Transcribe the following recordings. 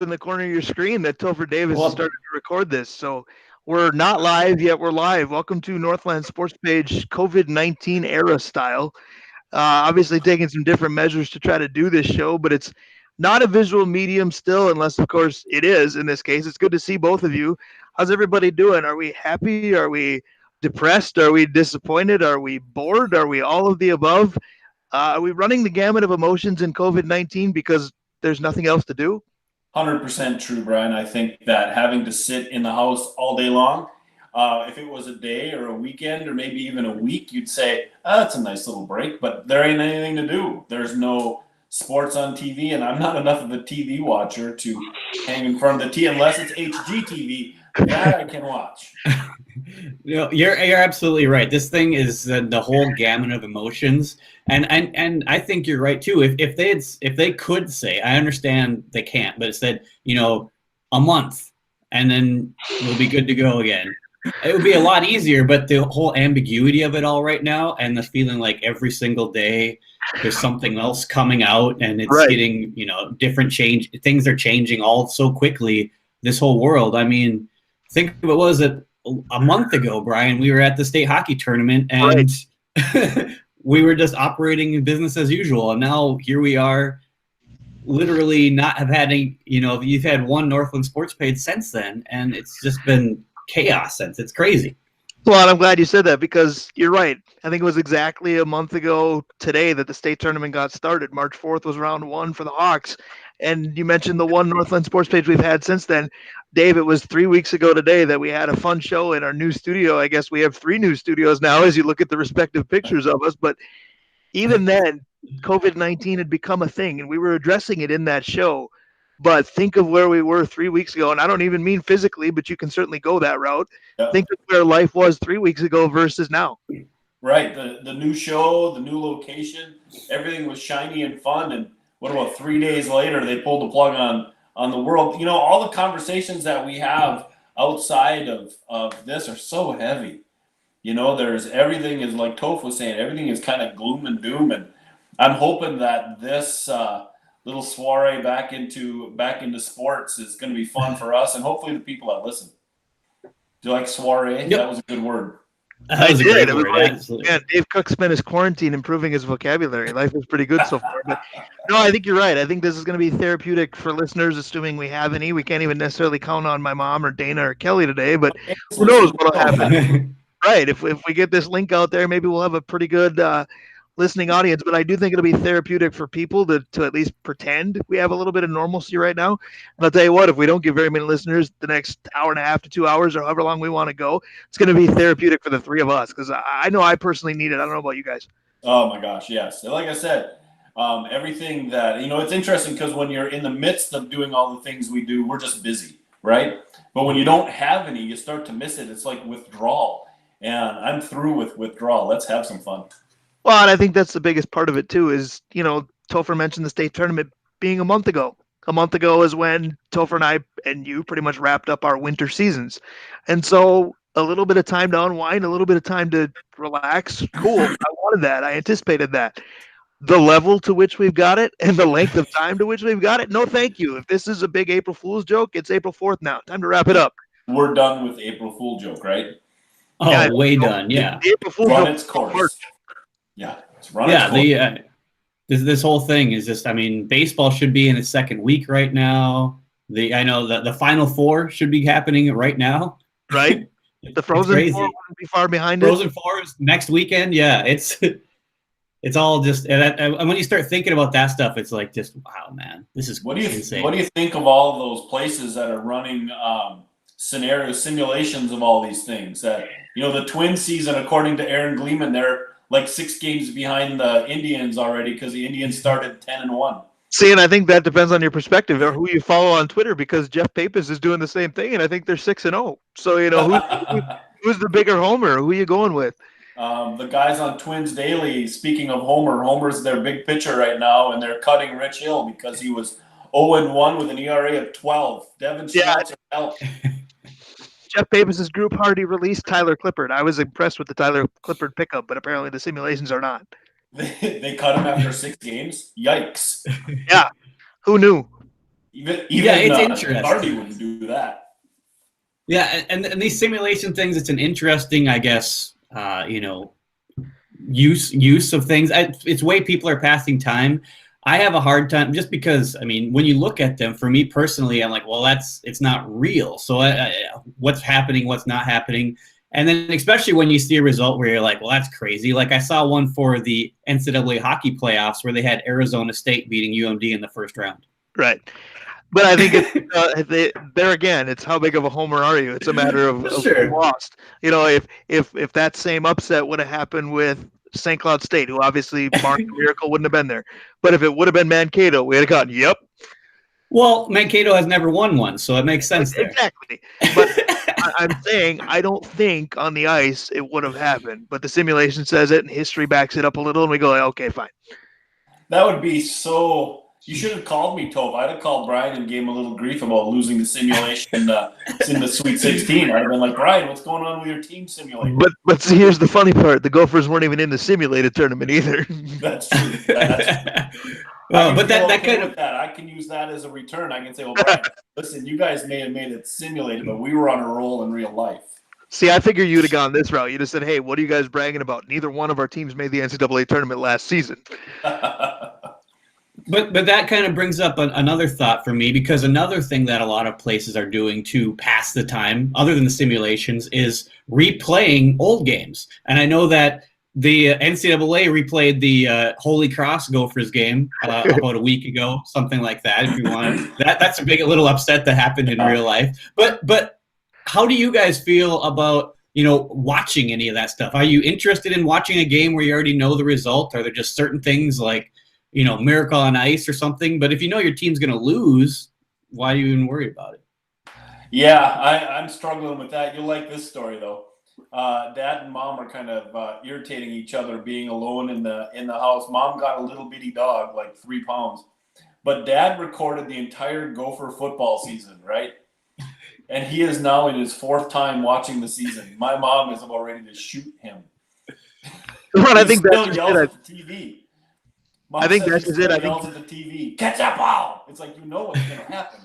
in the corner of your screen that Topher Davis has started Well, to record this. So we're not live yet. We're live. Welcome to Northland Sports Page COVID-19 era style. Obviously, taking some different measures to try to do this show, but it's not a visual medium still, unless, of course, it is in this case. It's good to see both of you. How's everybody doing? Are we happy? Are we depressed? Are we disappointed? Are we bored? Are we all of the above? Are we running the gamut of emotions in COVID 19 because there's nothing else to do? 100% true, Brian. I think that having to sit in the house all day long, if it was a day or a weekend or maybe even a week, you'd say, that's a nice little break, but there ain't anything to do. There's no sports on TV, and I'm not enough of a TV watcher to hang in front of the TV unless it's HGTV. That I can watch. You're absolutely right. This thing is the whole gamut of emotions, and I think you're right too. If they could say, I understand they can't, but it said a month, and then we'll be good to go again. It would be a lot easier. But the whole ambiguity of it all right now, and the feeling like every single day there's something else coming out, and it's Right. getting different change. Things are changing all so quickly. This whole world. I mean, think of it was a month ago, Brian, we were at the state hockey tournament and we were just operating in business as usual. And now here we are, literally not have had any, you've had one Northland Sports Page since then, and it's just been chaos since. It's crazy. Well, and I'm glad you said that because you're right. I think it was exactly a month ago today that the state tournament got started. March 4th was round one for the Hawks. And you mentioned the one Northland Sports Page we've had since then. Dave, it was 3 weeks ago today that we had a fun show in our new studio. I guess we have three new studios now as you look at the respective pictures of us. But even then, COVID 19 had become a thing, and we were addressing it in that show. But think of where we were 3 weeks ago, and I don't even mean physically, but you can certainly go that route. Yeah. Think of where life was 3 weeks ago versus now. Right. The new show, the new location, everything was shiny and fun. And what about 3 days later, they pulled the plug on the world? All the conversations that we have outside of this are so heavy. There's everything is like Toph was saying, everything is kind of gloom and doom. And I'm hoping that this little soiree back into sports is going to be fun for us and hopefully the people that listen. Do you like soiree? Yep. That was a good word. That was a did. great It was word, like, absolutely. man, Dave Cook spent his quarantine improving his vocabulary. Life is pretty good so far. But no, I think you're right. I think this is going to be therapeutic for listeners, assuming we have any. We can't even necessarily count on my mom or Dana or Kelly today, but who knows what'll happen. Right. If we get this link out there, maybe we'll have a pretty good listening audience. But I do think it'll be therapeutic for people to at least pretend we have a little bit of normalcy right now. And I'll tell you what, if we don't get very many listeners the next hour and a half to 2 hours or however long we want to go, it's going to be therapeutic for the three of us because I know I personally need it. I don't know about you guys. Oh my gosh, yes. Like I said, everything that it's interesting because when you're in the midst of doing all the things we do, we're just busy, right? But when you don't have any, you start to miss it. It's like withdrawal, and I'm through with withdrawal. Let's have some fun. Well, and I think that's the biggest part of it too is, Topher mentioned the state tournament being a month ago. A month ago is when Topher and I and you pretty much wrapped up our winter seasons. And so a little bit of time to unwind, a little bit of time to relax. Cool. I wanted that. I anticipated that. The level to which we've got it and the length of time to which we've got it, no thank you. If this is a big April Fool's joke, it's April 4th now. Time to wrap it up. We're done with April Fool joke, right? Yeah, Oh, way done. Yeah. the April Fool's Run joke its is March. course. Yeah, it's run Yeah. its course. This whole thing is just, I mean, baseball should be in its second week right now. I know that the Final Four should be happening right now. Right? The Frozen crazy. Four wouldn't be far behind it. Frozen Four is next weekend. Yeah, it's all just, and when you start thinking about that stuff, it's like just wow, man, this is insane. What do you think of all those places that are running simulations of all these things? That the Twin season, according to Aaron Gleeman, they're like 6 games behind the Indians already because the Indians started 10-1. See, and I think that depends on your perspective or who you follow on Twitter because Jeff Pappas is doing the same thing, and I think they're 6-0. So who's the bigger homer? Who are you going with? The guys on Twins Daily, speaking of Homer's their big pitcher right now, and they're cutting Rich Hill because he was 0-1 with an ERA of 12. Devin Schmeltzer helped. Jeff Pappas' group already released Tyler Clippard. I was impressed with the Tyler Clippard pickup, but apparently the simulations are not. They cut him after 6 games? Yikes. Yeah. Who knew? Even it's interesting. Marty wouldn't do that. Yeah, and these simulation things, it's an interesting, I guess, use of things. It's way people are passing time. I have a hard time just because, I mean, when you look at them, for me personally, I'm like, well, it's not real. So what's happening, what's not happening? And then especially when you see a result where you're like, well, that's crazy. Like I saw one for the NCAA hockey playoffs where they had Arizona State beating UMD in the first round. Right. But I think there again, it's how big of a homer are you? It's a matter of who lost. You know, if that same upset would have happened with St. Cloud State, who obviously Mark Miracle wouldn't have been there, but if it would have been Mankato, we would have gone, yep. Well, Mankato has never won one, so it makes sense there. Exactly. But I'm saying I don't think on the ice it would have happened, but the simulation says it, and history backs it up a little, and we go, okay, fine. That would be so. You should have called me, Toph. I'd have called Brian and gave him a little grief about losing the simulation in the Sweet 16. I'd have been like, Brian, what's going on with your team simulator? But see, here's the funny part: the Gophers weren't even in the simulated tournament either. That's true. But that kind of that I can use that as a return. I can say, well, Brian, listen, you guys may have made it simulated, but we were on a roll in real life. See, I figure you'd have gone this route. You'd have said, hey, what are you guys bragging about? Neither one of our teams made the NCAA tournament last season. But that kind of brings up another thought for me, because another thing that a lot of places are doing to pass the time, other than the simulations, is replaying old games. And I know that the NCAA replayed the Holy Cross Gophers game about a week ago, something like that. If you want, that's a big little upset that happened in real life. But how do you guys feel about watching any of that stuff? Are you interested in watching a game where you already know the result? Are there just certain things like Miracle on Ice or something? But if you know your team's going to lose, why do you even worry about it? Yeah, I'm struggling with that. You'll like this story, though. Dad and Mom are kind of irritating each other being alone in the house. Mom got a little bitty dog, like 3 pounds. But Dad recorded the entire Gopher football season, right? And he is now in his 4th time watching the season. My mom is about ready to shoot him. Well, I think still that's yells at the TV. Mom I think that's it. I yells at the TV. Catch that ball! It's like, what's going to happen.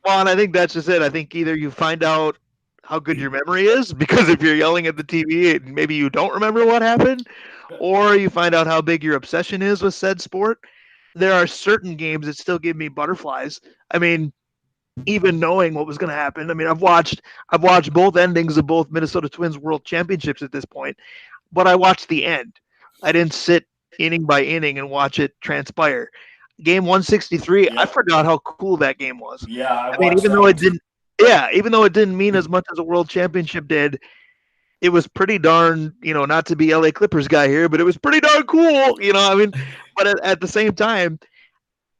Well, and I think that's just it. I think either you find out how good your memory is, because if you're yelling at the TV, maybe you don't remember what happened, or you find out how big your obsession is with said sport. There are certain games that still give me butterflies. I mean, even knowing what was going to happen. I mean, I've watched both endings of both Minnesota Twins World Championships at this point, but I watched the end. I didn't sit inning by inning and watch it transpire. Game 163, Yeah. I forgot how cool that game was. Yeah, I mean, even though it didn't mean as much as a World Championship did, it was pretty darn, not to be LA Clippers guy here, but it was pretty darn cool, I mean, but at the same time,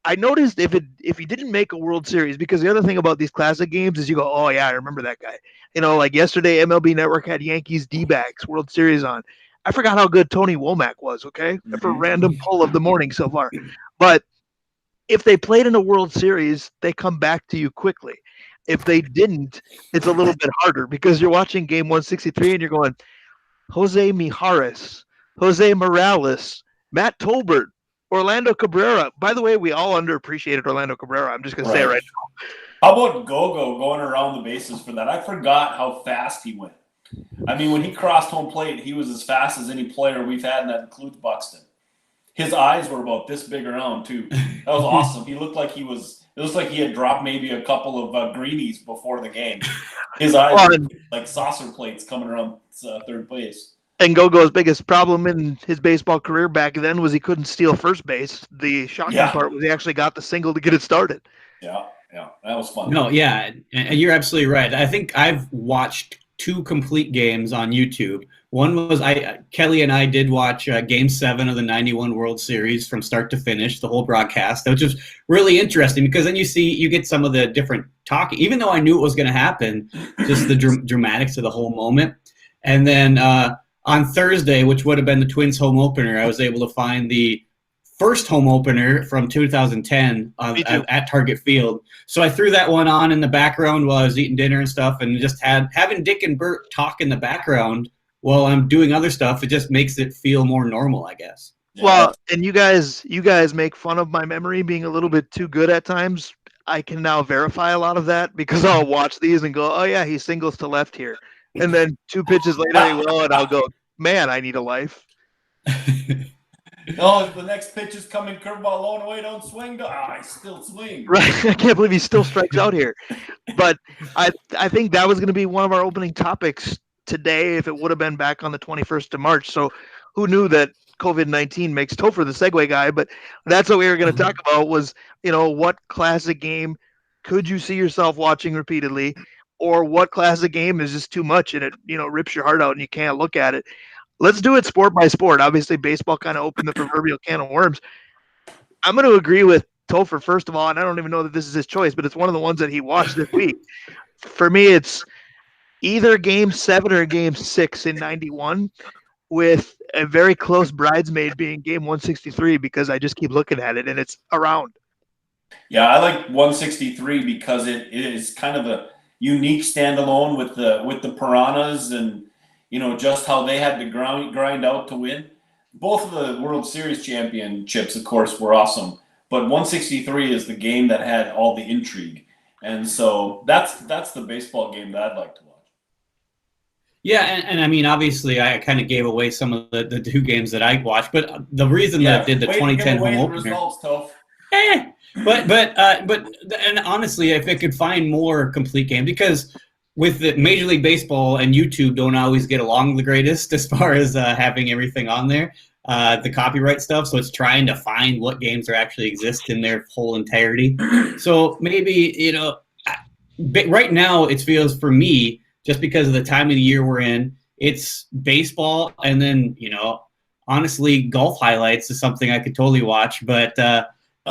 I noticed if you didn't make a World Series, because the other thing about these classic games is you go, oh yeah, I remember that guy. Like yesterday, MLB Network had Yankees D-backs World Series on. I forgot how good Tony Womack was, okay? For a random pull of the morning so far. But if they played in a World Series, they come back to you quickly. If they didn't, it's a little bit harder, because you're watching game 163 and you're going, Jose Mijares, Jose Morales, Matt Tolbert, Orlando Cabrera. By the way, we all underappreciated Orlando Cabrera. I'm just going to say it right now. How about Gogo going around the bases for that? I forgot how fast he went. I mean, when he crossed home plate, he was as fast as any player we've had, and that includes Buxton. His eyes were about this big around, too. That was awesome. He looked like it looks like he had dropped maybe a couple of greenies before the game. His eyes were like saucer plates coming around third base. And Gogo's biggest problem in his baseball career back then was he couldn't steal first base. The shocking part was he actually got the single to get it started. Yeah, that was fun. No, yeah, and you're absolutely right. I think I've watched 2 complete games on YouTube. One was Kelly and I did watch Game 7 of the 91 World Series from start to finish, the whole broadcast, which was really interesting, because then you get some of the different talking, even though I knew it was going to happen, just the dramatics of the whole moment. And then on Thursday, which would have been the Twins home opener, I was able to find the first home opener from 2010 at Target Field. So I threw that one on in the background while I was eating dinner and stuff, and just having Dick and Bert talk in the background while I'm doing other stuff, it just makes it feel more normal, I guess. Well, and you guys make fun of my memory being a little bit too good at times. I can now verify a lot of that because I'll watch these and go, "Oh yeah, he singles to left here," and then 2 pitches later he will, and I'll go, "Man, I need a life." Oh, the next pitch is coming, curveball low and away, don't swing. I still swing. Right, I can't believe he still strikes out here. But I think that was going to be one of our opening topics today if it would have been back on the 21st of March. So who knew that COVID-19 makes Topher the segue guy? But that's what we were going to talk about was, what classic game could you see yourself watching repeatedly, or what classic game is just too much and it, rips your heart out and you can't look at it. Let's do it sport by sport. Obviously, baseball kind of opened the proverbial can of worms. I'm going to agree with Topher, first of all, and I don't even know that this is his choice, but it's one of the ones that he watched this week. For me, it's either Game 7 or Game 6 in 91, with a very close bridesmaid being Game 163 because I just keep looking at it and it's around. Yeah, I like 163 because it is kind of a unique standalone with the Piranhas and just how they had to grind out to win. Both of the World Series championships, of course, were awesome, but 163 is the game that had all the intrigue, and so that's the baseball game that I'd like to watch. Yeah, and I mean, obviously, I kind of gave away some of the two games that I watched, but the reason that I did the 2010 home opener. Results, Toph. But and honestly, if it could find more complete games, because with the Major League Baseball and YouTube don't always get along the greatest as far as having everything on there, the copyright stuff. So it's trying to find what games are actually exist in their whole entirety. So maybe, right now it feels for me, just because of the time of the year we're in, it's baseball. And then, honestly, golf highlights is something I could totally watch. But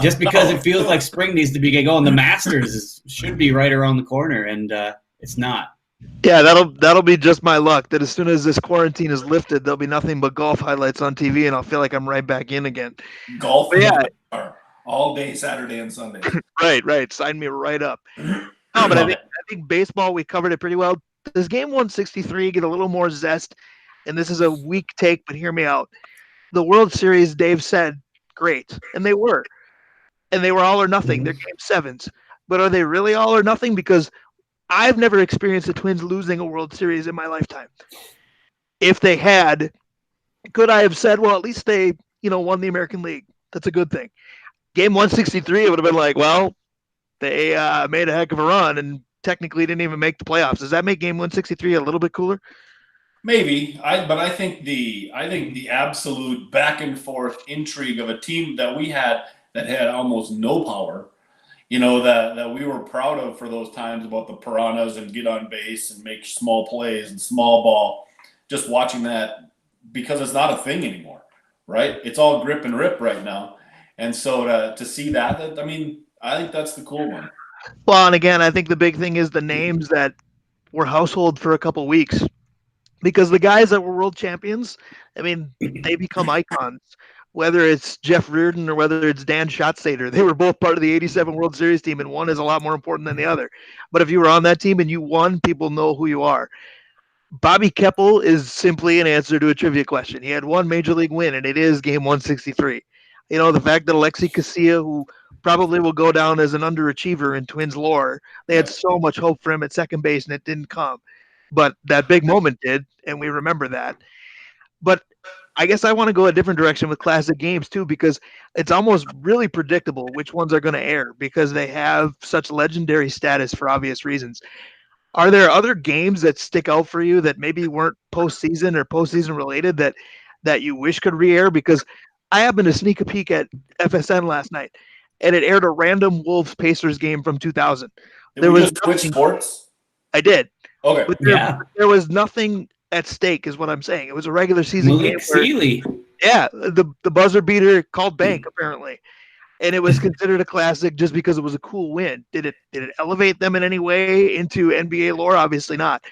just because it feels like spring needs to be going, the Masters should be right around the corner. And it's not. Yeah, that'll be just my luck. That as soon as this quarantine is lifted, there'll be nothing but golf highlights on TV, and I'll feel like I'm right back in again. Golf, all day Saturday and Sunday. Right. Sign me right up. No, but I think baseball, we covered it pretty well. Does Game 163 get a little more zest? And this is a weak take, but hear me out. The World Series, Dave said, great, and they were. And they were all or nothing. They're Game 7s. But are they really all or nothing? Because I've never experienced the Twins losing a World Series in my lifetime. If they had, could I have said, well, at least they, won the American League. That's a good thing. Game 163, it would have been like, well, they made a heck of a run and technically didn't even make the playoffs. Does that make Game 163 a little bit cooler? Maybe, but I think the absolute back and forth intrigue of a team that we had that had almost no power, that we were proud of for those times about the Piranhas and get on base and make small plays and small ball. Just watching that, because it's not a thing anymore, right? It's all grip and rip right now. And so to see that, I think that's the cool one. Well, and again, I think the big thing is the names that were household for a couple weeks. Because the guys that were world champions, they become icons. Whether it's Jeff Reardon or whether it's Dan Schatzeder, they were both part of the 87 World Series team, and one is a lot more important than the other. But if you were on that team and you won, people know who you are. Bobby Keppel is simply an answer to a trivia question. He had one major league win, and it is Game 163. The fact that Alexi Casilla, who probably will go down as an underachiever in Twins lore, they had so much hope for him at second base, and it didn't come. But that big moment did, and we remember that. But I guess I want to go a different direction with classic games too, because it's almost really predictable which ones are going to air because they have such legendary status for obvious reasons. Are there other games that stick out for you that maybe weren't postseason or postseason related that you wish could re-air? Because I happened to sneak a peek at FSN last night, and it aired a random Wolves Pacers game from 2000. There was Twitch Sports. I did. Okay. But there was nothing at stake, is what I'm saying. It was a regular season game. Sealy. Yeah, the buzzer beater called bank apparently, and it was considered a classic just because it was a cool win. Did it elevate them in any way into NBA lore? Obviously not.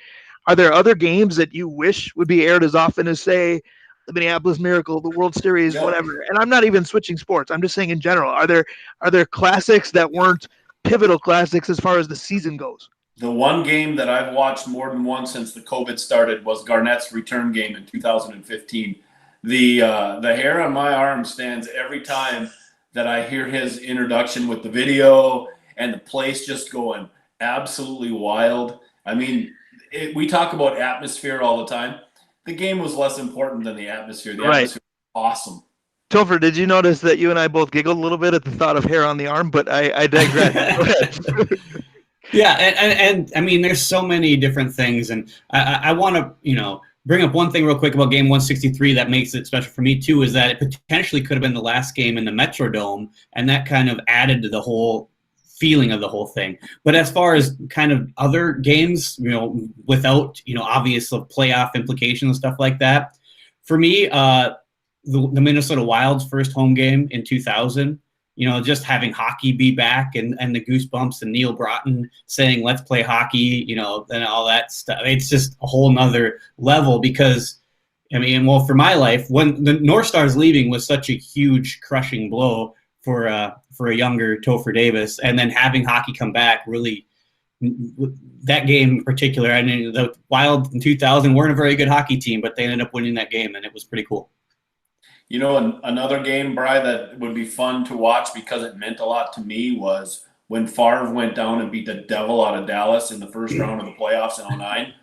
Are there other games that you wish would be aired as often as, say, the Minneapolis Miracle, the World Series, whatever? And I'm not even switching sports. I'm just saying in general. Are there classics that weren't pivotal classics as far as the season goes? The one game that I've watched more than once since the COVID started was Garnett's return game in 2015. The hair on my arm stands every time that I hear his introduction with the video and the place just going absolutely wild. I mean, we talk about atmosphere all the time. The game was less important than the atmosphere. The atmosphere was awesome. Topher, did you notice that you and I both giggled a little bit at the thought of hair on the arm? But I digress. Go ahead. Yeah, and I mean, there's so many different things, and I want to, bring up one thing real quick about Game 163 that makes it special for me too, is that it potentially could have been the last game in the Metrodome, and that kind of added to the whole feeling of the whole thing. But as far as kind of other games, without obvious playoff implications and stuff like that, for me, the Minnesota Wild's first home game in 2000. Just having hockey be back and the goosebumps and Neil Broughton saying, let's play hockey, and all that stuff. It's just a whole nother level because, for my life, when the North Stars leaving was such a huge crushing blow for a younger Topher Davis. And then having hockey come back really, that game in particular, the Wild in 2000 weren't a very good hockey team, but they ended up winning that game and it was pretty cool. Another game, Bri, that would be fun to watch because it meant a lot to me was when Favre went down and beat the devil out of Dallas in the first round of the playoffs in 2009,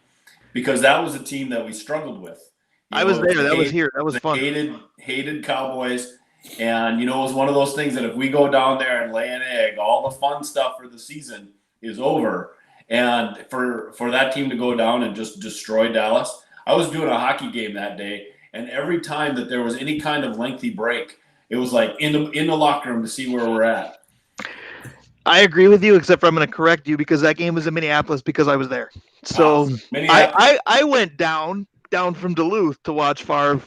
because that was a team that we struggled with. I was there. That was here. That was fun. Hated Cowboys. And, it was one of those things that if we go down there and lay an egg, all the fun stuff for the season is over. And for that team to go down and just destroy Dallas, I was doing a hockey game that day. And every time that there was any kind of lengthy break, it was like in the locker room to see where we're at. I agree with you, except for I'm going to correct you because that game was in Minneapolis because I was there. So I went down from Duluth to watch Favre,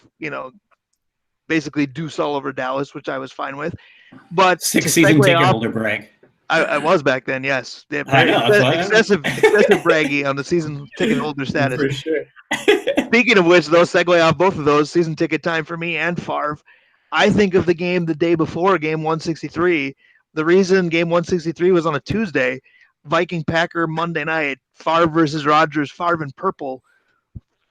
basically deuce all over Dallas, which I was fine with. But 6-season ticket holder brag. I was back then, yes. I know, excessive braggy on the season ticket holder status. For sure. Speaking of which, though, segue off both of those, season ticket time for me and Favre. I think of the game the day before Game 163. The reason Game 163 was on a Tuesday, Viking-Packer Monday night, Favre versus Rodgers, Favre in purple.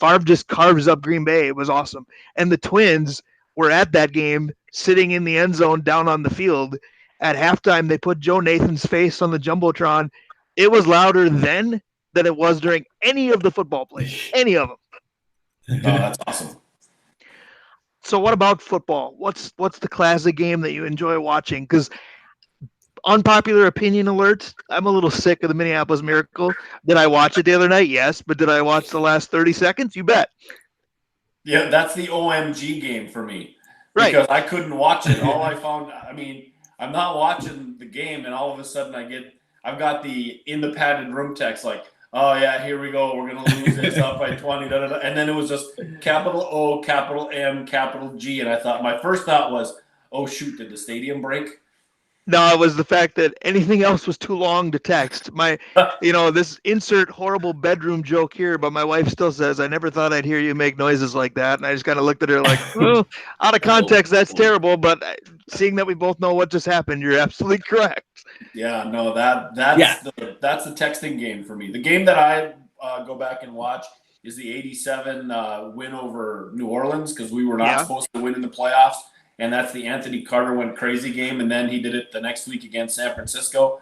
Favre just carves up Green Bay. It was awesome. And the Twins were at that game, sitting in the end zone down on the field. At halftime, they put Joe Nathan's face on the Jumbotron. It was louder then than it was during any of the football plays, any of them. Oh, that's awesome. So what about football? What's the classic game that you enjoy watching? Because unpopular opinion alert, I'm a little sick of the Minneapolis Miracle. Did I watch it the other night? Yes. But did I watch the last 30 seconds? You bet. Yeah, that's the OMG game for me. Right. Because I couldn't watch it. All I found, I'm not watching the game, and all of a sudden I've got the in the padded room text like, oh, yeah, here we go. We're going to lose this up by 20. Da, da, da. And then it was just capital O, capital M, capital G. And my first thought was, oh, shoot, did the stadium break? No, it was the fact that anything else was too long to text. This insert horrible bedroom joke here, but my wife still says, I never thought I'd hear you make noises like that. And I just kind of looked at her like, well, out of context, that's terrible. But seeing that we both know what just happened, you're absolutely correct. Yeah, no, that's the texting game for me. The game that I go back and watch is the 87 win over New Orleans because we were not supposed to win in the playoffs. And that's the Anthony Carter went crazy game, and then he did it the next week against San Francisco.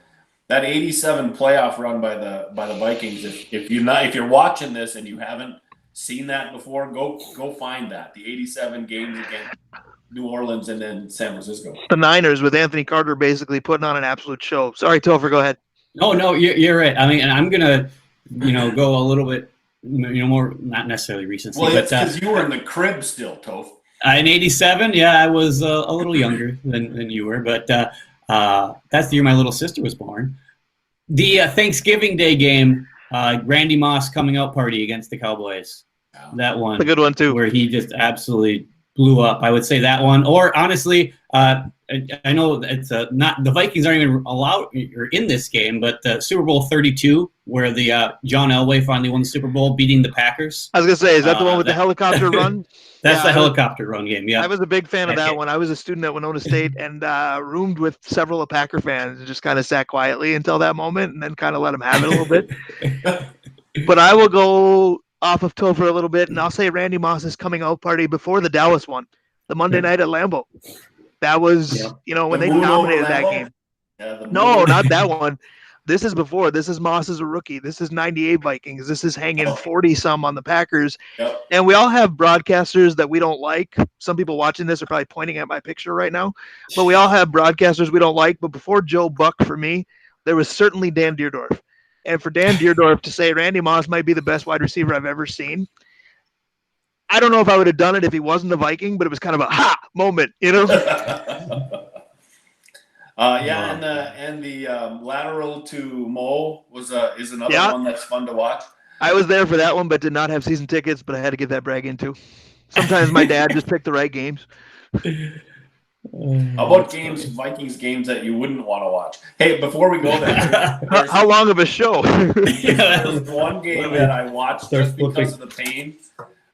That 87 playoff run by the Vikings. If you're watching this and you haven't seen that before, go find that. The 87 games against New Orleans and then San Francisco. The Niners with Anthony Carter basically putting on an absolute show. Sorry, Topher, go ahead. No, you're right. And I'm gonna, go a little bit, more not necessarily recency. Well, it's because you were in the crib still, Toph. In 87, I was a little younger than you were, but that's the year my little sister was born. The Thanksgiving Day game, Randy Moss coming out party against the Cowboys. That one. That's a good one, too. Where he just absolutely blew up. I would say that one. Or honestly, I know it's not the Vikings aren't even allowed or in this game, but Super Bowl 32, where the John Elway finally won the Super Bowl, beating the Packers. I was gonna say, is that the one with the helicopter run? That's the helicopter run game. Yeah, I was a big fan of that one. I was a student at Winona State and roomed with several Packer fans and just kind of sat quietly until that moment, and then kind of let them have it a little bit. But I will go off of Topher a little bit, and I'll say Randy Moss's coming out party before the Dallas one, the Monday night at Lambeau. That was, when The they moon over dominated that Lambeau? game. Yeah, the No, moon. not that one. This is before. This is Moss as a rookie. This is 98 Vikings. This is hanging 40-some on the Packers. Yep. And we all have broadcasters that we don't like. Some people watching this are probably pointing at my picture right now. But we all have broadcasters we don't like. But before Joe Buck, for me, there was certainly Dan Deerdorf. And for Dan Deerdorf to say Randy Moss might be the best wide receiver I've ever seen, I don't know if I would have done it if he wasn't a Viking, but it was kind of a ha moment, And the lateral to Mo is another one that's fun to watch. I was there for that one, but did not have season tickets, but I had to get that brag in too. Sometimes my dad just picked the right games. How about Vikings games that you wouldn't want to watch? Hey, before we go there, how long of a show? There's one game that I watched just because of the pain.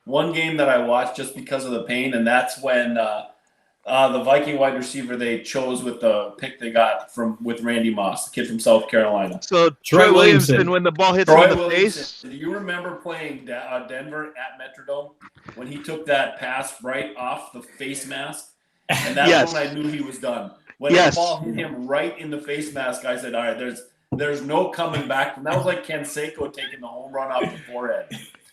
One game that I watched just because of the pain, and that's when the Viking wide receiver they chose with the pick they got with Randy Moss, the kid from South Carolina. So Troy Williamson, when the ball hits him in the face. Do you remember playing Denver at Metrodome when he took that pass right off the face mask? And that's when I knew he was done. When the ball hit him right in the face mask, I said, all right, there's no coming back. And that was like Canseco taking the home run off the forehead.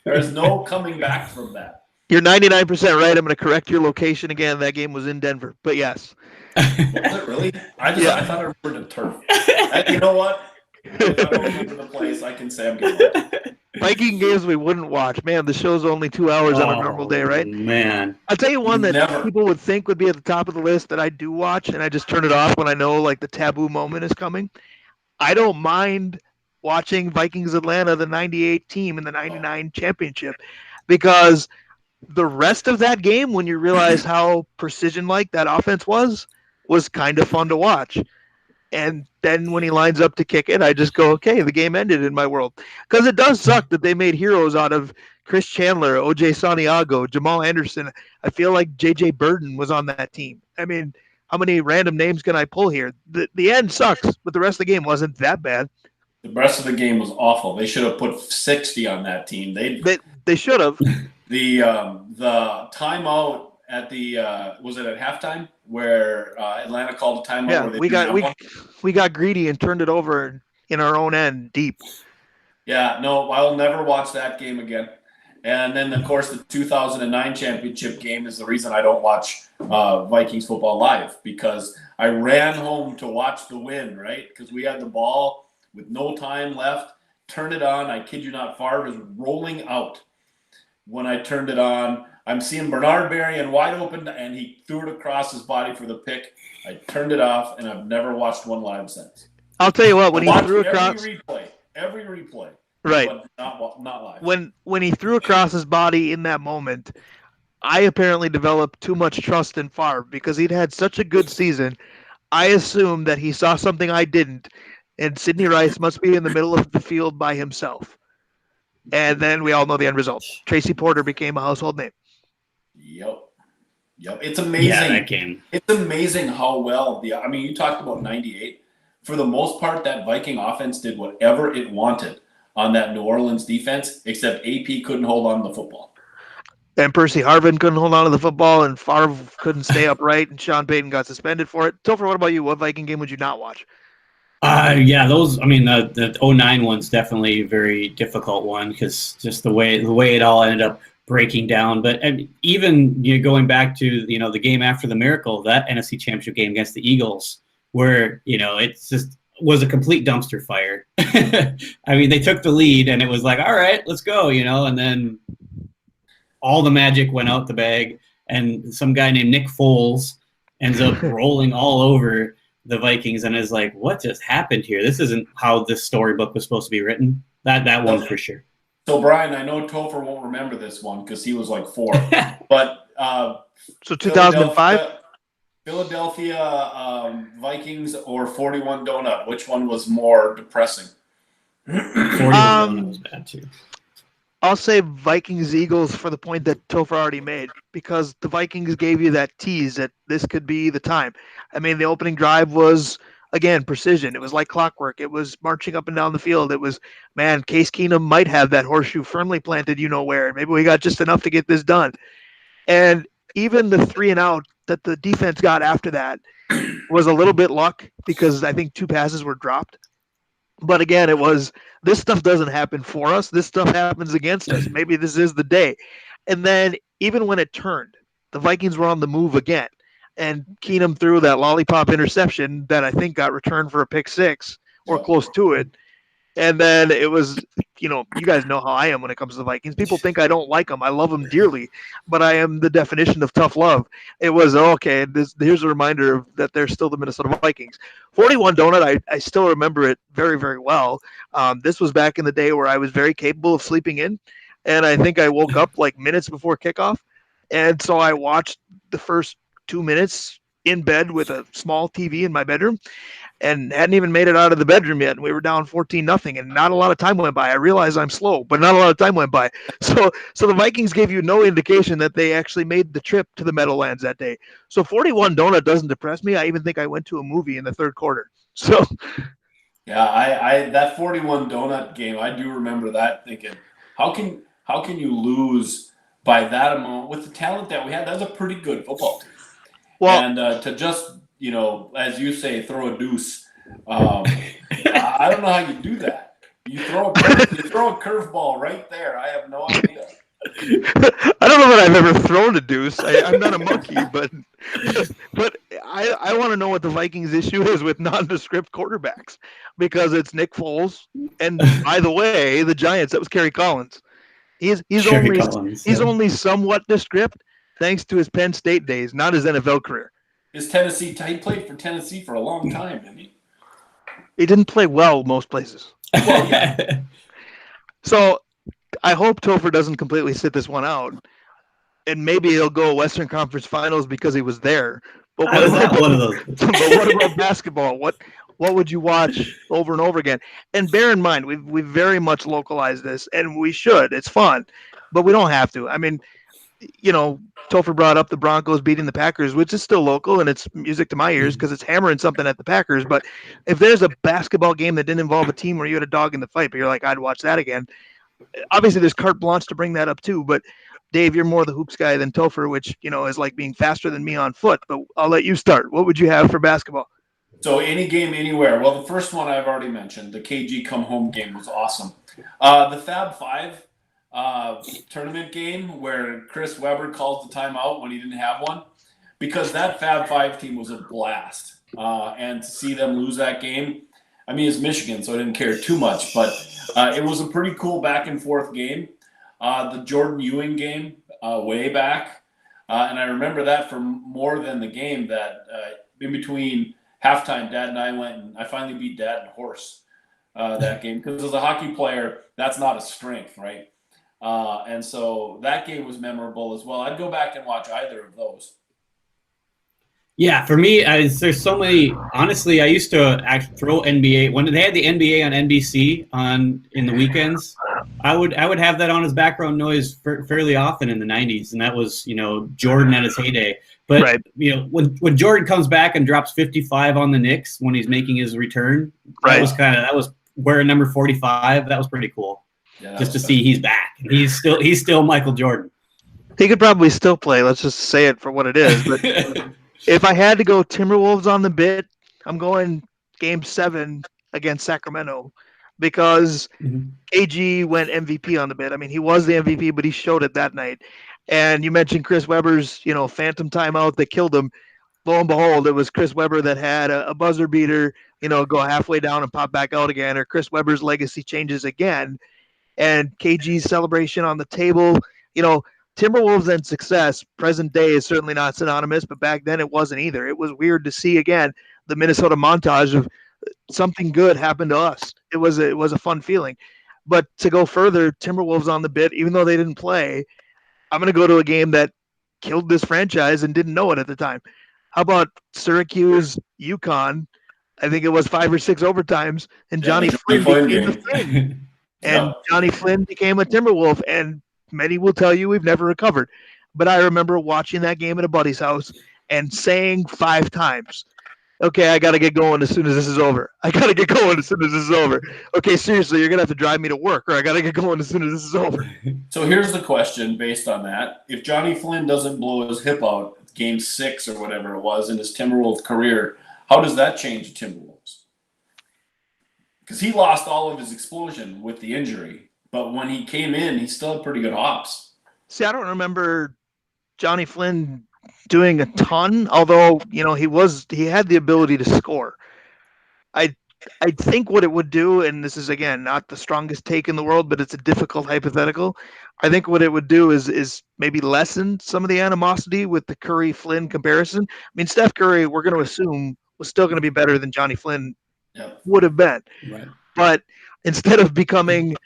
There's no coming back from that. You're 99% right. I'm going to correct your location again. That game was in Denver, but yes. Was it really? I thought I remembered the turf. You know what? If I don't remember the place, I can say I'm getting Viking games we wouldn't watch. Man, the show's only 2 hours on a normal day, right? Man. I'll tell you one that people would think would be at the top of the list that I do watch, and I just turn it off when I know like the taboo moment is coming. I don't mind watching Vikings Atlanta, the 98 team in the 99 championship, because the rest of that game, when you realize how precision-like that offense was kind of fun to watch. And then when he lines up to kick it, I just go, okay, the game ended in my world. Because it does suck that they made heroes out of Chris Chandler, O.J. Santiago, Jamal Anderson. I feel like J.J. Burton was on that team. I mean, how many random names can I pull here? The end sucks, but the rest of the game wasn't that bad. The rest of the game was awful. They should have put 60 on that team. They should have. The timeout at the was it at halftime where Atlanta called a timeout? Yeah, we got greedy and turned it over in our own end deep. Yeah, no, I'll never watch that game again. And then, of course, the 2009 championship game is the reason I don't watch Vikings football live, because I ran home to watch the win, right? Because we had the ball with no time left. Turned it on. I kid you not, Favre is rolling out. When I turned it on, I'm seeing Bernard Berrien wide open, and he threw it across his body for the pick. I turned it off, and I've never watched one live since. I'll tell you what, when he threw across every replay, right, but not live. When he threw across his body in that moment, I apparently developed too much trust in Favre because he'd had such a good season. I assumed that he saw something I didn't, and Sidney Rice must be in the middle of the field by himself. And then we all know the end result. Tracy Porter became a household name. Yep. It's amazing. Yeah, that game. It's amazing how well you talked about 98. For the most part, that Viking offense did whatever it wanted on that New Orleans defense, except AP couldn't hold on to the football. And Percy Harvin couldn't hold on to the football, and Favre couldn't stay upright, and Sean Payton got suspended for it. Topher, what about you? What Viking game would you not watch? The 09 one's definitely a very difficult one because just the way it all ended up breaking down. But even going back to the game after the miracle, that NFC Championship game against the Eagles, where it just was a complete dumpster fire. I mean, they took the lead and it was like, all right, let's go, and then all the magic went out the bag, and some guy named Nick Foles ends up rolling all over the Vikings and is like, what just happened here? This isn't how this storybook was supposed to be written. That one for sure. So, Brian, I know Topher won't remember this one because he was like 4. But so 2005? Philadelphia Vikings or 41 Donut? Which one was more depressing? 41 Donut was bad too. I'll say Vikings-Eagles for the point that Topher already made, because the Vikings gave you that tease that this could be the time. I mean, the opening drive was again, precision. It was like clockwork. It was marching up and down the field. It was, man, Case Keenum might have that horseshoe firmly planted, where. Maybe we got just enough to get this done. And even the 3-and-out that the defense got after that was a little bit luck because I think 2 passes were dropped. But again, it was, this stuff doesn't happen for us. This stuff happens against us. Maybe this is the day. And then even when it turned, the Vikings were on the move again. And Keenum threw that lollipop interception that I think got returned for a pick 6 or close to it. And then it was, you guys know how I am when it comes to the Vikings. People think I don't like them. I love them dearly, but I am the definition of tough love. It was, okay, here's a reminder that they're still the Minnesota Vikings. 41 Donut, I still remember it very, very well. This was back in the day where I was very capable of sleeping in, and I think I woke up like minutes before kickoff. And so I watched the first 2 minutes in bed with a small TV in my bedroom, and hadn't even made it out of the bedroom yet. And we were down 14-0, and not a lot of time went by. I realize I'm slow, but not a lot of time went by. So the Vikings gave you no indication that they actually made the trip to the Meadowlands that day. So 41 Donut doesn't depress me. I even think I went to a movie in the third quarter. So yeah, I that 41 Donut game, I do remember that, thinking, how can you lose by that amount with the talent that we had? That was a pretty good football team. Well, and to just, as you say, throw a deuce. I don't know how you do that. You throw a curveball right there. I have no idea. I don't know that I've ever thrown a deuce. I'm not a monkey, but I want to know what the Vikings' issue is with nondescript quarterbacks, because it's Nick Foles, and by the way, the Giants. That was Kerry Collins. He's only somewhat descript thanks to his Penn State days, not his NFL career. His Tennessee, he played for Tennessee for a long time, didn't he? He didn't play well most places. Well, yeah. So I hope Topher doesn't completely sit this one out, and maybe he'll go Western Conference Finals because he was there. But one of those. But what about basketball? What would you watch over and over again? And bear in mind, we've very much localized this, and we should. It's fun, but we don't have to. I mean, Topher brought up the Broncos beating the Packers, which is still local, and it's music to my ears because it's hammering something at the Packers. But if there's a basketball game that didn't involve a team where you had a dog in the fight, but you're like, I'd watch that again. Obviously, there's carte blanche to bring that up too. But Dave, you're more the hoops guy than Topher, which is like being faster than me on foot. But I'll let you start. What would you have for basketball? So any game, anywhere. Well, the first one I've already mentioned, the KG come home game, was awesome. The Fab Five tournament game where Chris Webber calls the timeout when he didn't have one, because that Fab Five team was a blast. And to see them lose that game, I mean, it's Michigan, so I didn't care too much, but it was a pretty cool back and forth game. The Jordan Ewing game way back, and I remember that for more than the game, that in between halftime, Dad and I went, and I finally beat Dad in horse that game, because as a hockey player, that's not a strength, right? And so that game was memorable as well. I'd go back and watch either of those. Yeah, for me, there's so many. Honestly, I used to actually throw NBA when they had the NBA on NBC in the weekends. I would have that on as background noise fairly often in the 90s, and that was Jordan at his heyday. But right. When Jordan comes back and drops 55 on the Knicks when he's making his return, right. that was wearing number 45. That was pretty cool. Yeah, just to see he's back. He's still Michael Jordan. He could probably still play. Let's just say it for what it is. But if I had to go Timberwolves on the bit, I'm going Game 7 against Sacramento, because KG went MVP on the bit. I mean, he was the MVP, but he showed it that night. And you mentioned Chris Webber's, phantom timeout that killed him. Lo and behold, it was Chris Webber that had a buzzer beater, go halfway down and pop back out again, or Chris Webber's legacy changes again. And KG's celebration on the table, Timberwolves and success, present day, is certainly not synonymous, but back then it wasn't either. It was weird to see, again, the Minnesota montage of something good happened to us. It was a fun feeling. But to go further, Timberwolves on the bit, even though they didn't play, I'm going to go to a game that killed this franchise and didn't know it at the time. How about Syracuse, UConn? I think it was 5 or 6 overtimes, and Johnny Flynn became the thing. And Johnny Flynn became a Timberwolf, and many will tell you we've never recovered. But I remember watching that game at a buddy's house and saying 5 times, Okay, I got to get going as soon as this is over. I got to get going as soon as this is over. Okay, seriously, you're going to have to drive me to work, or I got to get going as soon as this is over. So here's the question based on that. If Johnny Flynn doesn't blow his hip out game 6 or whatever it was in his Timberwolves career, how does that change the Timberwolves? Because he lost all of his explosion with the injury, but when he came in, he still had pretty good hops. See, I don't remember Johnny Flynn doing a ton, although, he had the ability to score. I I think what it would do, and this is again not the strongest take in the world, but it's a difficult hypothetical. I think what it would do is maybe lessen some of the animosity with the Curry Flynn comparison. I mean, Steph Curry, we're going to assume, was still going to be better than Johnny Flynn Yep. would have been. Right. But instead of becoming,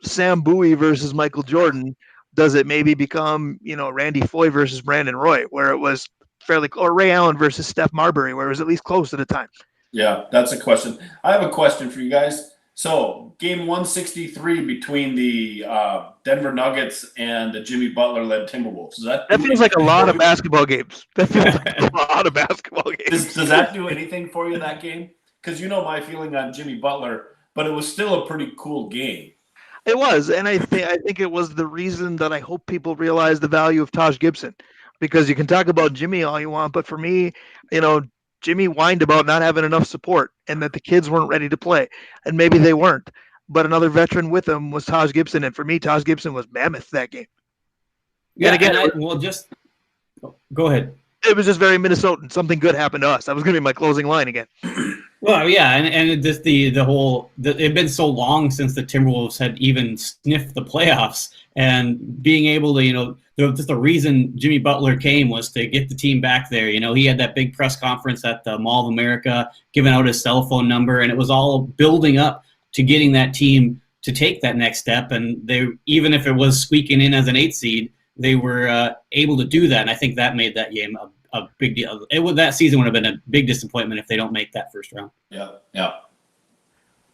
Sam Bowie versus Michael Jordan, does it maybe become, Randy Foye versus Brandon Roy, where it was fairly, or Ray Allen versus Steph Marbury, where it was at least close at the time? Yeah, that's a question. I have a question for you guys. So, game 163 between the Denver Nuggets and the Jimmy Butler-led Timberwolves. That feels like a lot of basketball games. That feels like a lot of basketball games. Does that do anything for you, that game? Because you know my feeling on Jimmy Butler, but it was still a pretty cool game. It was, and I think it was the reason that I hope people realize the value of Taj Gibson, because you can talk about Jimmy all you want, but for me, Jimmy whined about not having enough support and that the kids weren't ready to play, and maybe they weren't. But another veteran with him was Taj Gibson, and for me, Taj Gibson was mammoth that game. Yeah, and again, just go ahead. It was just very Minnesotan. Something good happened to us. That was going to be my closing line again. Well, yeah, and just the whole it had been so long since the Timberwolves had even sniffed the playoffs, and being able to just the reason Jimmy Butler came was to get the team back there. He had that big press conference at the Mall of America, giving out his cell phone number, and it was all building up to getting that team to take that next step. And they, even if it was squeaking in as an 8 seed, they were able to do that, and I think that made that game a big deal. That season would have been a big disappointment if they don't make that first round. Yeah.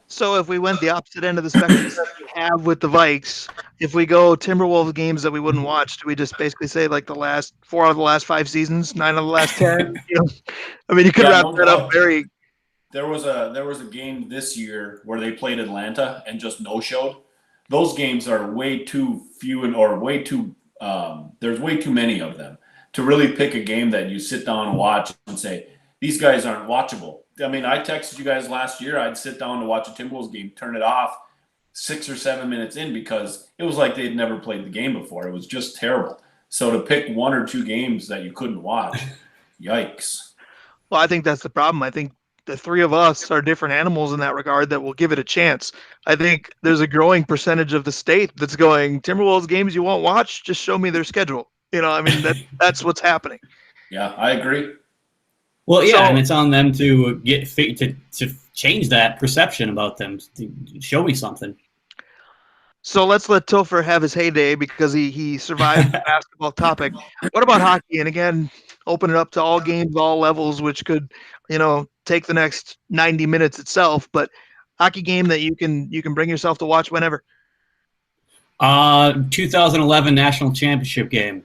So if we went the opposite end of the spectrum that we have with the Vikes, if we go Timberwolves games that we wouldn't watch, do we just basically say like the last 4 out of the last 5 seasons, 9 out of the last 10? I mean, you could wrap that up very. There was a game this year where they played Atlanta and just no-showed. Those games are way too few there's way too many of them to really pick a game that you sit down and watch and say, these guys aren't watchable. I mean, I texted you guys last year, I'd sit down to watch a Timberwolves game, turn it off 6 or 7 minutes in because it was like they'd never played the game before. It was just terrible. So to pick 1 or 2 games that you couldn't watch, yikes. Well, I think that's the problem. I think the 3 of us are different animals in that regard that will give it a chance. I think there's a growing percentage of the state that's going, Timberwolves games you won't watch, just show me their schedule. I mean, that's what's happening. Yeah, I agree. Well, yeah, and it's on them to get to change that perception about them. To show me something. So let's let Topher have his heyday because he survived the basketball topic. What about hockey? And again, open it up to all games, all levels, which could, take the next 90 minutes itself. But hockey game that you can bring yourself to watch whenever. 2011 National Championship game.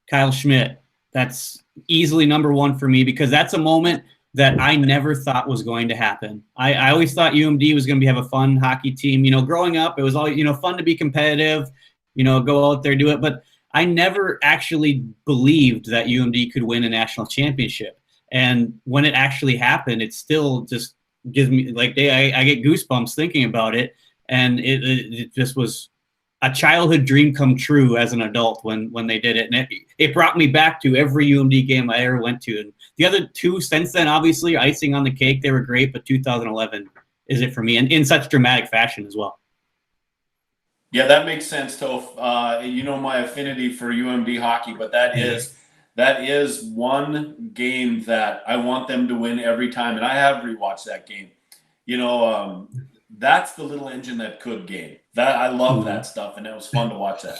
Kyle Schmidt. That's easily number 1 for me because that's a moment that I never thought was going to happen. I always thought UMD was going to have a fun hockey team. Growing up, it was always, fun to be competitive, go out there, do it. But I never actually believed that UMD could win a national championship. And when it actually happened, it still just gives me, like, I get goosebumps thinking about it. And it just was a childhood dream come true as an adult when they did it. And it brought me back to every UMD game I ever went to. And the other 2 since then, obviously, icing on the cake, they were great, but 2011 is it for me, and in such dramatic fashion as well. Yeah, that makes sense, Toph. My affinity for UMD hockey, but that is one game that I want them to win every time, and I have rewatched that game. That's the little engine that could game. That I love that stuff, and it was fun to watch that.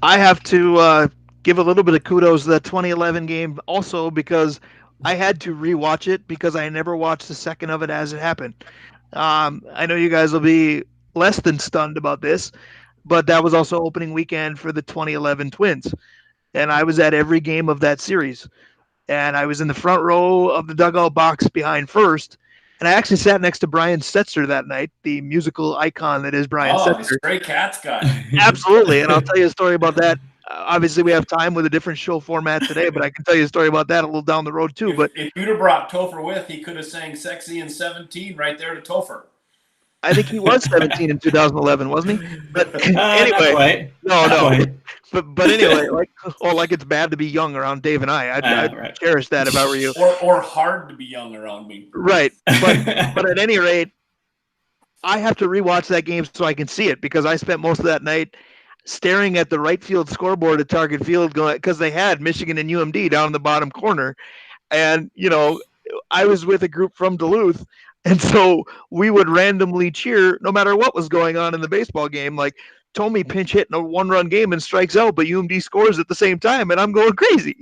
I have to give a little bit of kudos to that 2011 game also because I had to rewatch it because I never watched the second of it as it happened. I know you guys will be less than stunned about this, but that was also opening weekend for the 2011 Twins, and I was at every game of that series. and I was in the front row of the dugout box behind first. And I actually sat next to Brian Setzer that night, the musical icon that is Brian Oh, the Setzer. Stray Cats guy. Absolutely. And I'll tell you a story about that. Obviously, we have time with a different show format today, but I can tell you a story about that a little down the road, too. But if you'd have brought Topher with, he could have sang Sexy and 17 right there to Topher. I think he was 17 in 2011, wasn't he? But anyway, no. But anyway, like it's bad to be young around Dave and I. I'd right. cherish that if I were you. Or hard to be young around me. Right. But at any rate, I have to rewatch that game so I can see it because I spent most of that night staring at the right field scoreboard at Target Field because they had Michigan and UMD down in the bottom corner. And, I was with a group from Duluth. And so we would randomly cheer no matter what was going on in the baseball game. Like Tommy pinch hit in a 1-run game and strikes out, but UMD scores at the same time. And I'm going crazy,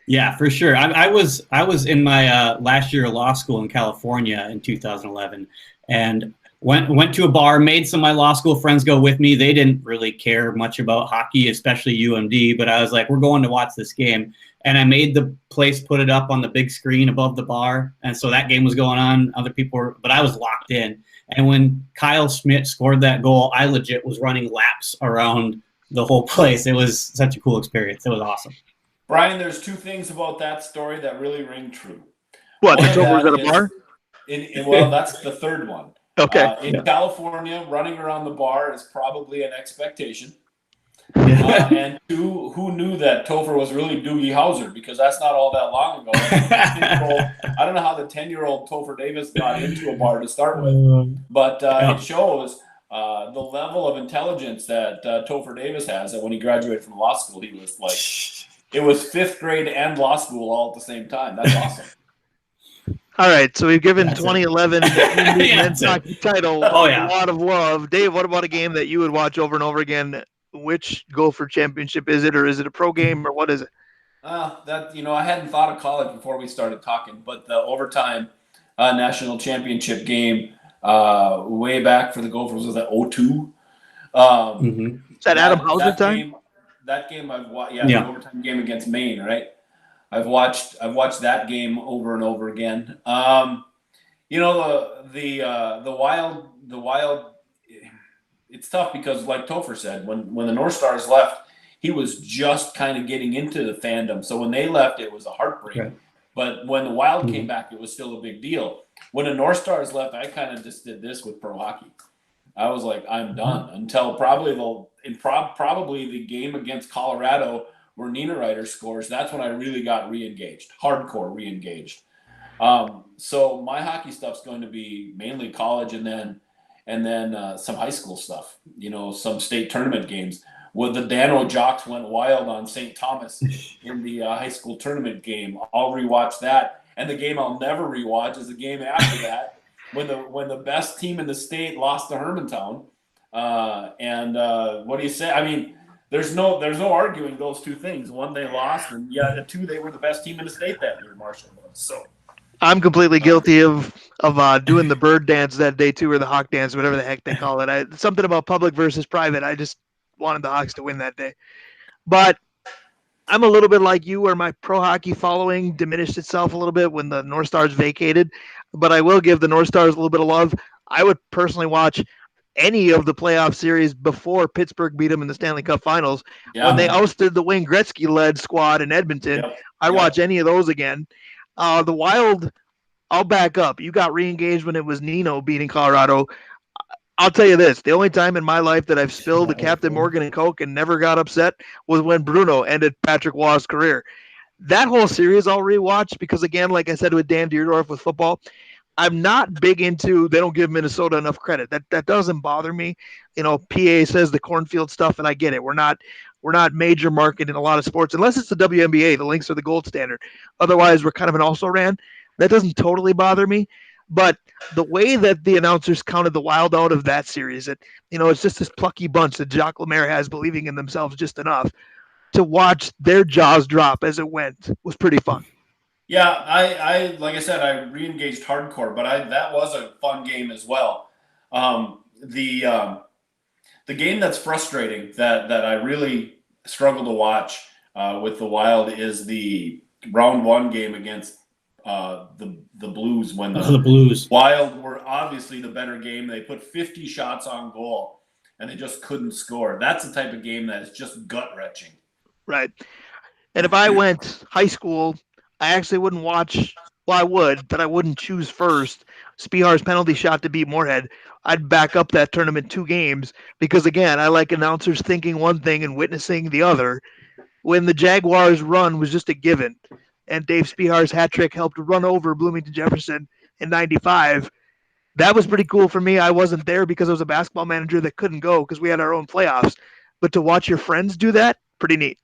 Yeah, for sure. I was in my last year of law school in California in 2011, and went to a bar, made some of my law school friends go with me. They didn't really care much about hockey, especially UMD, but I was like, we're going to watch this game. And I made the place put it up on the big screen above the bar. And so that game was going on. Other people were, but I was locked in. And when Kyle Schmidt scored that goal, I legit was running laps around the whole place. It was such a cool experience. It was awesome. Brian, there's two things about that story that really ring true. What, the Tophers at a bar? Well, that's the third one. Okay. In California, running around the bar is probably an expectation. And two, who knew that Topher was really Doogie Howser? Because that's not all that long ago. I don't know how the 10-year-old Topher Davis got into a bar to start with, but it shows the level of intelligence that Topher Davis has. That when he graduated from law school, he was like, it was fifth grade and law school all at the same time. That's awesome. All right, so we've given 2011 men's hockey title a lot of love. Dave, what about a game that you would watch over and over again? Which Gopher championship is it, or is it a pro game, or what is it? I hadn't thought of college before we started talking, but the overtime national championship game way back for the Gophers was at 0-2. Is that Adam Hauser time? That game I've watched. Yeah, the overtime game against Maine, right? I've watched that game over and over again. The Wild. It's tough because, like Topher said, when the North Stars left, he was just kind of getting into the fandom. So when they left, it was a heartbreak. Okay. But when the Wild came back, it was still a big deal. When the North Stars left, I kind of just did this with pro hockey. I was like, I'm done until probably the game against Colorado where Nina Ryder scores. That's when I really got re-engaged, hardcore re-engaged. So my hockey stuff's going to be mainly college and then some high school stuff, some state tournament games. Well, the Dano Jocks went wild on St. Thomas in the high school tournament game. I'll rewatch that. And the game I'll never rewatch is the game after that when the best team in the state lost to Hermantown. What do you say? I mean, there's no arguing those two things. One, they lost, and two, they were the best team in the state that year, Marshall was. So I'm completely guilty of doing the bird dance that day too, or the hawk dance, whatever the heck they call it. Something about public versus private. I just wanted the Hawks to win that day. But I'm a little bit like you, where my pro hockey following diminished itself a little bit when the North Stars vacated. But I will give the North Stars a little bit of love. I would personally watch any of the playoff series before Pittsburgh beat them in the Stanley Cup Finals. Yeah. When they ousted the Wayne Gretzky-led squad in Edmonton, I'd watch any of those again. The Wild, I'll back up. You got re-engaged when it was Nino beating Colorado. I'll tell you this, the only time in my life that I've spilled a Captain Morgan and Coke and never got upset was when Bruno ended Patrick Waugh's career. That whole series I'll rewatch because, again, like I said with Dan Deerdorf with football, I'm not big into they don't give Minnesota enough credit. That doesn't bother me. PA says the cornfield stuff, and I get it. We're not major market in a lot of sports unless it's the WNBA. The Lynx are the gold standard. Otherwise, we're kind of an also-ran. That doesn't totally bother me. But the way that the announcers counted the Wild out of that series, it's just this plucky bunch that Jacques Lemaire has believing in themselves just enough to watch their jaws drop as it went was pretty fun. Yeah, I like I said, I re-engaged hardcore, but that was a fun game as well. The game that's frustrating that I really struggle to watch with the Wild is the round 1 game against the Blues when the Blues Wild were obviously the better game. They put 50 shots on goal and they just couldn't score. That's the type of game that is just gut-wrenching. Right. And if I went high school, I actually wouldn't watch. Well, I would, but I wouldn't choose first Spihar's penalty shot to beat Moorhead. I'd back up that tournament 2 games because, again, I like announcers thinking one thing and witnessing the other. When the Jaguars' run was just a given, and Dave Spihar's hat trick helped run over Bloomington Jefferson in '95, that was pretty cool for me. I wasn't there because I was a basketball manager that couldn't go because we had our own playoffs. But to watch your friends do that, pretty neat.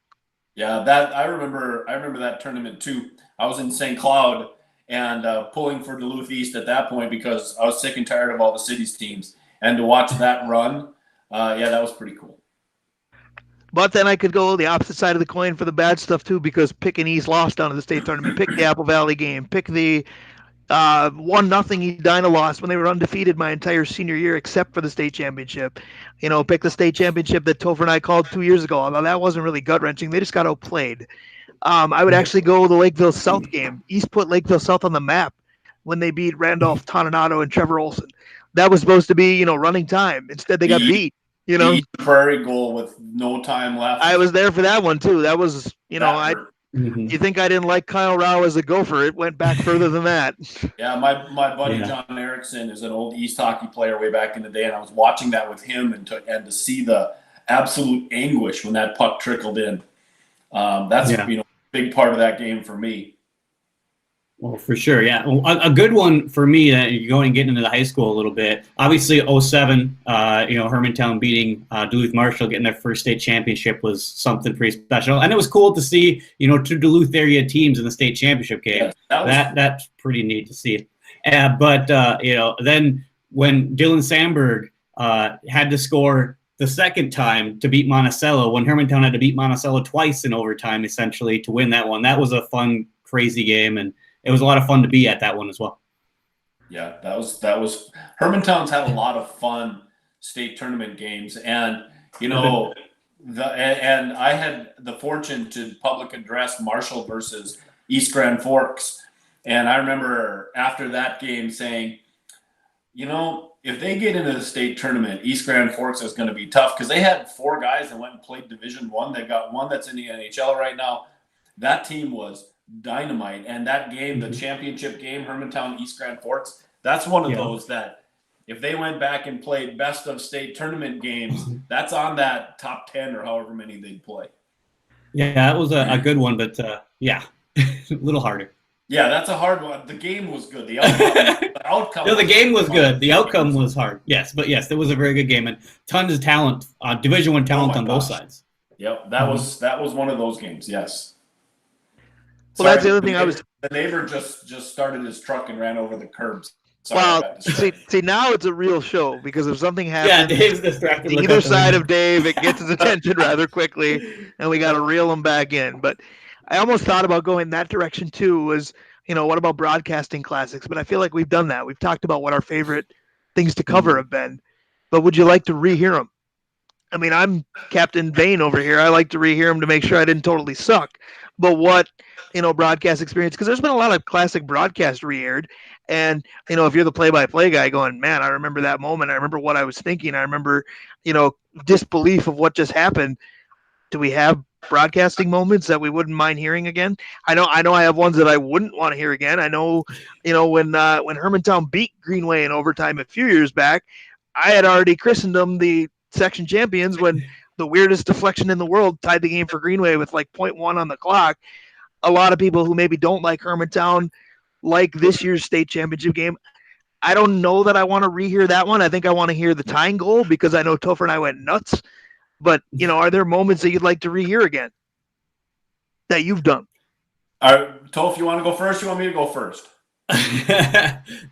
Yeah, that I remember that tournament too. I was in St. Cloud and pulling for Duluth East at that point because I was sick and tired of all the city's teams. And to watch that run, that was pretty cool. But then I could go the opposite side of the coin for the bad stuff too, because pick and East lost down to the state tournament. Pick the Apple Valley game. Pick the 1-0 Edina lost when they were undefeated my entire senior year except for the state championship. Pick the state championship that Topher and I called 2 years ago. Although that wasn't really gut-wrenching. They just got outplayed. I would actually go the Lakeville South game. East put Lakeville South on the map when they beat Randolph Toninato and Trevor Olson. That was supposed to be, running time. Instead, they got beat. East Prairie goal with no time left. I was there for that one too. That was, you think I didn't like Kyle Rao as a Gopher? It went back further than that. Yeah, my buddy John Erickson is an old East hockey player way back in the day, and I was watching that with him and to see the absolute anguish when that puck trickled in. That's a big part of that game for me. Well, for sure, yeah. Well, a good one for me, you're going and getting into the high school a little bit. Obviously, 2007, Hermantown beating Duluth Marshall, getting their first state championship was something pretty special. And it was cool to see, 2 Duluth area teams in the state championship game. Yeah, that's pretty neat to see. But then when Dylan Sandberg had to score the second time to beat Monticello, when Hermantown had to beat Monticello twice in overtime, essentially, to win that one, that was a fun, crazy game. And it was a lot of fun to be at that one as well. Yeah, that was Hermantown's had a lot of fun state tournament games, and and I had the fortune to public address Marshall versus East Grand Forks, and I remember after that game saying, if they get into the state tournament, East Grand Forks is going to be tough because they had 4 guys that went and played Division I. They got one that's in the NHL right now. That team was dynamite, and that game, the championship game, Hermantown East Grand Forks, that's one of those that if they went back and played best of state tournament games, that's on that top 10 or however many they'd play. Yeah, that was a good one, but a little harder. Yeah, that's a hard one. The game was good. The outcome the game was good. The outcome was hard. Yes, but yes, it was a very good game and tons of talent, Division I talent on both sides. Yep, that was one of those games. Yes. Well, that's the other thing the neighbor just started his truck and ran over the curbs. See, now it's a real show because if something happens, Dave's distracted. Either side of Dave, it gets his attention rather quickly, and we got to reel him back in. But I almost thought about going that direction too. Was what about broadcasting classics? But I feel like we've done that. We've talked about what our favorite things to cover have been. But would you like to rehear them? I mean, I'm Captain Vane over here. I like to rehear them to make sure I didn't totally suck. But what broadcast experience, because there's been a lot of classic broadcast re-aired, and if you're the play-by-play guy going, man, I remember that moment, I remember what I was thinking, I remember disbelief of what just happened. Do we have broadcasting moments that we wouldn't mind hearing again? I know I have ones that I wouldn't want to hear again. I know when Hermantown beat Greenway in overtime a few years back, I had already christened them the section champions when the weirdest deflection in the world tied the game for Greenway with like 0.1 on the clock. A lot of people who maybe don't like Hermantown like this year's state championship game. I don't know that I want to rehear that one. I think I want to hear the tying goal because I know Topher and I went nuts. But, are there moments that you'd like to rehear again that you've done? All right, Toph, you want to go first? You want me to go first?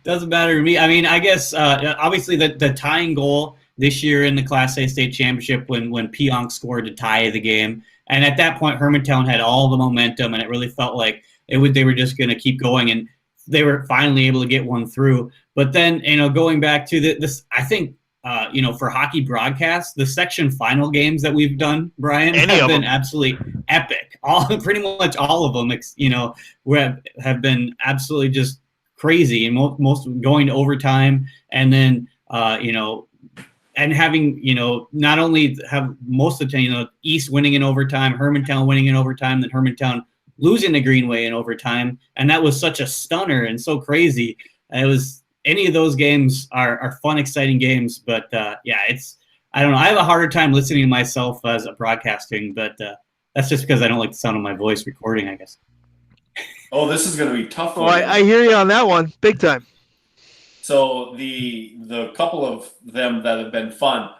Doesn't matter to me. I mean, I guess obviously the tying goal this year in the Class A state championship when Pionk scored to tie the game. And at that point, Hermantown had all the momentum, and it really felt like they were just going to keep going, and they were finally able to get one through. But then, going back to this, I think for hockey broadcasts, the section final games that we've done, Brian, have been absolutely epic. Pretty much all of them, have been absolutely just crazy, and most going to overtime, and then and having not only have most of the time East winning in overtime, Hermantown winning in overtime, then Hermantown losing to Greenway in overtime, and that was such a stunner and so crazy. It was. Any of those games are fun, exciting games, but I don't know. I have a harder time listening to myself as a broadcasting, but that's just because I don't like the sound of my voice recording, I guess. Oh, this is going to be tough. Oh, I hear you on that one, big time. So the couple of them that have been fun,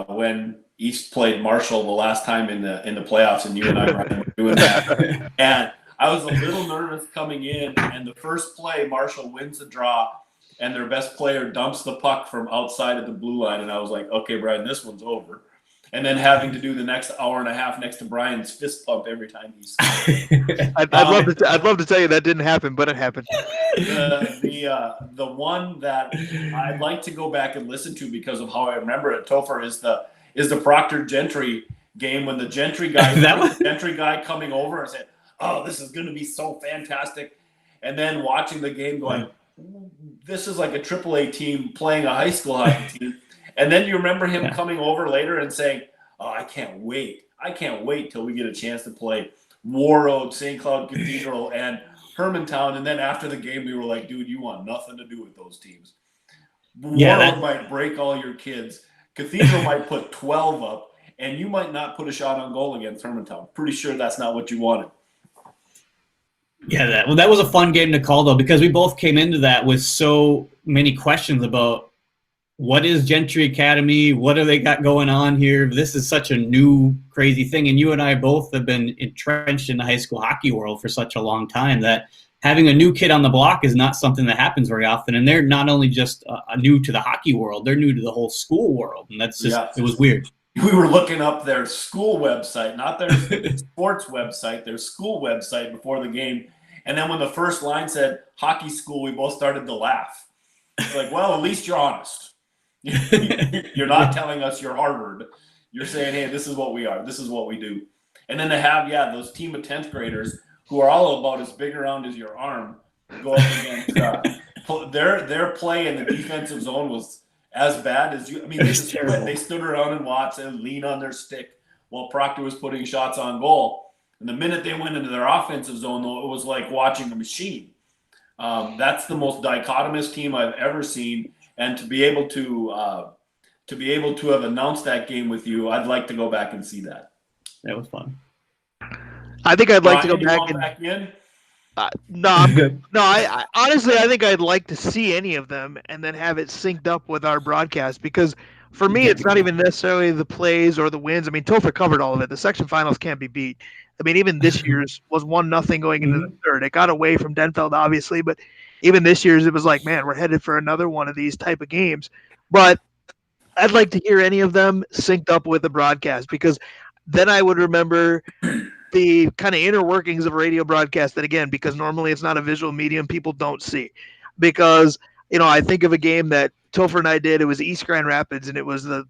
when East played Marshall the last time in the playoffs, and you and I were doing that, and I was a little nervous coming in, and the first play, Marshall wins the draw, and their best player dumps the puck from outside of the blue line, and I was like, okay, Brian, this one's over. And then having to do the next hour and a half next to Brian's fist pump every time he scored. I'd love to tell you that didn't happen, but it happened. The one that I'd like to go back and listen to because of how I remember it, Topher, is the Proctor Gentry game when the Gentry guy coming over and said, oh, this is going to be so fantastic. And then watching the game going, this is like a AAA team playing a high school hockey team. And then you remember him coming over later and saying, oh, I can't wait. I can't wait till we get a chance to play Warroad, St. Cloud Cathedral, and Hermantown. And then after the game, we were like, dude, you want nothing to do with those teams. Warroad might break all your kids. Cathedral might put 12 up, and you might not put a shot on goal against Hermantown. Pretty sure that's not what you wanted. Yeah, that was a fun game to call, though, because we both came into that with so many questions about what is Gentry Academy, what do they got going on here? This is such a new, crazy thing, and you and I both have been entrenched in the high school hockey world for such a long time that having a new kid on the block is not something that happens very often, and they're not only just new to the hockey world, they're new to the whole school world, and that's just it was weird. We were looking up their school website, not their sports website, their school website before the game. And then when the first line said hockey school, we both started to laugh. It's like, well, at least you're honest. You're not telling us you're Harvard. You're saying, hey, this is what we are. This is what we do. And then to have, those team of 10th graders who are all about as big around as your arm go up against their play in the defensive zone was as bad as you. I mean, they stood around and watched and lean on their stick while Proctor was putting shots on goal. And the minute they went into their offensive zone, though, it was like watching a machine. That's the most dichotomous team I've ever seen. And to be able to have announced that game with you, I'd like to go back and see that. That was fun. I think I'd like to go back in. No, I'm good. No, I honestly, I think I'd like to see any of them and then have it synced up with our broadcast, because for me, it's not even necessarily the plays or the wins. I mean, Topher covered all of it. The section finals can't be beat. I mean, even this year's was 1-0 going into the third. It got away from Denfeld, obviously, but even this year's, it was like, man, we're headed for another one of these type of games. But I'd like to hear any of them synced up with the broadcast, because then I would remember the kind of inner workings of a radio broadcast that, again, because normally it's not a visual medium, people don't see. Because, I think of a game that Topher and I did. It was East Grand Rapids, and it was the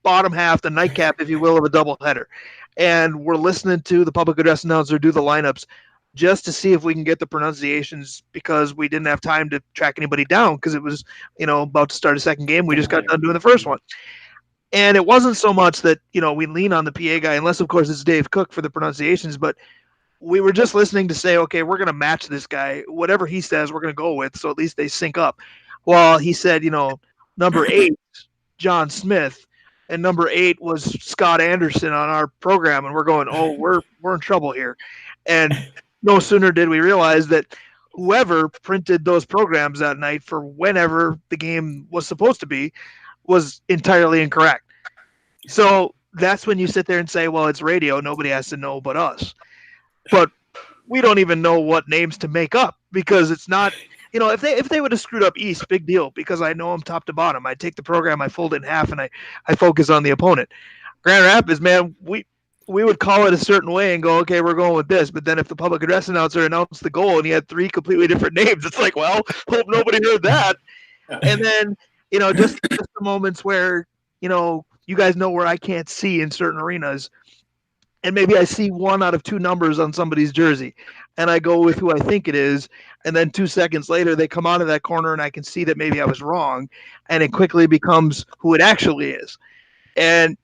bottom half, the nightcap, if you will, of a doubleheader. And we're listening to the public address announcer do the lineups just to see if we can get the pronunciations, because we didn't have time to track anybody down because it was, about to start a second game. We just got done doing the first one. And it wasn't so much that, we lean on the PA guy, unless, of course, it's Dave Cook for the pronunciations, but we were just listening to say, okay, we're going to match this guy. Whatever he says, we're going to go with, so at least they sync up. Well, he said, number 8, John Smith, and number 8 was Scott Anderson on our program, and we're going, oh, we're in trouble here. And no sooner did we realize that whoever printed those programs that night for whenever the game was supposed to be was entirely incorrect. So that's when you sit there and say, well, it's radio. Nobody has to know but us. But we don't even know what names to make up, because it's not, if they would have screwed up East, big deal, because I know them top to bottom. I take the program, I fold it in half, and I focus on the opponent. Grand Rapids, man, we would call it a certain way and go, okay, we're going with this. But then if the public address announcer announced the goal and he had 3 completely different names, it's like, well, hope nobody heard that. And then, just the moments where, you guys know where I can't see in certain arenas. And maybe I see 1 out of 2 numbers on somebody's jersey and I go with who I think it is. And then 2 seconds later, they come out of that corner and I can see that maybe I was wrong. And it quickly becomes who it actually is. And,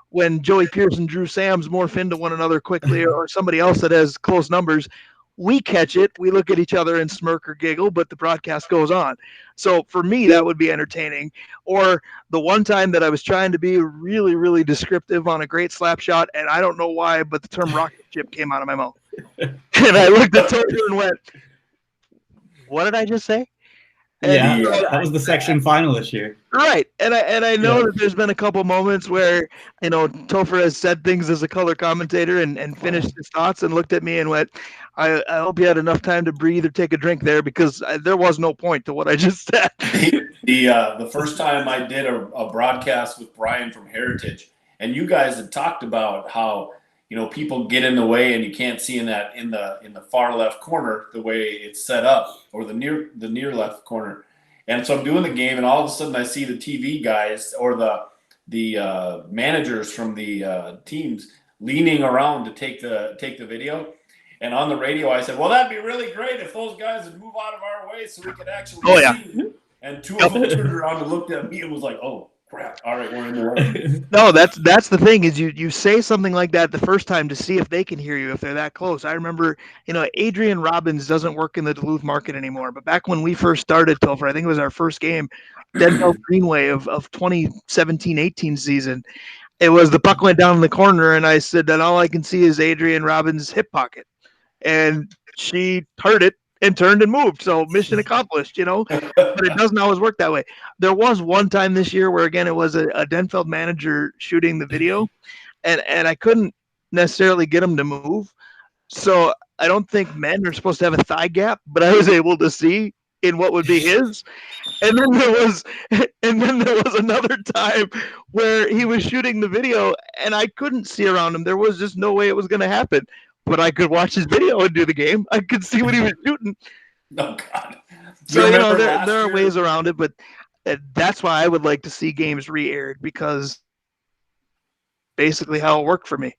when Joey Pierce and Drew Sams morph into one another quickly or somebody else that has close numbers, we catch it. We look at each other and smirk or giggle, but the broadcast goes on. So for me, that would be entertaining. Or the one time that I was trying to be really, really descriptive on a great slap shot, and I don't know why, but the term rocket ship came out of my mouth. And I looked at Topher and went, what did I just say? And that was the section final this year. Right. And I know that there's been a couple moments where, Topher has said things as a color commentator and finished his thoughts and looked at me and went, I hope you had enough time to breathe or take a drink there because there was no point to what I just said. The first time I did a broadcast with Brian from Heritage, and you guys had talked about how, people get in the way and you can't see in the far left corner the way it's set up, or the near left corner. And so I'm doing the game, and all of a sudden I see the TV guys or the managers from the teams leaning around to take the video. And on the radio, I said, "Well, that'd be really great if those guys would move out of our way so we could actually see." And 2 of them turned around and looked at me and was like, "Oh crap! All right, we're in the way." No, that's the thing is you say something like that the first time to see if they can hear you if they're that close. I remember, Adrian Robbins doesn't work in the Duluth market anymore, but back when we first started, Topher, I think it was our first game, Denville Greenway of 2017-18 season. It was the puck went down in the corner, and I said that all I can see is Adrian Robbins' hip pocket. And she heard it and turned and moved. So mission accomplished, but it doesn't always work that way. There was one time this year where, again, it was a Denfeld manager shooting the video, and I couldn't necessarily get him to move. So I don't think men are supposed to have a thigh gap, but I was able to see in what would be his. And then there was another time where he was shooting the video and I couldn't see around him. There was just no way it was going to happen. But I could watch his video and do the game. I could see what he was shooting. Oh, God. So, there are ways around it, but that's why I would like to see games re-aired because basically how it worked for me.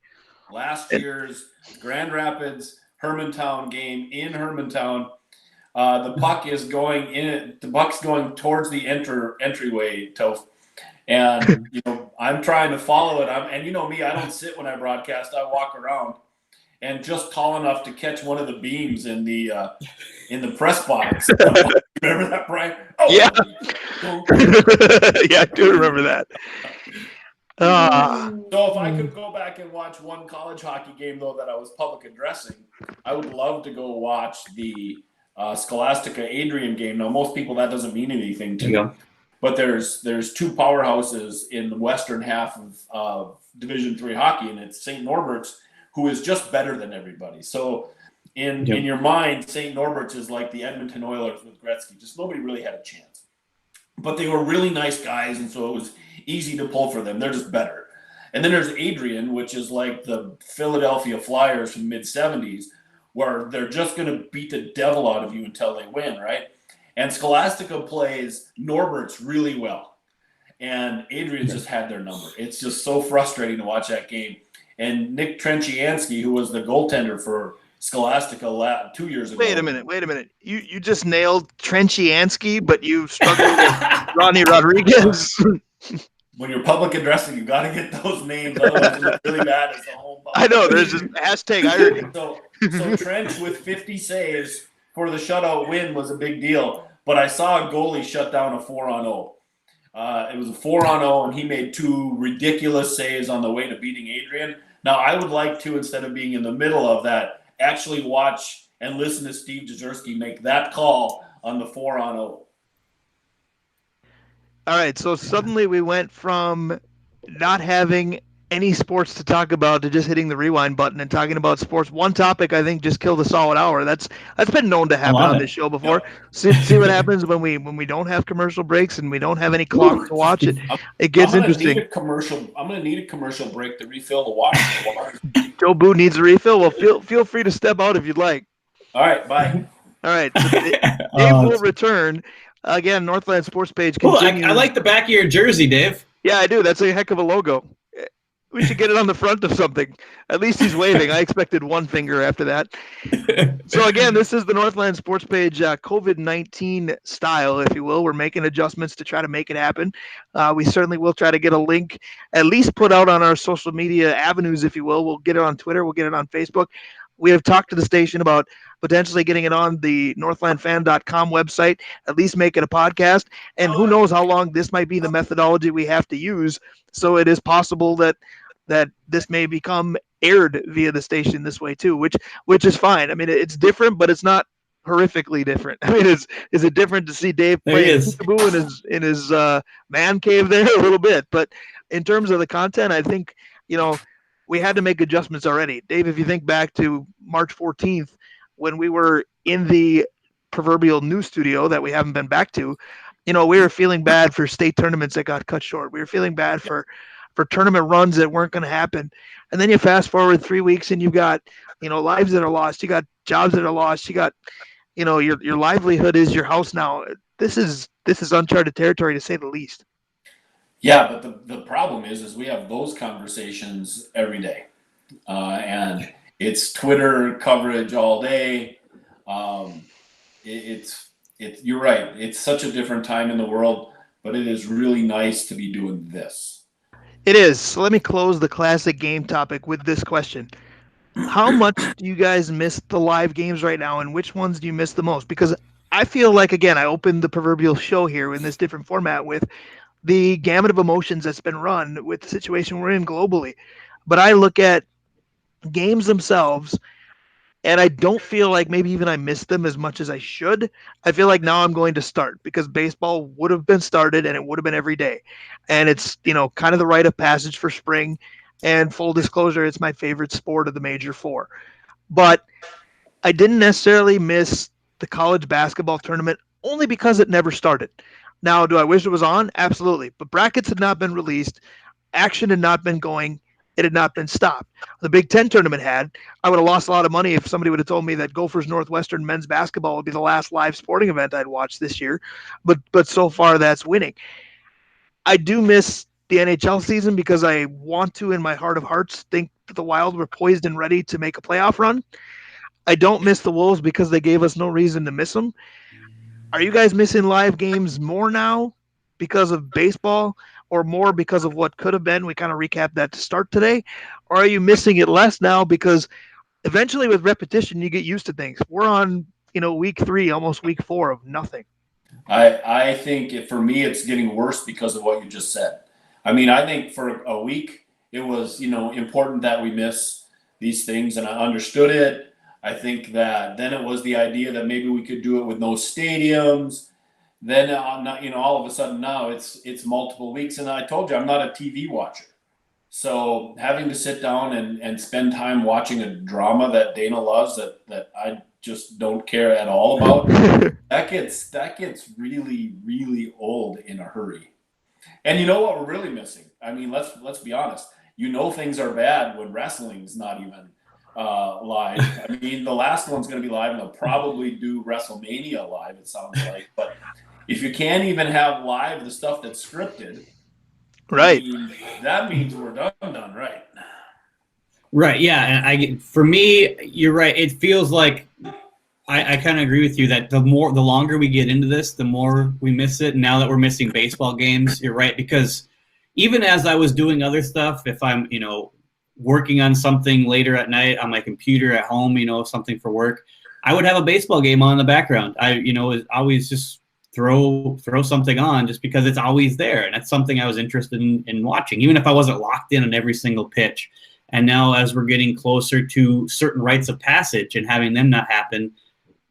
Last year's Grand Rapids Hermantown game in Hermantown, the puck is going in. The puck's going towards the entryway, Toph. And, I'm trying to follow it. And you know me, I don't sit when I broadcast. I walk around. And just tall enough to catch one of the beams in the press box. Remember that, Brian? Oh, yeah. Yeah, I do remember that. So if I could go back and watch one college hockey game, though, that I was public addressing, I would love to go watch the Scholastica Adrian game. Now, most people that doesn't mean anything to them. But there's 2 powerhouses in the western half of Division III hockey, and it's St. Norbert's, who is just better than everybody. So in your mind, St. Norbert's is like the Edmonton Oilers with Gretzky. Just nobody really had a chance. But they were really nice guys, and so it was easy to pull for them. They're just better. And then there's Adrian, which is like the Philadelphia Flyers from mid-'70s, where they're just going to beat the devil out of you until they win, right? And Scholastica plays Norbert's really well. And Adrian just had their number. It's just so frustrating to watch that game. And Nick Trenchiansky, who was the goaltender for Scholastica 2 years ago. Wait a minute. You just nailed Trenchiansky, but you struggled with Ronnie Rodriguez. When you're public addressing, you got to get those names. Otherwise, it's really bad as a home. I know. There's this hashtag irony. So Trench with 50 saves for the shutout win was a big deal. But I saw a goalie shut down a 4-on-0. It was a 4-on-0, and he made 2 ridiculous saves on the way to beating Adrian. Now, I would like to, instead of being in the middle of that, actually watch and listen to Steve Jazerski make that call on the 4-on-0. All right, so suddenly we went from not having any sports to talk about to just hitting the rewind button and talking about sports. One topic I think just killed a solid hour. That's been known to happen on this show before. Yeah. See what happens when we don't have commercial breaks and we don't have any clock to watch it. It gets interesting. I'm going to need a commercial break to refill the water. Joe Boo needs a refill. Well, feel free to step out if you'd like. All right, bye. All right, so Dave will return. Again, Northland Sports Page Cool. continues. I like the back of your jersey, Dave. Yeah, I do. That's a heck of a logo. We should get it on the front of something. At least he's waving. I expected one finger after that. So again, this is the Northland Sports Page COVID-19 style, if you will. We're making adjustments to try to make it happen. We certainly will try to get a link at least put out on our social media avenues, if you will. We'll get it on Twitter. We'll get it on Facebook. We have talked to the station about potentially getting it on the northlandfan.com website, at least make it a podcast. And who knows how long this might be the methodology we have to use. So it is possible that this may become aired via the station this way too, which is fine. I mean, it's different, but it's not horrifically different. I mean, is it different to see Dave playing peekaboo in his man cave there a little bit? But in terms of the content, I think we had to make adjustments already. Dave, if you think back to March 14th when we were in the proverbial news studio that we haven't been back to, we were feeling bad for state tournaments that got cut short. We were feeling bad for tournament runs that weren't going to happen. And then you fast forward 3 weeks and you've got, lives that are lost. You got jobs that are lost. You got, your livelihood is your house now. This is uncharted territory to say the least. Yeah, but the problem is we have those conversations every day. And it's Twitter coverage all day. You're right. It's such a different time in the world, but it is really nice to be doing this. It is. So let me close the classic game topic with this question. How much do you guys miss the live games right now, and which ones do you miss the most? Because I feel like, again, I opened the proverbial show here in this different format with the gamut of emotions that's been run with the situation we're in globally. But I look at games themselves, and I don't feel like maybe even I missed them as much as I should. I feel like now I'm going to start because baseball would have been started and it would have been every day. And it's, kind of the rite of passage for spring. And full disclosure, it's my favorite sport of the major four. But I didn't necessarily miss the college basketball tournament only because it never started. Now, do I wish it was on? Absolutely. But brackets had not been released. Action had not been going. It had not been stopped. The Big Ten tournament had. I would have lost a lot of money if somebody would have told me that Gophers Northwestern men's basketball would be the last live sporting event I'd watch this year. But so far, that's winning. I do miss the NHL season because I want to, in my heart of hearts, think that the Wild were poised and ready to make a playoff run. I don't miss the Wolves because they gave us no reason to miss them. Are you guys missing live games more now because of baseball or more because of what could have been? We kind of recapped that to start today. Or are you missing it less now because eventually with repetition, you get used to things? We're on, week 3, almost week 4 of nothing. I think for me, it's getting worse because of what you just said. I mean, I think for a week, it was, important that we miss these things, and I understood it. I think that then it was the idea that maybe we could do it with no stadiums. Then, all of a sudden now it's multiple weeks. And I told you, I'm not a TV watcher. So having to sit down and spend time watching a drama that Dana loves that I just don't care at all about, that gets really, really old in a hurry. And you know what we're really missing? I mean, let's be honest. Things are bad when wrestling's not even live. I mean, the last one's going to be live, and they'll probably do WrestleMania live, it sounds like. But if you can't even have live the stuff that's scripted, right, that means we're done, right? Right, yeah. And for me, you're right. It feels like I kind of agree with you that the longer we get into this, the more we miss it. And now that we're missing baseball games, you're right. Because even as I was doing other stuff, if I'm, working on something later at night on my computer at home, something for work, I would have a baseball game on in the background. I always just throw something on just because it's always there. And that's something I was interested in watching, even if I wasn't locked in on every single pitch. And now as we're getting closer to certain rites of passage and having them not happen,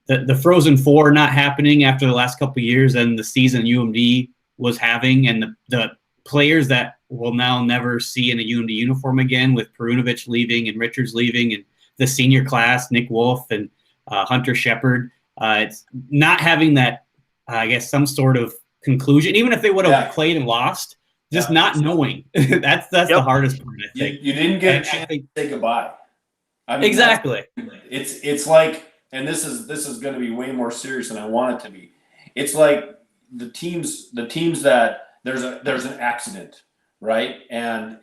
the Frozen Four not happening after the last couple of years and the season UMD was having, and the players that we'll now never see in a UMD uniform again, with Perunovich leaving and Richards leaving, and the senior class, Nick Wolf and Hunter Shepard. It's not having that, I guess, some sort of conclusion, even if they would have played and lost, just not knowing. that's the hardest part, I think. You didn't get a chance to say goodbye. I mean, exactly. It's like, and this is going to be way more serious than I want it to be. It's like the teams that there's an accident, right? And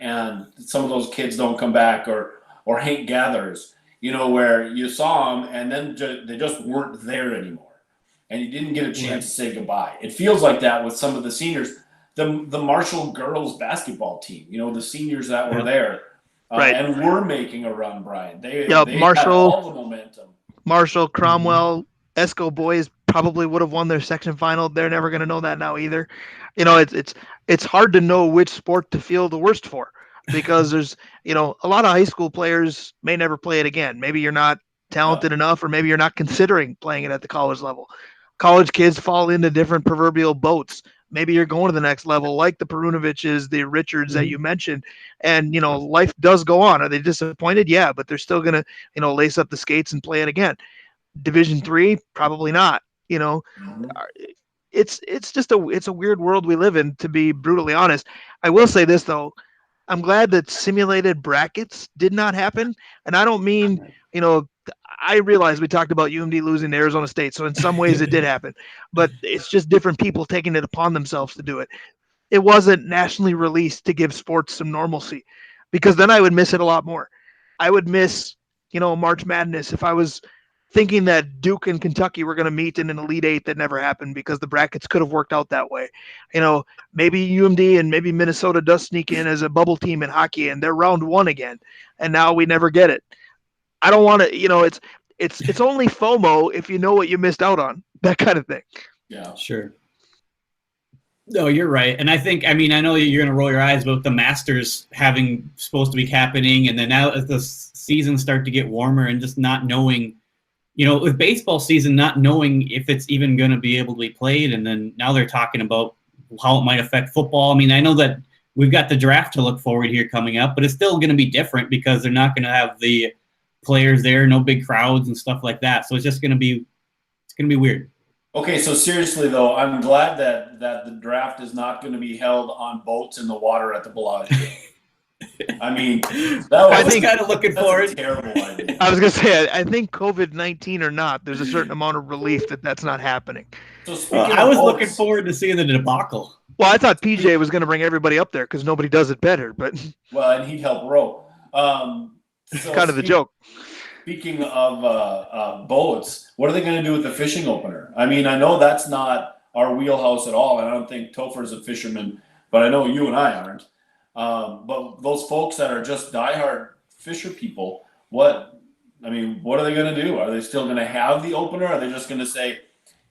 some of those kids don't come back, or Hank Gathers, where you saw them and then they just weren't there anymore, and you didn't get a chance to say goodbye. It feels like that with some of the seniors. The Marshall girls basketball team, the seniors that were there, and were making a run, Brian. They had all the momentum. Marshall, Cromwell, Esco boys probably would have won their section final. They're never going to know that now either. It's hard to know which sport to feel the worst for, because there's a lot of high school players may never play it again. Maybe you're not talented enough, or maybe you're not considering playing it at the college level. College kids fall into different proverbial boats. Maybe you're going to the next level, like the Perunoviches, the Richards that you mentioned, and life does go on. Are they disappointed? Yeah, but they're still gonna lace up the skates and play it again. Division III, probably not. It's just it's a weird world we live in, to be brutally honest. I will say this though, I'm glad that simulated brackets did not happen, and I don't mean I realize we talked about UMD losing to Arizona State, so in some ways it did happen, but it's just different people taking it upon themselves to do it. It wasn't nationally released to give sports some normalcy, because then I would miss it a lot more. I would miss, March Madness if I was thinking that Duke and Kentucky were going to meet in an Elite Eight that never happened, because the brackets could have worked out that way. Maybe UMD and maybe Minnesota does sneak in as a bubble team in hockey, and they're round one again, and now we never get it. I don't want to, it's only FOMO if you know what you missed out on, that kind of thing. Yeah, sure. No, you're right. And I know you're going to roll your eyes about the Masters supposed to be happening. And then now as the seasons start to get warmer and just not knowing, with baseball season, not knowing if it's even going to be able to be played. And then now they're talking about how it might affect football. I know that we've got the draft to look forward here coming up, but it's still going to be different because they're not going to have the players there, no big crowds and stuff like that. So it's just going to be weird. Okay, so seriously though, I'm glad that the draft is not going to be held on boats in the water at the Bellagio. I was kind of looking forward. Terrible idea. I was going to say, I think COVID-19 or not, there's a certain amount of relief that's not happening. So I was looking forward to seeing the debacle. Well, I thought PJ was going to bring everybody up there because nobody does it better, but and he'd help row. Kind of the joke. Speaking of boats, what are they going to do with the fishing opener? I know that's not our wheelhouse at all, and I don't think Topher's a fisherman, but I know you and I aren't. But those folks that are just diehard fisher people, what are they going to do? Are they still going to have the opener? Are they just going to say,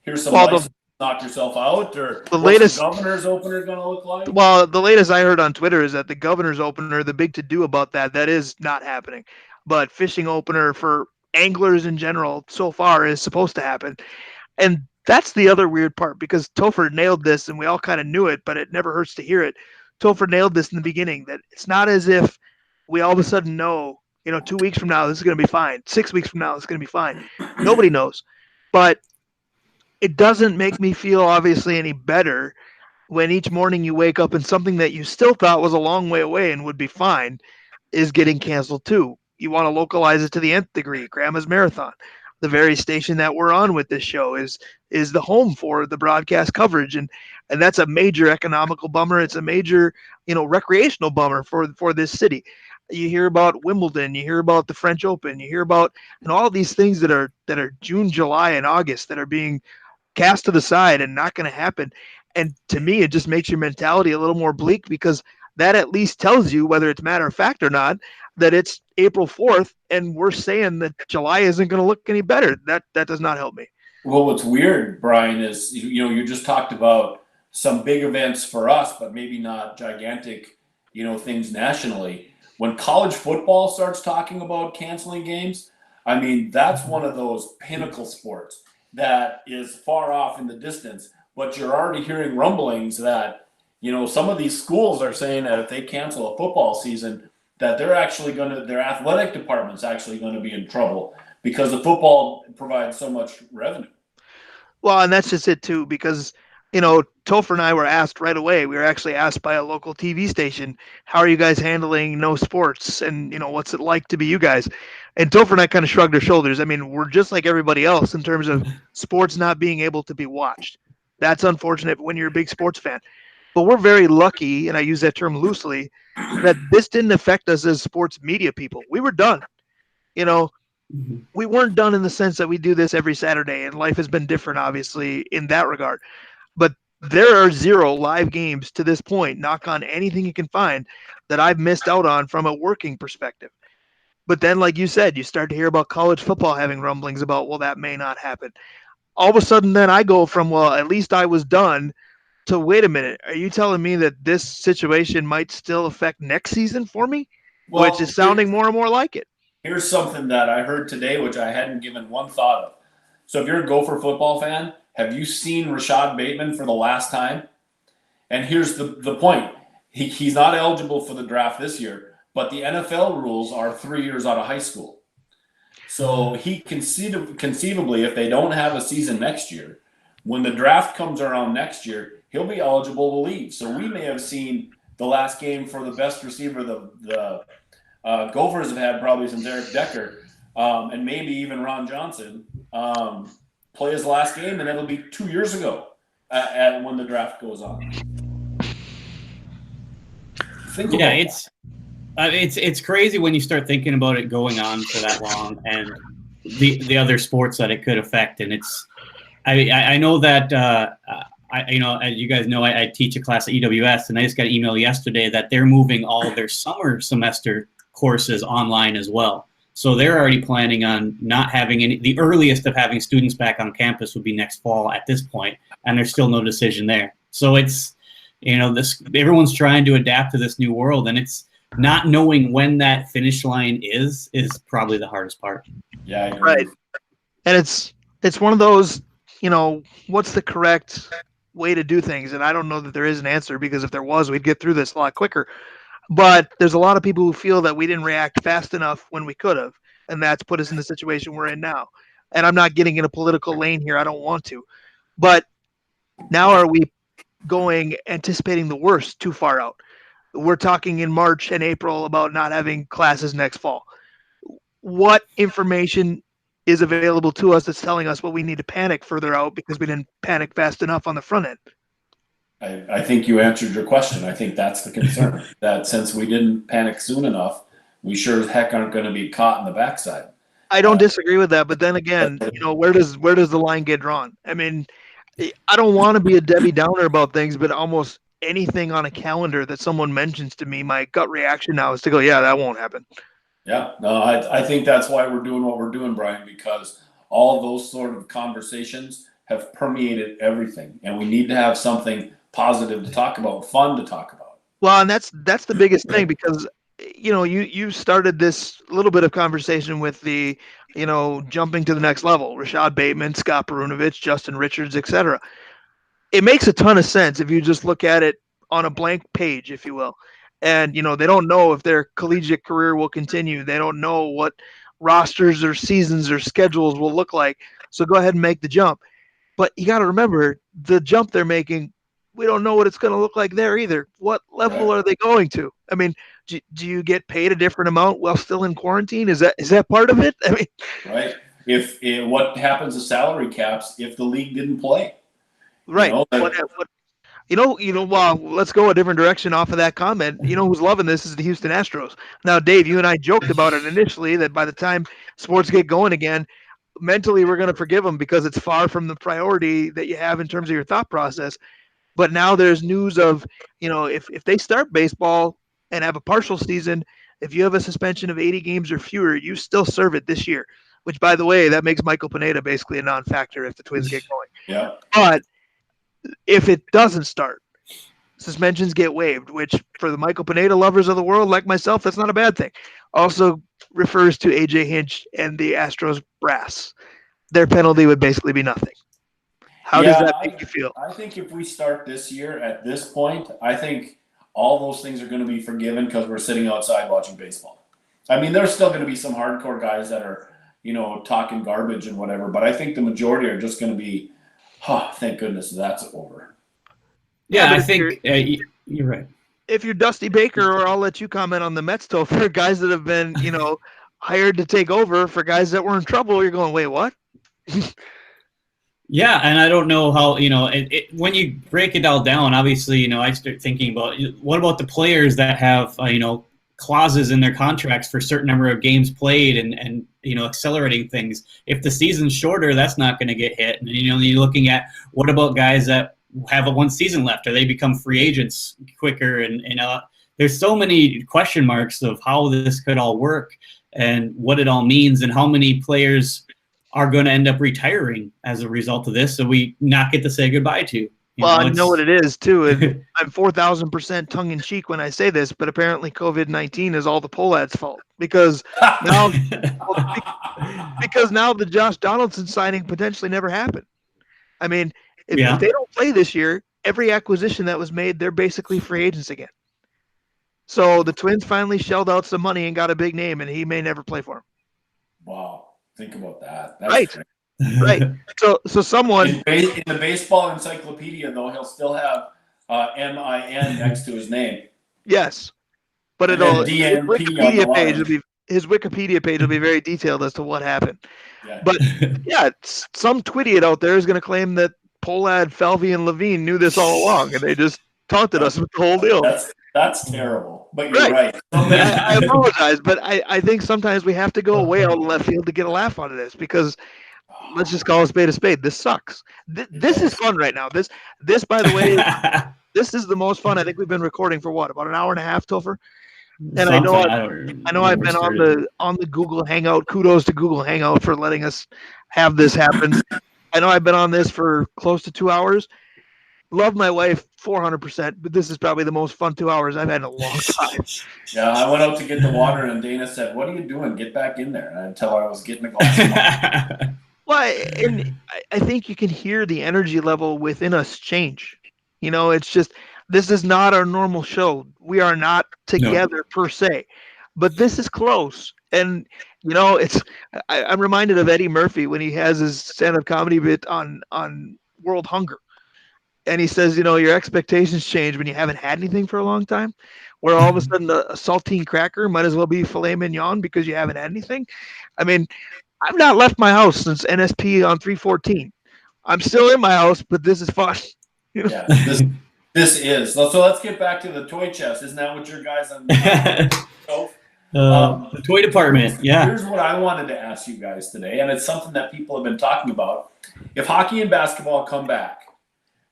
here's some ice, knock yourself out? Or what's the governor's opener going to look like? Well, the latest I heard on Twitter is that the governor's opener, the big to-do about that is not happening. But fishing opener for anglers in general so far is supposed to happen. And that's the other weird part, because Topher nailed this and we all kind of knew it, but it never hurts to hear it. Topher nailed this in the beginning, that it's not as if we all of a sudden know, 2 weeks from now, this is going to be fine. 6 weeks from now, it's going to be fine. Nobody knows. But it doesn't make me feel obviously any better when each morning you wake up and something that you still thought was a long way away and would be fine is getting canceled too. You want to localize it to the nth degree. Grandma's Marathon, the very station that we're on with this show, is the home for the broadcast coverage, and that's a major economical bummer. It's a major, recreational bummer for this city. You hear about Wimbledon, you hear about the French Open, you hear about all these things that are June, July, and August that are being cast to the side and not going to happen. And to me, it just makes your mentality a little more bleak, because that at least tells you, whether it's matter of fact or not, that it's April 4th and we're saying that July isn't going to look any better. That does not help me. Well, what's weird, Brian, is, you just talked about some big events for us, but maybe not gigantic, things nationally. When college football starts talking about canceling games, that's one of those pinnacle sports that is far off in the distance, but you're already hearing rumblings that, some of these schools are saying that if they cancel a football season, that their athletic department's actually going to be in trouble, because the football provides so much revenue. Well, and that's just it too, because, Topher and I were asked right away. We were actually asked by a local TV station, how are you guys handling no sports? And, what's it like to be you guys? And Topher and I kind of shrugged our shoulders. We're just like everybody else in terms of sports not being able to be watched. That's unfortunate when you're a big sports fan. But we're very lucky, and I use that term loosely, that this didn't affect us as sports media people. We were done. You know, Mhm. we weren't done in the sense that we do this every Saturday, and life has been different, obviously, in that regard. But there are 0 live games to this point, knock on anything you can find, that I've missed out on from a working perspective. But then, like you said, you start to hear about college football having rumblings about, well, that may not happen. All of a sudden, then I go from, well, at least I was done, to wait a minute. Are you telling me that this situation might still affect next season for me? Which Well, is sounding more and more like it. here's something that I heard today, which I hadn't given one thought of. So if you're a Gopher football fan, have you seen Rashad Bateman for the last time? And here's the point. He's not eligible for the draft this year, but the NFL rules are 3 years out of high school. So he conceivably, if they don't have a season next year, when the draft comes around next year, he'll be eligible to leave. So we may have seen the last game for the best receiver the Gophers have had probably since Eric Decker, and maybe even Ron Johnson, play his last game, and it'll be 2 years ago when the draft goes on. Yeah, it's crazy when you start thinking about it going on for that long, and the other sports that it could affect. And I know that as you guys know, I teach a class at EWS, and I just got an email yesterday that they're moving all their summer semester courses online as well. So they're already planning on not having any. The earliest of having students back on campus would be next fall at this point, and there's still no decision there. So it's everyone's trying to adapt to this new world, and it's not knowing when that finish line is probably the hardest part. Yeah, I agree. Right. And it's one of those, what's the correct way to do things? And I don't know that there is an answer, because if there was, we'd get through this a lot quicker. But there's a lot of people who feel that we didn't react fast enough when we could have, and that's put us in the situation we're in now. And I'm not getting in a political lane here. I don't want to. But now are we anticipating the worst too far out? We're talking in March and April about not having classes next fall. What information is available to us that's telling us, well, we need to panic further out because we didn't panic fast enough on the front end? I think you answered your question. I think that's the concern, that since we didn't panic soon enough, we sure as heck aren't going to be caught in the backside. I don't disagree with that, but then again, where does the line get drawn? I mean, I don't want to be a Debbie Downer about things, but almost anything on a calendar that someone mentions to me, my gut reaction now is to go, yeah, that won't happen. Yeah, no, I think that's why we're doing what we're doing, Brian, because all those sort of conversations have permeated everything, and we need to have something positive to talk about, fun to talk about. Well, and that's the biggest thing, because you started this little bit of conversation with the jumping to the next level, Rashad Bateman, Scott Perunovich, Justin Richards, etc. It makes a ton of sense if you just look at it on a blank page, if you will. And they don't know if their collegiate career will continue. They don't know what rosters or seasons or schedules will look like. So go ahead and make the jump. But you got to remember, the jump they're making, we don't know what it's going to look like there either. What level are they going to? I mean, do you get paid a different amount while still in quarantine? Is that part of it? I mean, right. If what happens to salary caps if the league didn't play? Right. Well, let's go a different direction off of that comment. Who's loving this is the Houston Astros. Now, Dave, you and I joked about it initially that by the time sports get going again, mentally we're going to forgive them because it's far from the priority that you have in terms of your thought process. But now there's news of, if they start baseball and have a partial season, if you have a suspension of 80 games or fewer, you still serve it this year, which, by the way, that makes Michael Pineda basically a non-factor if the Twins get going. Yeah. But if it doesn't start, suspensions get waived, which for the Michael Pineda lovers of the world like myself, that's not a bad thing. Also refers to AJ Hinch and the Astros brass. Their penalty would basically be nothing. How does that make you feel? I think if we start this year at this point, I think all those things are going to be forgiven because we're sitting outside watching baseball. I mean, there's still going to be some hardcore guys that are, talking garbage and whatever, but I think the majority are just going to be, thank goodness that's over. Yeah, I think you're right. If you're Dusty Baker, or I'll let you comment on the Mets, for guys that have been, Mm-hmm. hired to take over for guys that were in trouble, you're going, wait, what? Yeah, and I don't know how, when you break it all down, obviously, I start thinking about what about the players that have, clauses in their contracts for a certain number of games played and accelerating things. If the season's shorter, that's not going to get hit. And, you're looking at what about guys that have a one season left, or they become free agents quicker? And there's so many question marks of how this could all work and what it all means and how many players are going to end up retiring as a result of this, so we not get to say goodbye to. I know what it is too, and I'm 4,000% tongue in cheek when I say this, but apparently COVID-19 is all the Pollad's fault because now the Josh Donaldson signing potentially never happened. I mean, if they don't play this year, every acquisition that was made, they're basically free agents again. So the Twins finally shelled out some money and got a big name, and he may never play for him. Wow. Think about that. That's right. Crazy. Right. So someone in the baseball encyclopedia, though, he'll still have MIN next to his name. Yes, but his Wikipedia page will be very detailed as to what happened. Yeah. But some twitty out there is going to claim that Pollad, Falvey, and Levine knew this all along, and they just taunted us with the whole deal. That's terrible, but you're right. I apologize, but I think sometimes we have to go way out in left field to get a laugh out of this because let's just call a spade a spade. This sucks. This is fun right now. This, by the way, this is the most fun I think we've been recording for about an hour and a half, Topher. And I know I've been on the Google Hangout. Kudos to Google Hangout for letting us have this happen. I know I've been on this for close to 2 hours. Love my wife 400%, but this is probably the most fun 2 hours I've had in a long time. Yeah, I went out to get the water, and Dana said, "What are you doing? Get back in there." And I tell her I was getting a glass of water. Well, and I think you can hear the energy level within us change. It's just this is not our normal show. We are not together per se, but this is close. And I'm reminded of Eddie Murphy when he has his stand-up comedy bit on world hunger. And he says, your expectations change when you haven't had anything for a long time, where all of a sudden a saltine cracker might as well be filet mignon because you haven't had anything. I mean, I've not left my house since NSP on 314. I'm still in my house, but this is fun. Yeah, this is. So let's get back to the toy chest. Isn't that what your guys on the toy department? Yeah. Here's what I wanted to ask you guys today, and it's something that people have been talking about. If hockey and basketball come back,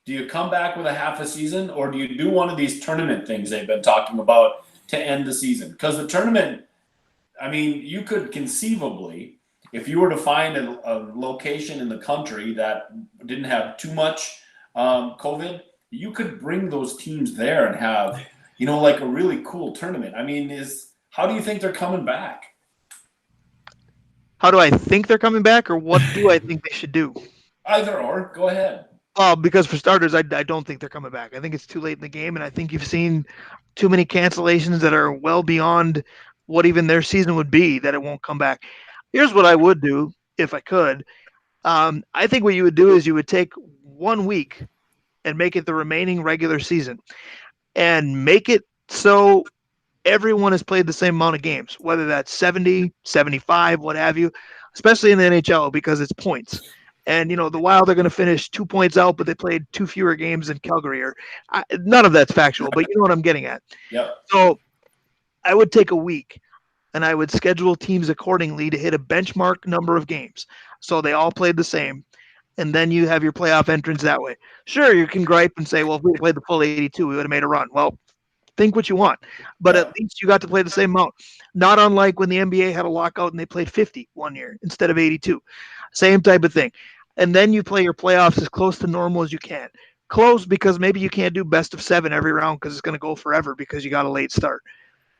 do you come back with a half a season, or do you do one of these tournament things they've been talking about to end the season? Because the tournament, I mean, you could conceivably, if you were to find a location in the country that didn't have too much COVID, you could bring those teams there and have, like a really cool tournament. I mean, how do you think they're coming back? How do I think they're coming back, or what do I think they should do? Either or. Go ahead. Well, because for starters, I don't think they're coming back. I think it's too late in the game, and I think you've seen too many cancellations that are well beyond what even their season would be that it won't come back. Here's what I would do if I could. I think what you would do is you would take 1 week and make it the remaining regular season and make it so everyone has played the same amount of games, whether that's 70, 75, what have you, especially in the NHL because it's points. And, the Wild are going to finish 2 points out, but they played 2 fewer games than Calgary. None of that's factual, but you know what I'm getting at. Yep. So I would take a week, and I would schedule teams accordingly to hit a benchmark number of games. So they all played the same, and then you have your playoff entrance that way. Sure, you can gripe and say, well, if we played the full 82, we would have made a run. Well, think what you want, but at least you got to play the same amount. Not unlike when the NBA had a lockout and they played 50 one year instead of 82. Same type of thing. And then you play your playoffs as close to normal as you can. Close because maybe you can't do best of 7 every round because it's going to go forever because you got a late start.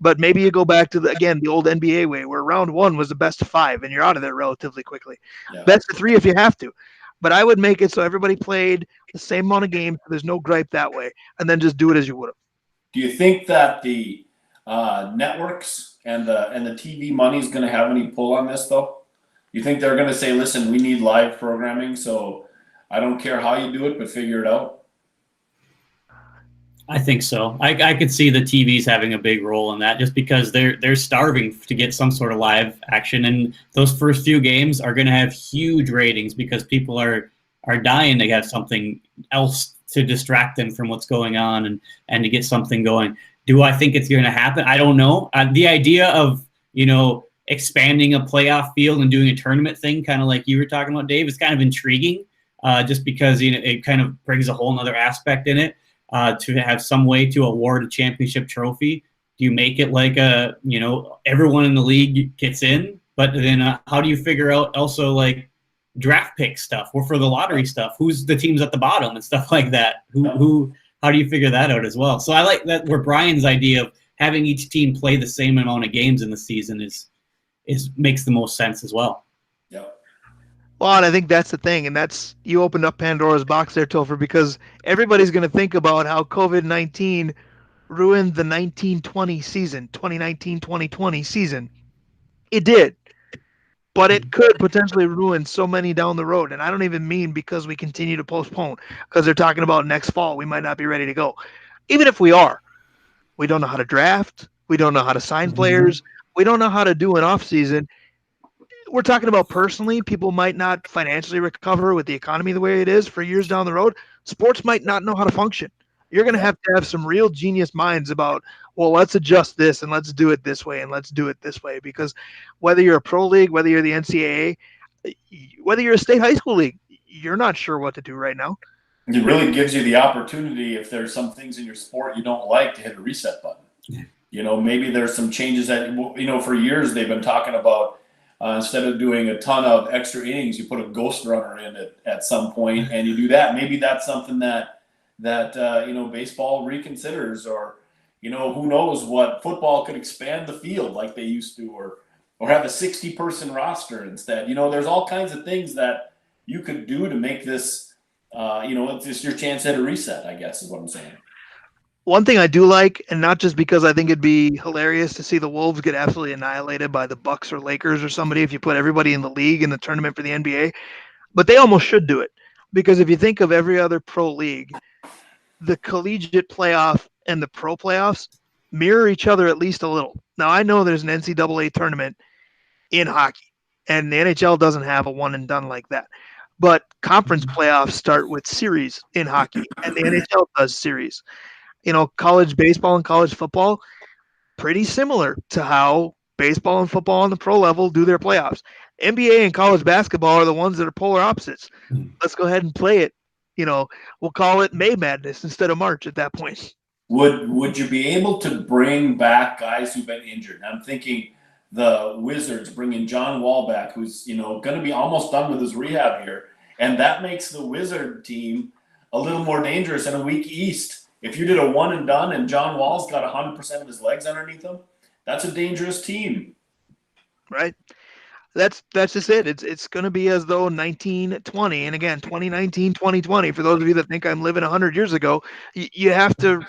But maybe you go back to the old NBA way where round 1 was the best of 5 and you're out of there relatively quickly. Yeah. Best of 3 if you have to. But I would make it so everybody played the same amount of games. So there's no gripe that way. And then just do it as you would have. Do you think that the networks and the TV money is going to have any pull on this, though? You think they're going to say, listen, we need live programming, so I don't care how you do it, but figure it out? I think so. I could see the TVs having a big role in that just because they're starving to get some sort of live action. And those first few games are going to have huge ratings because people are are dying to have something else to distract them from what's going on and to get something going. Do I think it's going to happen? I don't know. The idea of, expanding a playoff field and doing a tournament thing, kind of like you were talking about, Dave, is kind of intriguing, just because it kind of brings a whole nother aspect in it, to have some way to award a championship trophy. Do you make it like everyone in the league gets in, but then how do you figure out also like draft pick stuff or for the lottery stuff? Who's the teams at the bottom and stuff like that? How do you figure that out as well? So I like that where Brian's idea of having each team play the same amount of games in the season is makes the most sense as well. Yeah. Well, and I think that's the thing, and that's you opened up Pandora's box there, Topher, because everybody's going to think about how COVID-19 ruined the 1920 season, 2019-2020 season. It did, but it could potentially ruin so many down the road, and I don't even mean because we continue to postpone, because they're talking about next fall we might not be ready to go. Even if we are, we don't know how to draft, we don't know how to sign players, we don't know how to do an off season. We're talking about personally, people might not financially recover with the economy the way it is for years down the road. Sports might not know how to function. You're going to have some real genius minds about, well, let's adjust this and let's do it this way and let's do it this way. Because whether you're a pro league, whether you're the NCAA, whether you're a state high school league, you're not sure what to do right now. It really gives you the opportunity, if there's some things in your sport you don't like, to hit a reset button. Maybe there's some changes that, for years they've been talking about, instead of doing a ton of extra innings, you put a ghost runner in at some point and you do that. Maybe that's something that baseball reconsiders, or, who knows what, football could expand the field like they used to, or have a 60-person roster instead. There's all kinds of things that you could do to make this, it's just your chance at a reset, I guess is what I'm saying. One thing I do like, and not just because I think it'd be hilarious to see the Wolves get absolutely annihilated by the Bucks or Lakers or somebody if you put everybody in the league in the tournament for the NBA, but they almost should do it. Because if you think of every other pro league, the collegiate playoff and the pro playoffs mirror each other at least a little. Now, I know there's an NCAA tournament in hockey, and the NHL doesn't have a one and done like that. But conference playoffs start with series in hockey, and the NHL does series. College baseball and college football, pretty similar to how baseball and football on the pro level do their playoffs. NBA and college basketball are the ones that are polar opposites. Let's go ahead and play it. We'll call it May Madness instead of March at that point. Would you be able to bring back guys who've been injured? I'm thinking the Wizards bringing John Wall back, who's going to be almost done with his rehab here, and that makes the Wizard team a little more dangerous in a weak East. If you did a one and done and John Wall's got 100% of his legs underneath him, that's a dangerous team. Right. That's just it. It's going to be as though 1920, and again, 2019, 2020, for those of you that think I'm living 100 years ago, you have to,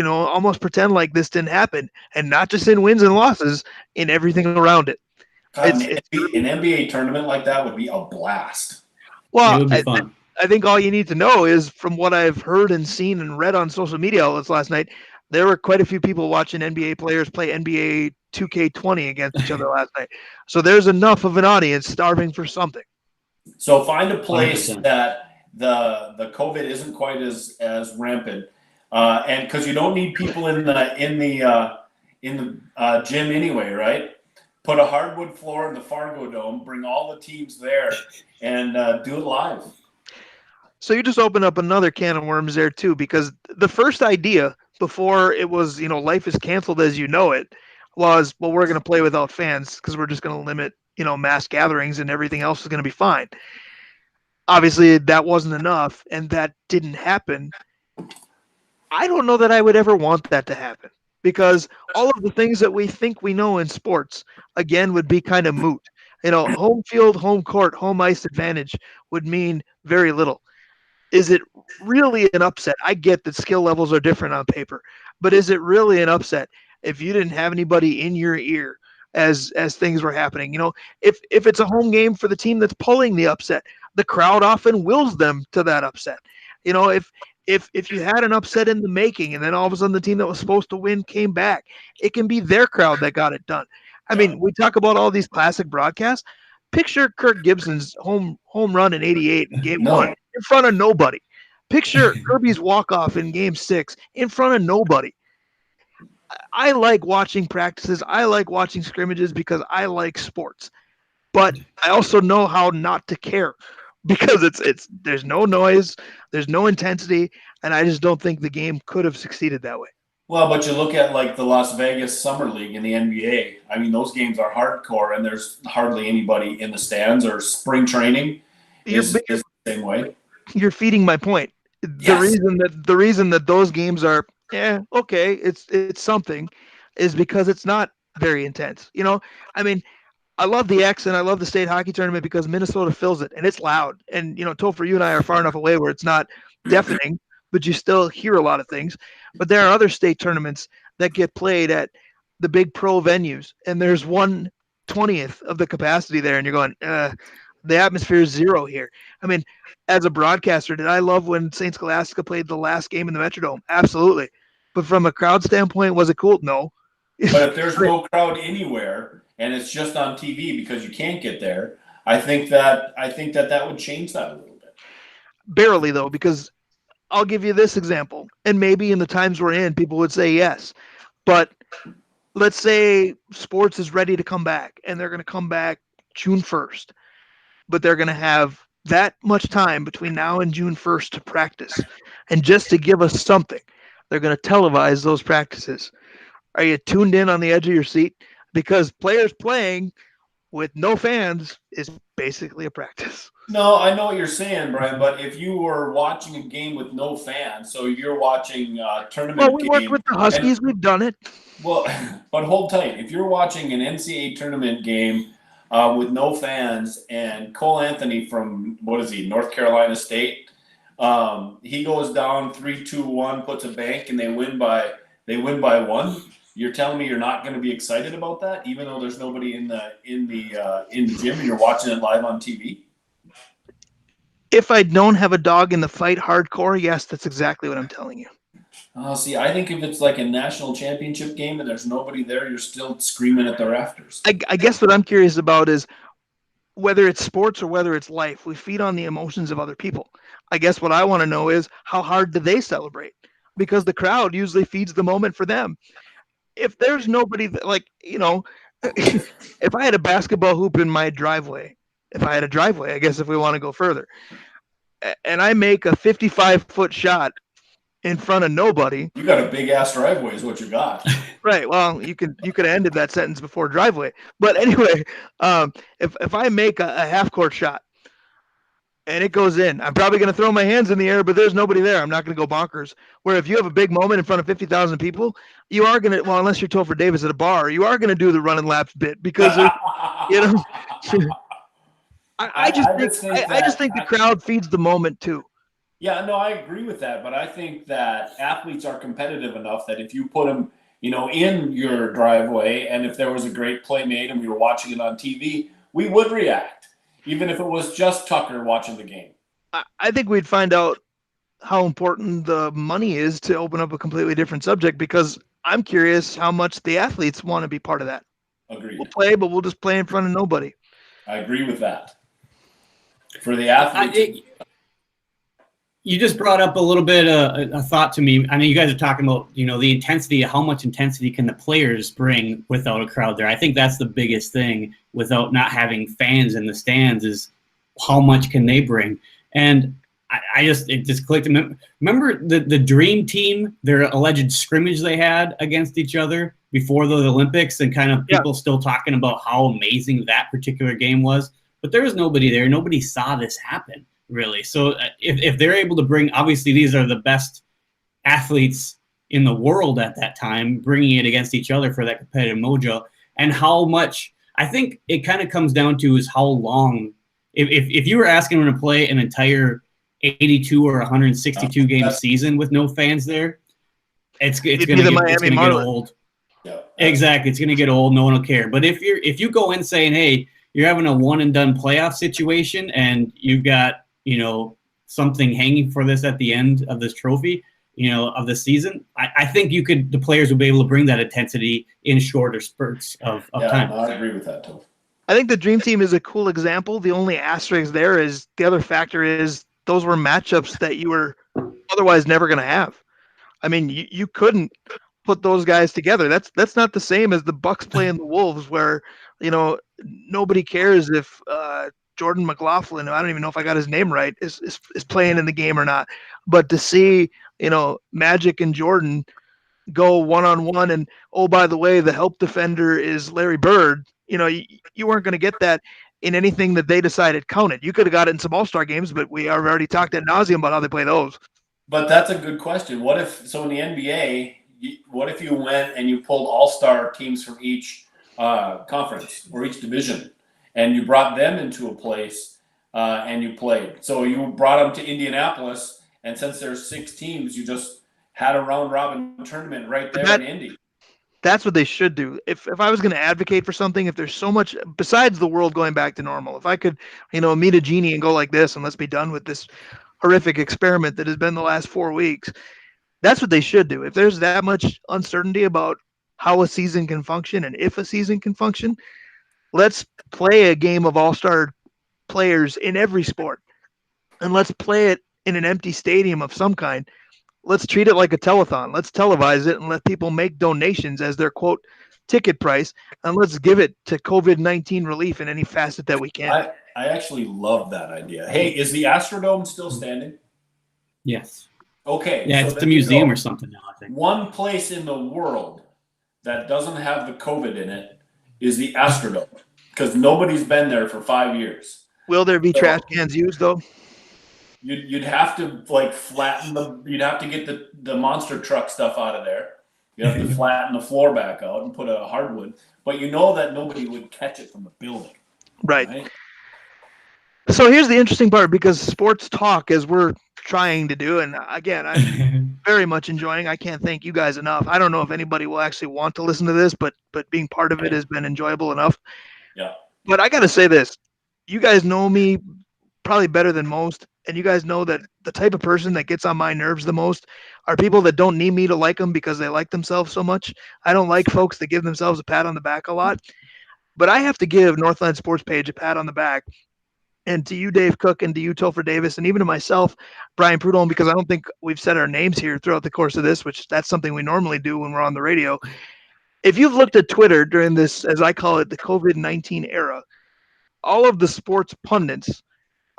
almost pretend like this didn't happen, and not just in wins and losses, in everything around it. God, an NBA tournament like that would be a blast. Well, it would be fun. I think all you need to know is, from what I've heard and seen and read on social media outlets last night, there were quite a few people watching NBA players play NBA 2K20 against each other last night. So there's enough of an audience starving for something. So find a place 100%. that the COVID isn't quite as rampant, and because you don't need people in the gym anyway, right? Put a hardwood floor in the Fargo Dome, bring all the teams there, and do it live. So you just opened up another can of worms there too, because the first idea before it was, life is canceled as you know it, was, well, we're going to play without fans because we're just going to limit, mass gatherings and everything else is going to be fine. Obviously, that wasn't enough, and that didn't happen. I don't know that I would ever want that to happen, because all of the things that we think we know in sports, again, would be kind of moot. Home field, home court, home ice advantage would mean very little. Is it really an upset? I get that skill levels are different on paper, but is it really an upset if you didn't have anybody in your ear as things were happening? If it's a home game for the team that's pulling the upset, the crowd often wills them to that upset. If you had an upset in the making and then all of a sudden the team that was supposed to win came back, it can be their crowd that got it done. I mean, we talk about all these classic broadcasts. Picture Kirk Gibson's home run in '88 in Game 1. in front of nobody. Picture Kirby's walk-off in Game 6 in front of nobody. I like watching practices. I like watching scrimmages because I like sports. But I also know how not to care because it's there's no noise, there's no intensity, and I just don't think the game could have succeeded that way. Well, but you look at like the Las Vegas Summer League in the NBA. I mean, those games are hardcore, and there's hardly anybody in the stands. Or spring training is the same way. You're feeding my point. The reason that those games are okay, it's something, is because it's not very intense. I mean, I love the X and I love the state hockey tournament because Minnesota fills it and it's loud. And Topher, you and I are far enough away where it's not deafening, but you still hear a lot of things. But there are other state tournaments that get played at the big pro venues, and there's 1/20th of the capacity there, and you're going, the atmosphere is zero here. I mean, as a broadcaster, did I love when St. Scholastica played the last game in the Metrodome? Absolutely. But from a crowd standpoint, was it cool? No. But if there's no crowd anywhere and it's just on TV because you can't get there, I think that would change that a little bit. Barely, though, because I'll give you this example, and maybe in the times we're in, people would say yes. But let's say sports is ready to come back, and they're going to come back June 1st. But they're going to have that much time between now and June 1st to practice. And just to give us something, they're going to televise those practices. Are you tuned in on the edge of your seat? Because players playing with no fans is basically a practice. No, I know what you're saying, Brian, but if you were watching a game with no fans, so you're watching a tournament game. Well, we work with the Huskies. We've done it. Well, but hold tight. If you're watching an NCAA tournament game with no fans, and Cole Anthony from, North Carolina State, he goes down 3-2-1, puts a bank, and they win by one. You're telling me you're not going to be excited about that, even though there's nobody in the gym and you're watching it live on TV? If I don't have a dog in the fight hardcore, yes, that's exactly what I'm telling you. See, I think if it's like a national championship game and there's nobody there, you're still screaming at the rafters. I guess what I'm curious about is whether it's sports or whether it's life, we feed on the emotions of other people. I guess what I want to know is how hard do they celebrate? Because the crowd usually feeds the moment for them. If there's nobody if I had a basketball hoop in my driveway, I guess if we want to go further, and I make a 55-foot shot in front of nobody. You got a big ass driveway is what you got. Right. Well, you could have ended that sentence before driveway. But anyway, if I make a half court shot and it goes in, I'm probably going to throw my hands in the air, but there's nobody there. I'm not going to go bonkers. Where if you have a big moment in front of 50,000 people, you are going to, well, unless you're Topher Davis at a bar, you are going to do the running laps bit because, I just think the crowd feeds the moment too. Yeah, no, I agree with that, but I think that athletes are competitive enough that if you put them, in your driveway, and if there was a great play made and we were watching it on TV, we would react, even if it was just Tucker watching the game. I think we'd find out how important the money is to open up a completely different subject, because I'm curious how much the athletes want to be part of that. Agreed. We'll play, but we'll just play in front of nobody. I agree with that. For the athletes. You just brought up a little bit a thought to me. I know you guys are talking about, the intensity, how much intensity can the players bring without a crowd there? I think that's the biggest thing without not having fans in the stands is how much can they bring? And it just clicked. Remember the Dream Team, their alleged scrimmage they had against each other before the Olympics, and kind of people still talking about how amazing that particular game was, but there was nobody there. Nobody saw this happen. Really. So if they're able to bring, obviously these are the best athletes in the world at that time, bringing it against each other for that competitive mojo, and how much, I think it kind of comes down to is how long, if you were asking them to play an entire 82 or 162 game season with no fans there, it's going to get old. Yeah. Exactly. It's going to get old. No one will care. But if you go in saying, hey, you're having a one and done playoff situation and you've got, something hanging for this at the end of this trophy, of the season, I think the players will be able to bring that intensity in shorter spurts of time. I agree with that too. I think the Dream Team is a cool example. The only asterisk there is the other factor is those were matchups that you were otherwise never going to have. I mean, you couldn't put those guys together. That's not the same as the Bucks playing the Wolves, where nobody cares if Jordan McLaughlin, I don't even know if I got his name right, is playing in the game or not. But to see Magic and Jordan go one-on-one, and oh, by the way, the help defender is Larry Bird. You weren't going to get that in anything that they decided counted. You could have got it in some All-Star games, but we have already talked ad nauseum about how they play those. But that's a good question. What if in the NBA, what if you went and you pulled all-star teams from each conference or each division, and you brought them into a place and you played? So you brought them to Indianapolis, and since there's 6 teams, you just had a round-robin tournament right there in Indy. That's what they should do. If I was going to advocate for something, if there's so much besides the world going back to normal, if I could, meet a genie and go like this, and let's be done with this horrific experiment that has been the last 4 weeks. That's what they should do. If there's that much uncertainty about how a season can function and if a season can function, let's play a game of all-star players in every sport, and let's play it in an empty stadium of some kind. Let's treat it like a telethon. Let's televise it and let people make donations as their quote ticket price, and let's give it to COVID-19 relief in any facet that we can. I actually love that idea. Hey, is the Astrodome still standing? Yes. Okay. Yeah, so it's a museum or something now, I think. One place in the world that doesn't have the COVID in it is the Astrodome, because nobody's been there for 5 years. Will there be trash cans used, though? You'd have to flatten you'd have to get the monster truck stuff out of there. You have to flatten the floor back out and put a hardwood. But that nobody would catch it from the building. Right? So here's the interesting part, because sports talk, as we're trying to do, and again, I'm very much enjoying. I can't thank you guys enough. I don't know if anybody will actually want to listen to this, but being part of it has been enjoyable enough. Yeah. But I got to say this. You guys know me probably better than most, and you guys know that the type of person that gets on my nerves the most are people that don't need me to like them because they like themselves so much. I don't like folks that give themselves a pat on the back a lot. But I have to give Northland Sports Page a pat on the back. And to you, Dave Cook, and to you, Topher Davis, and even to myself, Brian Prudhomme, because I don't think we've said our names here throughout the course of this, which that's something we normally do when we're on the radio. If you've looked at Twitter during this, as I call it, the COVID-19 era, all of the sports pundits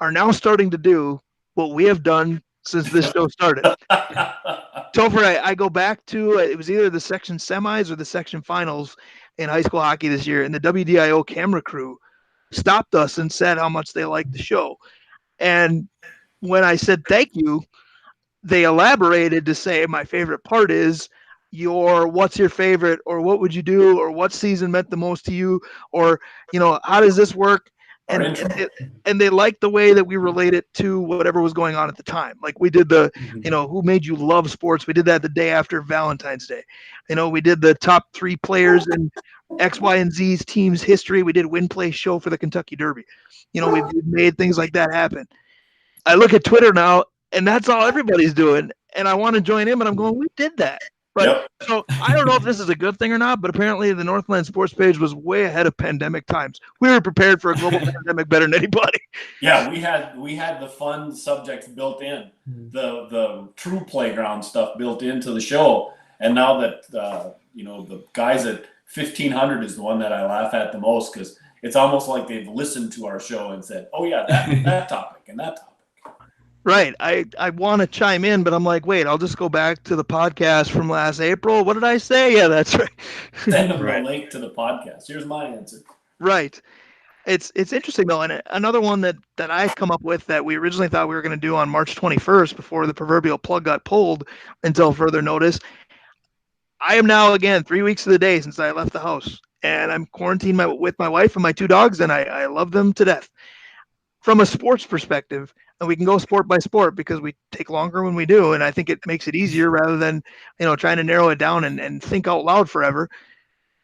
are now starting to do what we have done since this show started. Topher, I go back to, it was either the section semis or the section finals in high school hockey this year, and the WDIO camera crew stopped us and said how much they liked the show. And when I said thank you, they elaborated to say my favorite part is what's your favorite, or what would you do, or what season meant the most to you, or how does this work? And they liked the way that we relate it to whatever was going on at the time. Like we did the who made you love sports. We did that the day after Valentine's Day. We did the top 3 players in X, Y, and Z's team's history. We did win play show for the Kentucky Derby. We've made things like that happen. I look at Twitter now, and that's all everybody's doing, and I want to join in, but I'm going, we did that. But So I don't know if this is a good thing or not, but apparently the Northland Sports Page was way ahead of pandemic times. We were prepared for a global pandemic better than anybody. Yeah, we had the fun subjects built in, the true playground stuff built into the show, and now that the guys at 1500 is the one that I laugh at the most, because it's almost like they've listened to our show and said, "Oh yeah, that topic and that topic." Right. I want to chime in, but I'm like, wait, I'll just go back to the podcast from last April. What did I say? Yeah, that's right. Send them the link to the podcast. Here's my answer. Right. It's interesting, though. And another one that I've come up with that we originally thought we were going to do on March 21st before the proverbial plug got pulled until further notice. I am now, again, 3 weeks of the day since I left the house. And I'm quarantined with my wife and my 2 dogs, and I love them to death. From a sports perspective, and we can go sport by sport because we take longer when we do, and I think it makes it easier rather than trying to narrow it down and think out loud forever.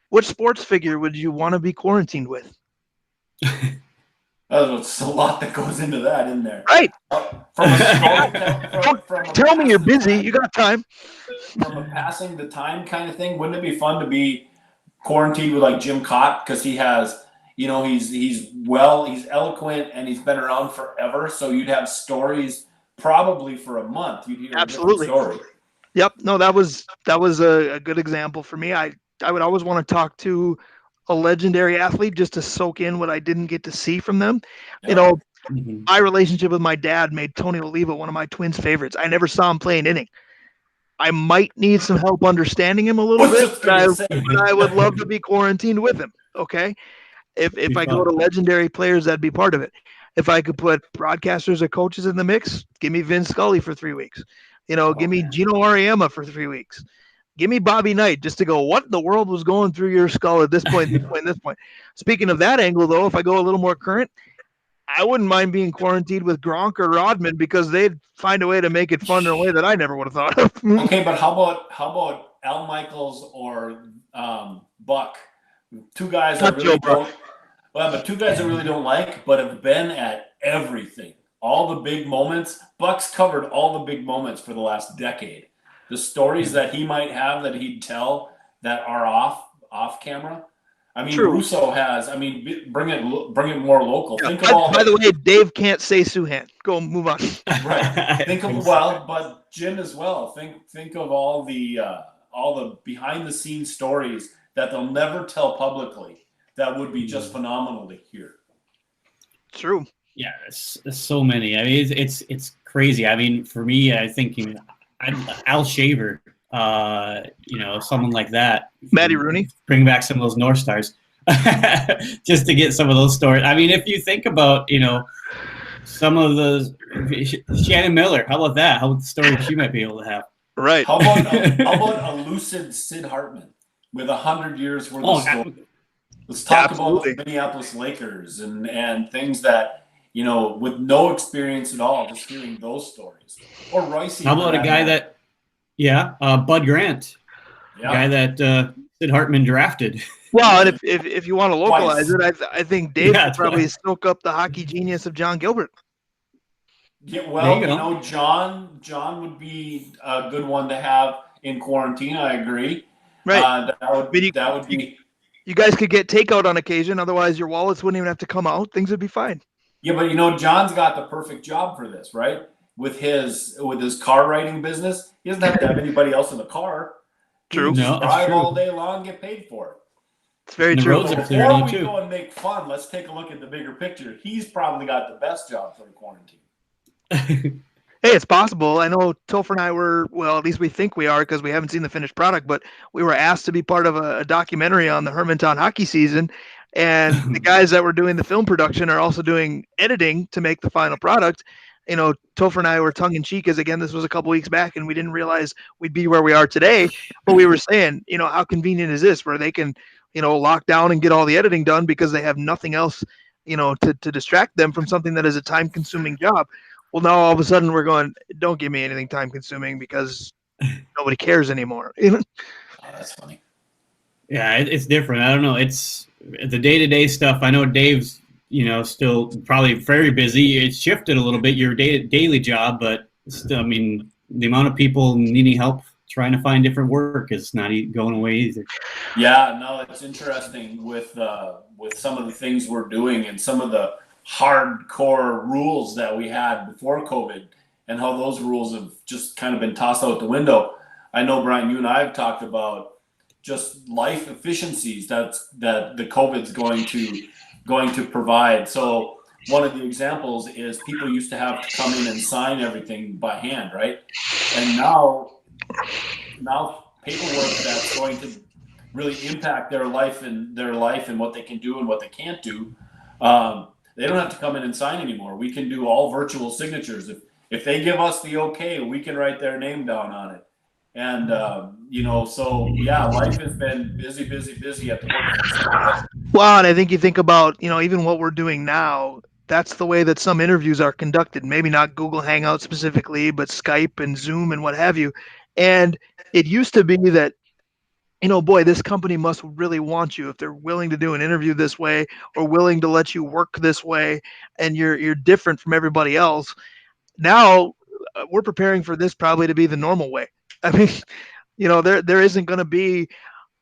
Which sports figure would you want to be quarantined with? There's a lot that goes into that, isn't there? Right. Tell me you're busy. You got time. From a passing the time kind of thing, wouldn't it be fun to be quarantined with like Jim Cott, because he has, he's eloquent and he's been around forever. So you'd have stories probably for a month, you'd hear Absolutely. a different story. Yep. No, that was a good example for me. I would always want to talk to a legendary athlete just to soak in what I didn't get to see from them. You know, my relationship with my dad made Tony Oliva one of my twins' favorites. I never saw him play an inning. I might need some help understanding him a little bit, but I would love to be quarantined with him. Okay. If I go to legendary players, that'd be part of it. If I could put broadcasters or coaches in the mix, give me Vin Scully for 3 weeks. Give me Gino Auriemma for 3 weeks. Give me Bobby Knight just to go, what in the world was going through your skull at this point, this point. Speaking of that angle, though, if I go a little more current, I wouldn't mind being quarantined with Gronk or Rodman because they'd find a way to make it fun in a way that I never would have thought of. Okay, but how about Al Michaels or Buck? Two guys that really don't. Well, but two guys I really don't like, but have been at everything. All the big moments. Buck's covered all the big moments for the last decade. The stories that he might have that he'd tell that are off camera. I mean, True. Russo has. I mean, bring it more local. Yeah. Think of all. By the way, Dave can't say Suhan. Go move on. Right. Think of but Jim as well. Think of all the behind the scenes stories that they'll never tell publicly. That would be just phenomenal to hear. True. Yeah, there's so many. I mean, it's crazy. I mean, for me, I think Al Shaver, someone like that. Matty Rooney. Bring back some of those North Stars just to get some of those stories. I mean, if you think about, some of those, Shannon Miller, how about that? How about the story she might be able to have? Right. How about a lucid Sid Hartman with 100 years worth of story? Let's talk about the Minneapolis Lakers and things that, with no experience at all, just hearing those stories. Or Royce. How about a guy that, Bud Grant, guy that Sid Hartman drafted. Well, and if you want to localize it, I think Dave could probably soak up the hockey genius of John Gilbert. Yeah, well, John would be a good one to have in quarantine. I agree. Right. That would be. You guys could get takeout on occasion. Otherwise, your wallets wouldn't even have to come out. Things would be fine. Yeah, but John's got the perfect job for this, right? With his car writing business, he doesn't have to have anybody else in the car. True. He can just drive all day long, get paid for it. It's very true. Before we go and make fun, let's take a look at the bigger picture. He's probably got the best job for the quarantine. Hey, it's possible. I know Topher and I were, well, at least we think we are because we haven't seen the finished product, but we were asked to be part of a documentary on the Hermantown hockey season. And the guys that were doing the film production are also doing editing to make the final product. Topher and I were tongue in cheek, as again, this was a couple weeks back and we didn't realize we'd be where we are today. But we were saying, how convenient is this where they can, lock down and get all the editing done because they have nothing else, to distract them from something that is a time consuming job. Well, now all of a sudden we're going, don't give me anything time consuming because nobody cares anymore. Oh, that's funny. Yeah, it's different. I don't know. It's the day-to-day stuff. I know Dave's, still probably very busy. It's shifted a little bit, your daily job, but still, I mean, the amount of people needing help trying to find different work is not going away either. Yeah, no, it's interesting with some of the things we're doing and some of the hardcore rules that we had before COVID and how those rules have just kind of been tossed out the window. I know, Brian, you and I have talked about just life efficiencies that the COVID's going to provide. So one of the examples is people used to have to come in and sign everything by hand, right? And now paperwork that's going to really impact their life and what they can do and what they can't do. They don't have to come in and sign anymore. We can do all virtual signatures. If they give us the okay, we can write their name down on it. And, life has been busy at the work. Well, and I think you think about, even what we're doing now, that's the way that some interviews are conducted. Maybe not Google Hangout specifically, but Skype and Zoom and what have you. And it used to be that, this company must really want you if they're willing to do an interview this way or willing to let you work this way and you're different from everybody else. Now we're preparing for this probably to be the normal way. I mean, there isn't going to be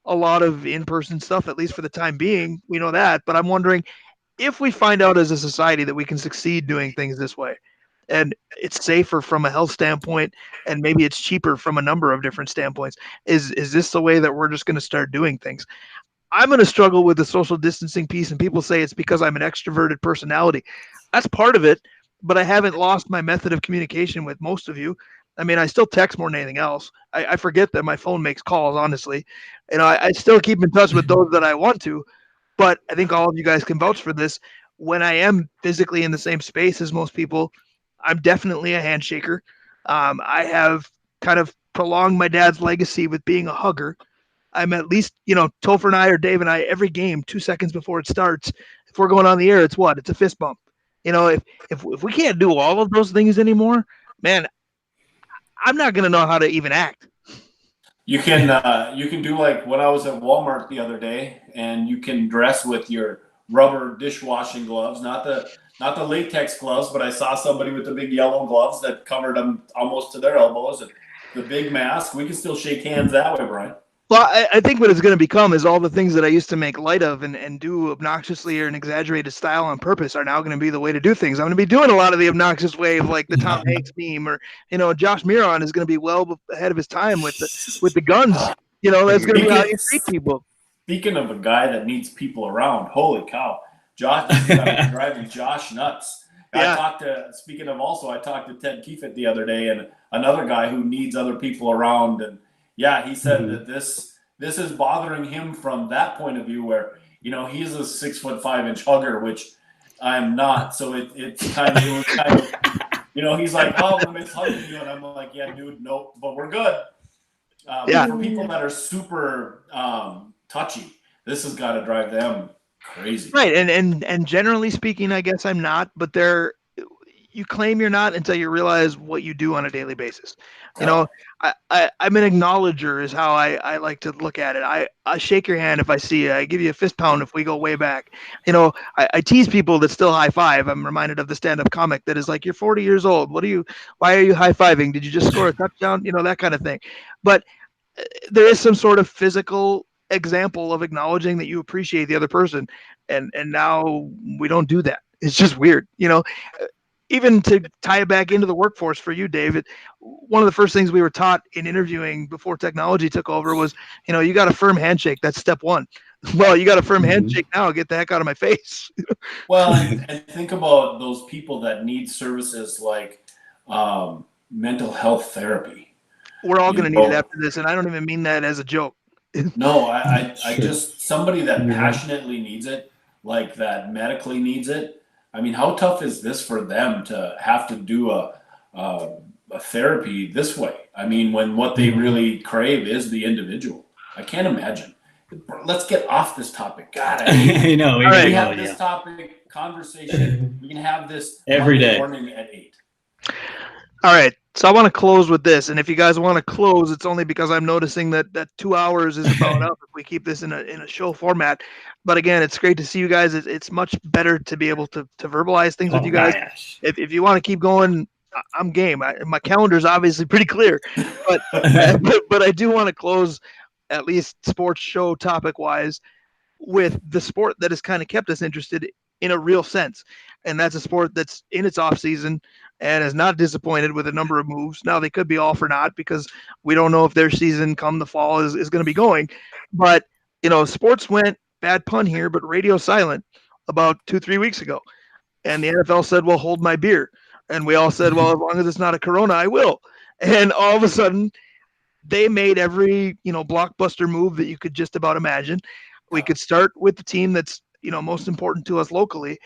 a lot of in-person stuff, at least for the time being. We know that, but I'm wondering if we find out as a society that we can succeed doing things this way and it's safer from a health standpoint, and maybe it's cheaper from a number of different standpoints. Is this the way that we're just going to start doing things? I'm going to struggle with the social distancing piece, and people say it's because I'm an extroverted personality. That's part of it, but I haven't lost my method of communication with most of you. I mean, I still text more than anything else. I forget that my phone makes calls, honestly. I still keep in touch with those that I want to, but I think all of you guys can vouch for this. When I am physically in the same space as most people, I'm definitely a handshaker. I have kind of prolonged my dad's legacy with being a hugger. I'm at least, Topher and I or Dave and I, every game, 2 seconds before it starts, if we're going on the air, it's what? It's a fist bump. If we can't do all of those things anymore, man, I'm not going to know how to even act. You can do like when I was at Walmart the other day, and you can dress with your rubber dishwashing gloves, not the latex gloves, but I saw somebody with the big yellow gloves that covered them almost to their elbows, and the big mask. We can still shake hands that way, Brian. Well, I think what it's going to become is all the things that I used to make light of and do obnoxiously or an exaggerated style on purpose are now going to be the way to do things. I'm going to be doing a lot of the obnoxious way of like the Tom Hanks meme, or Josh Miron is going to be well ahead of his time with the guns. That's going to be how you treat people. Speaking of a guy that needs people around, holy cow, Josh is driving Josh nuts. Yeah. I talked to Ted Keefe the other day, and another guy who needs other people around, and yeah, he said that this is bothering him from that point of view where, he's a 6'5" hugger, which I'm not. So it's kind of, he's like, oh, I'm hugging you. And I'm like, yeah, dude, nope, but we're good. Yeah. For people that are super touchy, this has got to drive them crazy. Right. And generally speaking, I guess I'm not, but you claim you're not until you realize what you do on a daily basis. I'm an acknowledger is how I like to look at it. I shake your hand if I see you. I give you a fist pound if we go way back. I tease people that still high five. I'm reminded of the stand-up comic that is like, you're 40 years old. Why are you high fiving? Did you just score a touchdown? That kind of thing. But there is some sort of physical example of acknowledging that you appreciate the other person. And now we don't do that. It's just weird. Even to tie it back into the workforce for you, David, one of the first things we were taught in interviewing before technology took over was, you got a firm handshake. That's step one. Well, you got a firm handshake now. Get the heck out of my face. Well, and think about those people that need services like mental health therapy. We're all going to need it after this, and I don't even mean that as a joke. No, I just somebody that passionately needs it, like that medically needs it. I mean, how tough is this for them to have to do a therapy this way? I mean, when what they really crave is the individual. I can't imagine. Let's get off this topic. God, I know. We have this topic conversation. We can have this every day morning at 8. All right. So I want to close with this, and if you guys want to close, it's only because I'm noticing that 2 hours is about up if we keep this in a show format. But again, it's great to see you guys. It's much better to be able to verbalize things with you guys. Gosh. If you want to keep going, I'm game. My calendar is obviously pretty clear, but but I do want to close at least sports show topic wise with the sport that has kind of kept us interested in a real sense, and that's a sport that's in its off season and is not disappointed with a number of moves. Now they could be all for naught because we don't know if their season come the fall is going to be going, but sports went, bad pun here, but radio silent about 2-3 weeks ago, and the NFL said, well, hold my beer, and we all said, well, as long as it's not a Corona, I will. And all of a sudden they made every blockbuster move that you could just about imagine. We could start with the team that's most important to us locally.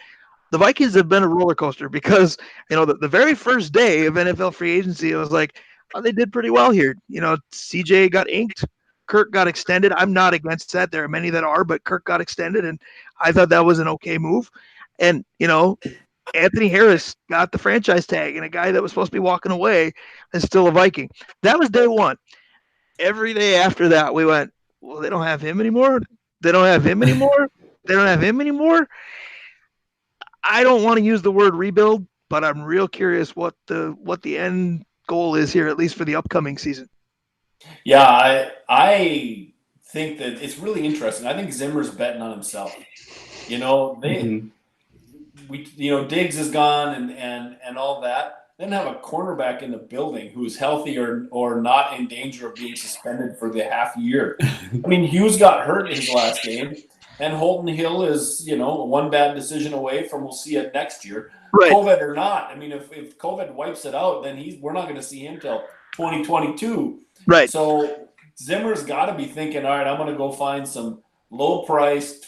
The Vikings have been a roller coaster because the very first day of NFL free agency, it was like, oh, they did pretty well here. CJ got inked, Kirk got extended. I'm not against that. There are many that are, but Kirk got extended, and I thought that was an okay move. And Anthony Harris got the franchise tag, and a guy that was supposed to be walking away is still a Viking. That was day one. Every day after that, we went, well, they don't have him anymore. They don't have him anymore. They don't have him anymore. I don't want to use the word rebuild, but I'm real curious what the end goal is here, at least for the upcoming season. Yeah, I think that it's really interesting. I think Zimmer's betting on himself. Diggs is gone and all that. They didn't have a cornerback in the building who's healthy or not in danger of being suspended for the half year. I mean, Hughes got hurt in his last game, and Holton Hill is, one bad decision away from we'll see it next year. Right. COVID or not. I mean, if COVID wipes it out, then we're not going to see him till 2022. Right. So Zimmer's got to be thinking, all right, I'm going to go find some low-priced,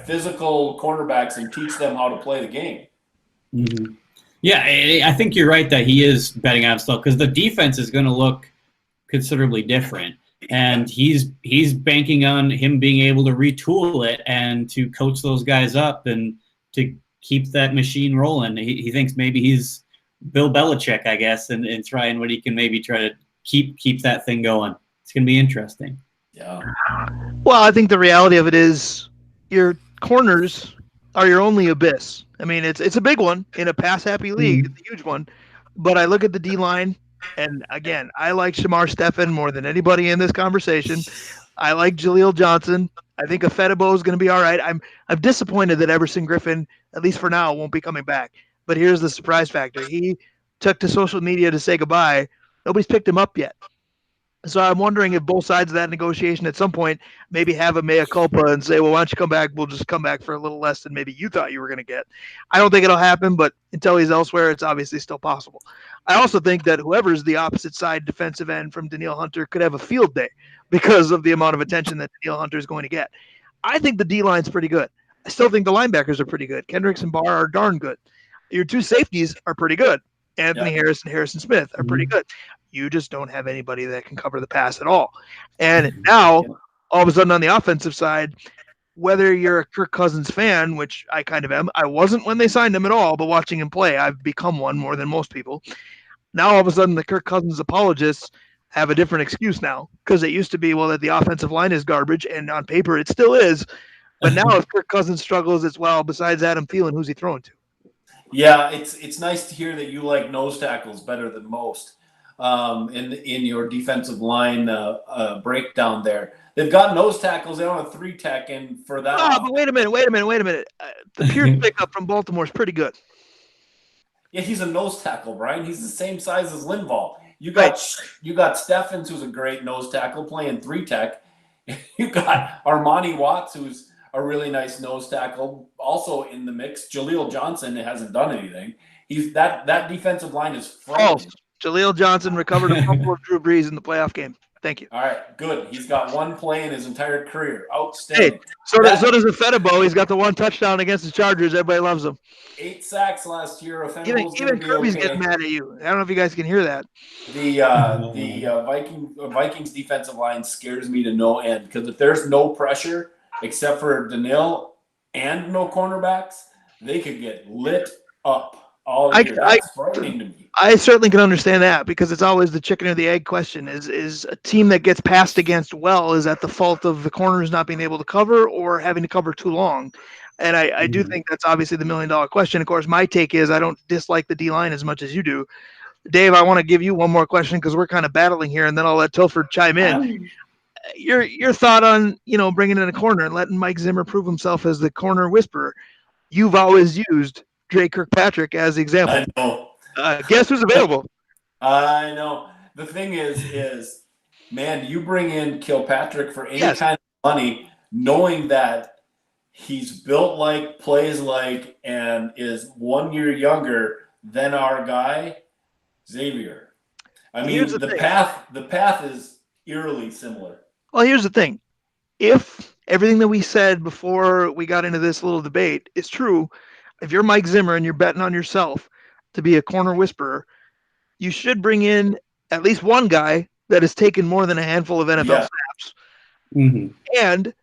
physical cornerbacks and teach them how to play the game. Mm-hmm. Yeah, I think you're right that he is betting on himself because the defense is going to look considerably different. And he's banking on him being able to retool it and to coach those guys up and to keep that machine rolling. He thinks maybe he's Bill Belichick, I guess, and trying what he can maybe try to keep that thing going. It's going to be interesting. Yeah. Well, I think the reality of it is your corners are your only abyss. I mean, it's a big one in a pass-happy league. Mm-hmm. It's a huge one. But I look at the D-line, and again, I like Shamar Stephen more than anybody in this conversation. I like Jaleel Johnson. I think Afedebo is going to be all right. I'm disappointed that Everson Griffin, at least for now, won't be coming back. But here's the surprise factor. He took to social media to say goodbye. Nobody's picked him up yet. So I'm wondering if both sides of that negotiation at some point maybe have a mea culpa and say, well, why don't you come back? We'll just come back for a little less than maybe you thought you were going to get. I don't think it'll happen, but until he's elsewhere, it's obviously still possible. I also think that whoever's the opposite side defensive end from Danielle Hunter could have a field day because of the amount of attention that Danielle Hunter is going to get. I think the D-line's pretty good. I still think the linebackers are pretty good. Kendricks and Barr are darn good. Your two safeties are pretty good. Anthony Harris and Harrison Smith are pretty good. You just don't have anybody that can cover the pass at all. And now, all of a sudden on the offensive side, whether you're a Kirk Cousins fan, which I kind of am, I wasn't when they signed him at all, but watching him play, I've become one more than most people. Now, all of a sudden, the Kirk Cousins apologists have a different excuse now because it used to be, well, that the offensive line is garbage, and on paper it still is. But now if Kirk Cousins struggles, it's, well, besides Adam Thielen, who's he throwing to? Yeah, it's nice to hear that you like nose tackles better than most. In your defensive line breakdown there. They've got nose tackles. They don't have 3-tech, and for that. Oh, but wait a minute. The Pierce pickup from Baltimore is pretty good. Yeah, he's a nose tackle, Brian. He's the same size as Linval. You got Steffens, who's a great nose tackle, playing 3-tech. You got Armani Watts, who's a really nice nose tackle, also in the mix. Jaleel Johnson hasn't done anything. He's that defensive line is frightening. Jaleel Johnson recovered a fumble of Drew Brees in the playoff game. Thank you. All right, good. He's got one play in his entire career. Outstanding. Hey, so does Afedebo. He's got the one touchdown against the Chargers. Everybody loves him. 8 sacks last year. Even Kirby's getting mad at you. I don't know if you guys can hear that. The Vikings defensive line scares me to no end because if there's no pressure except for Daniil and no cornerbacks, they could get lit up. That's frightening to me. I certainly can understand that because it's always the chicken or the egg question. Is a team that gets passed against well, is that the fault of the corners not being able to cover or having to cover too long? And I do think that's obviously the $1 million question. Of course, my take is I don't dislike the D-line as much as you do. Dave, I want to give you one more question because we're kind of battling here, and then I'll let Topher chime in. Your thought on bringing in a corner and letting Mike Zimmer prove himself as the corner whisperer. You've always used Dre Kirkpatrick as the example. I know. Guess who's available? I know. The thing is, man, you bring in Kilpatrick for any kind of money, knowing that he's built like, plays like, and is 1 year younger than our guy, Xavier. I mean, the path is eerily similar. Well, here's the thing. If everything that we said before we got into this little debate is true, if you're Mike Zimmer and you're betting on yourself to be a corner whisperer, you should bring in at least one guy that has taken more than a handful of NFL snaps. Mm-hmm. And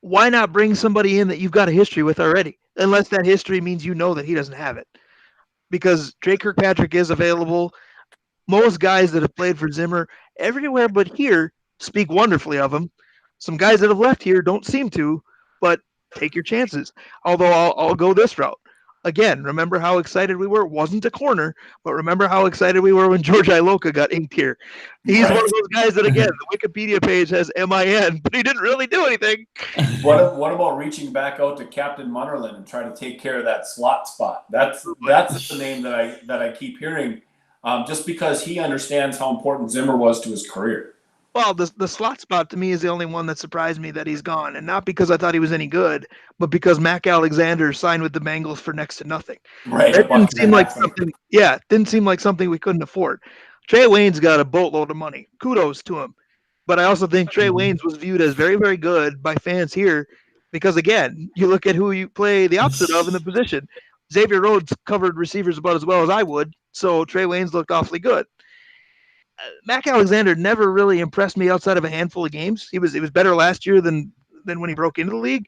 why not bring somebody in that you've got a history with already? Unless that history means that he doesn't have it. Because Dre Kirkpatrick is available. Most guys that have played for Zimmer everywhere but here speak wonderfully of him. Some guys that have left here don't seem to, but take your chances. Although I'll go this route. Again, remember how excited we were? It wasn't a corner, but remember how excited we were when George Iloka got inked here. He's one of those guys that, again, the Wikipedia page has MIN, but he didn't really do anything. What about reaching back out to Captain Munnerlyn and trying to take care of that slot spot? That's the name that I keep hearing, just because he understands how important Zimmer was to his career. Well, the slot spot to me is the only one that surprised me that he's gone, and not because I thought he was any good, but because Mac Alexander signed with the Bengals for next to nothing. Right. That didn't seem like something. Yeah, didn't seem like something we couldn't afford. Trey Wayne's got a boatload of money. Kudos to him. But I also think Trey Wayne's was viewed as very, very good by fans here because, again, you look at who you play the opposite of in the position. Xavier Rhodes covered receivers about as well as I would, so Trey Wayne's looked awfully good. Mac Alexander never really impressed me outside of a handful of games. He was better last year than when he broke into the league,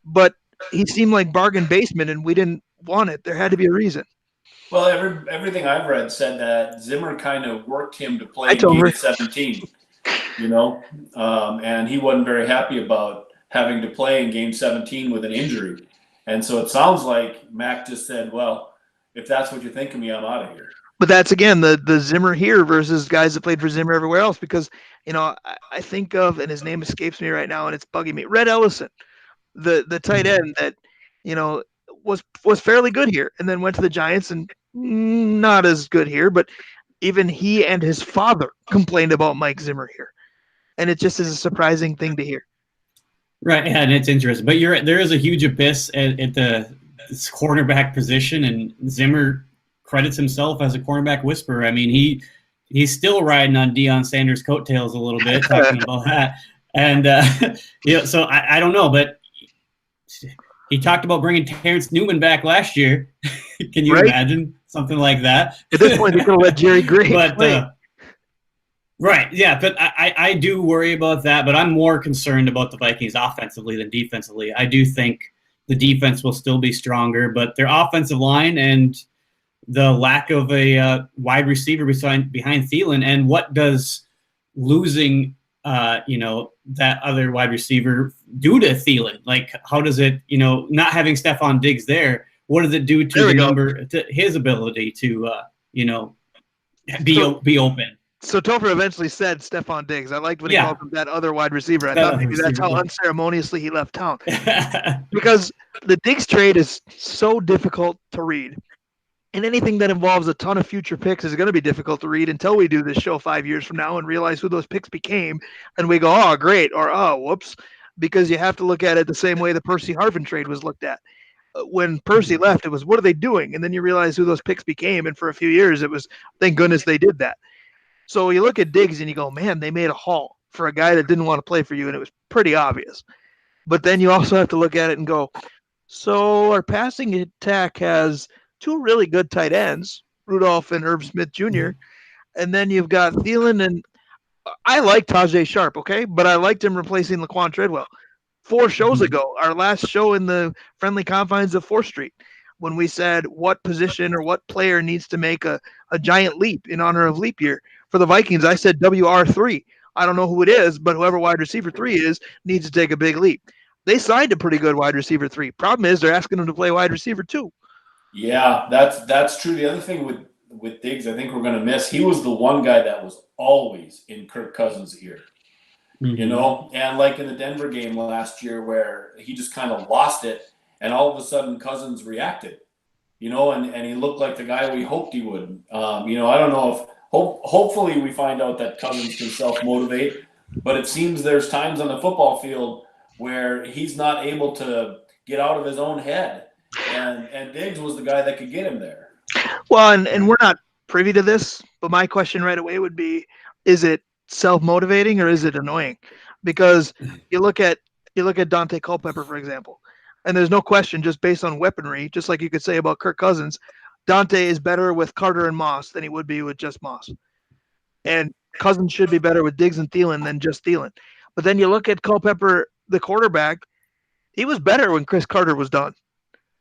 but he seemed like bargain basement, and we didn't want it. There had to be a reason. Well, everything I've read said that Zimmer kind of worked him to play in game 17, and he wasn't very happy about having to play in game 17 with an injury. And so it sounds like Mac just said, well, if that's what you think of me, I'm out of here. But that's, again, the Zimmer here versus guys that played for Zimmer everywhere else, because, I think of, and his name escapes me right now, and it's bugging me, Red Ellison, the tight end that, was fairly good here and then went to the Giants and not as good here, but even he and his father complained about Mike Zimmer here. And it just is a surprising thing to hear. Right, yeah, and it's interesting. But you're right, there is a huge abyss at the cornerback position, and Zimmer credits himself as a cornerback whisperer. I mean, he's still riding on Deion Sanders' coattails a little bit, talking about that. And so I don't know, but he talked about bringing Terrence Newman back last year. Can you imagine something like that? At this point, he's going to let Jerry Gray play. Right, yeah, but I do worry about that, but I'm more concerned about the Vikings offensively than defensively. I do think the defense will still be stronger, but their offensive line and the lack of a wide receiver behind Thielen, and what does losing that other wide receiver do to Thielen? Like, how does it, not having Stephon Diggs there, what does it do to to his ability to be open? So Topher eventually said Stephon Diggs. I liked when he called him that other wide receiver. I thought maybe that's how unceremoniously he left town. Because the Diggs trade is so difficult to read. And anything that involves a ton of future picks is going to be difficult to read until we do this show 5 years from now and realize who those picks became. And we go, oh, great, or oh, whoops. Because you have to look at it the same way the Percy Harvin trade was looked at. When Percy left, it was, what are they doing? And then you realize who those picks became. And for a few years, it was, thank goodness they did that. So you look at Diggs and you go, man, they made a haul for a guy that didn't want to play for you, and it was pretty obvious. But then you also have to look at it and go, so our passing attack has two really good tight ends, Rudolph and Irv Smith Jr., and then you've got Thielen, and I like Tajay Sharp, okay? But I liked him replacing Laquan Treadwell. 4 shows ago, our last show in the friendly confines of 4th Street, when we said what position or what player needs to make a giant leap in honor of leap year. For the Vikings, I said WR3. I don't know who it is, but whoever wide receiver 3 is needs to take a big leap. They signed a pretty good wide receiver 3. Problem is they're asking him to play wide receiver 2. Yeah, that's true. The other thing with Diggs, I think we're going to miss, he was the one guy that was always in Kirk Cousins' ear. Mm-hmm. And like in the Denver game last year where he just kind of lost it, and all of a sudden Cousins reacted, and he looked like the guy we hoped he would. I don't know if hopefully we find out that Cousins can self-motivate, but it seems there's times on the football field where he's not able to get out of his own head. And Diggs was the guy that could get him there. Well, and we're not privy to this, but my question right away would be, is it self-motivating or is it annoying? Because you look at Dante Culpepper, for example, and there's no question, just based on weaponry, just like you could say about Kirk Cousins, Dante is better with Carter and Moss than he would be with just Moss. And Cousins should be better with Diggs and Thielen than just Thielen. But then you look at Culpepper, the quarterback, he was better when Chris Carter was done.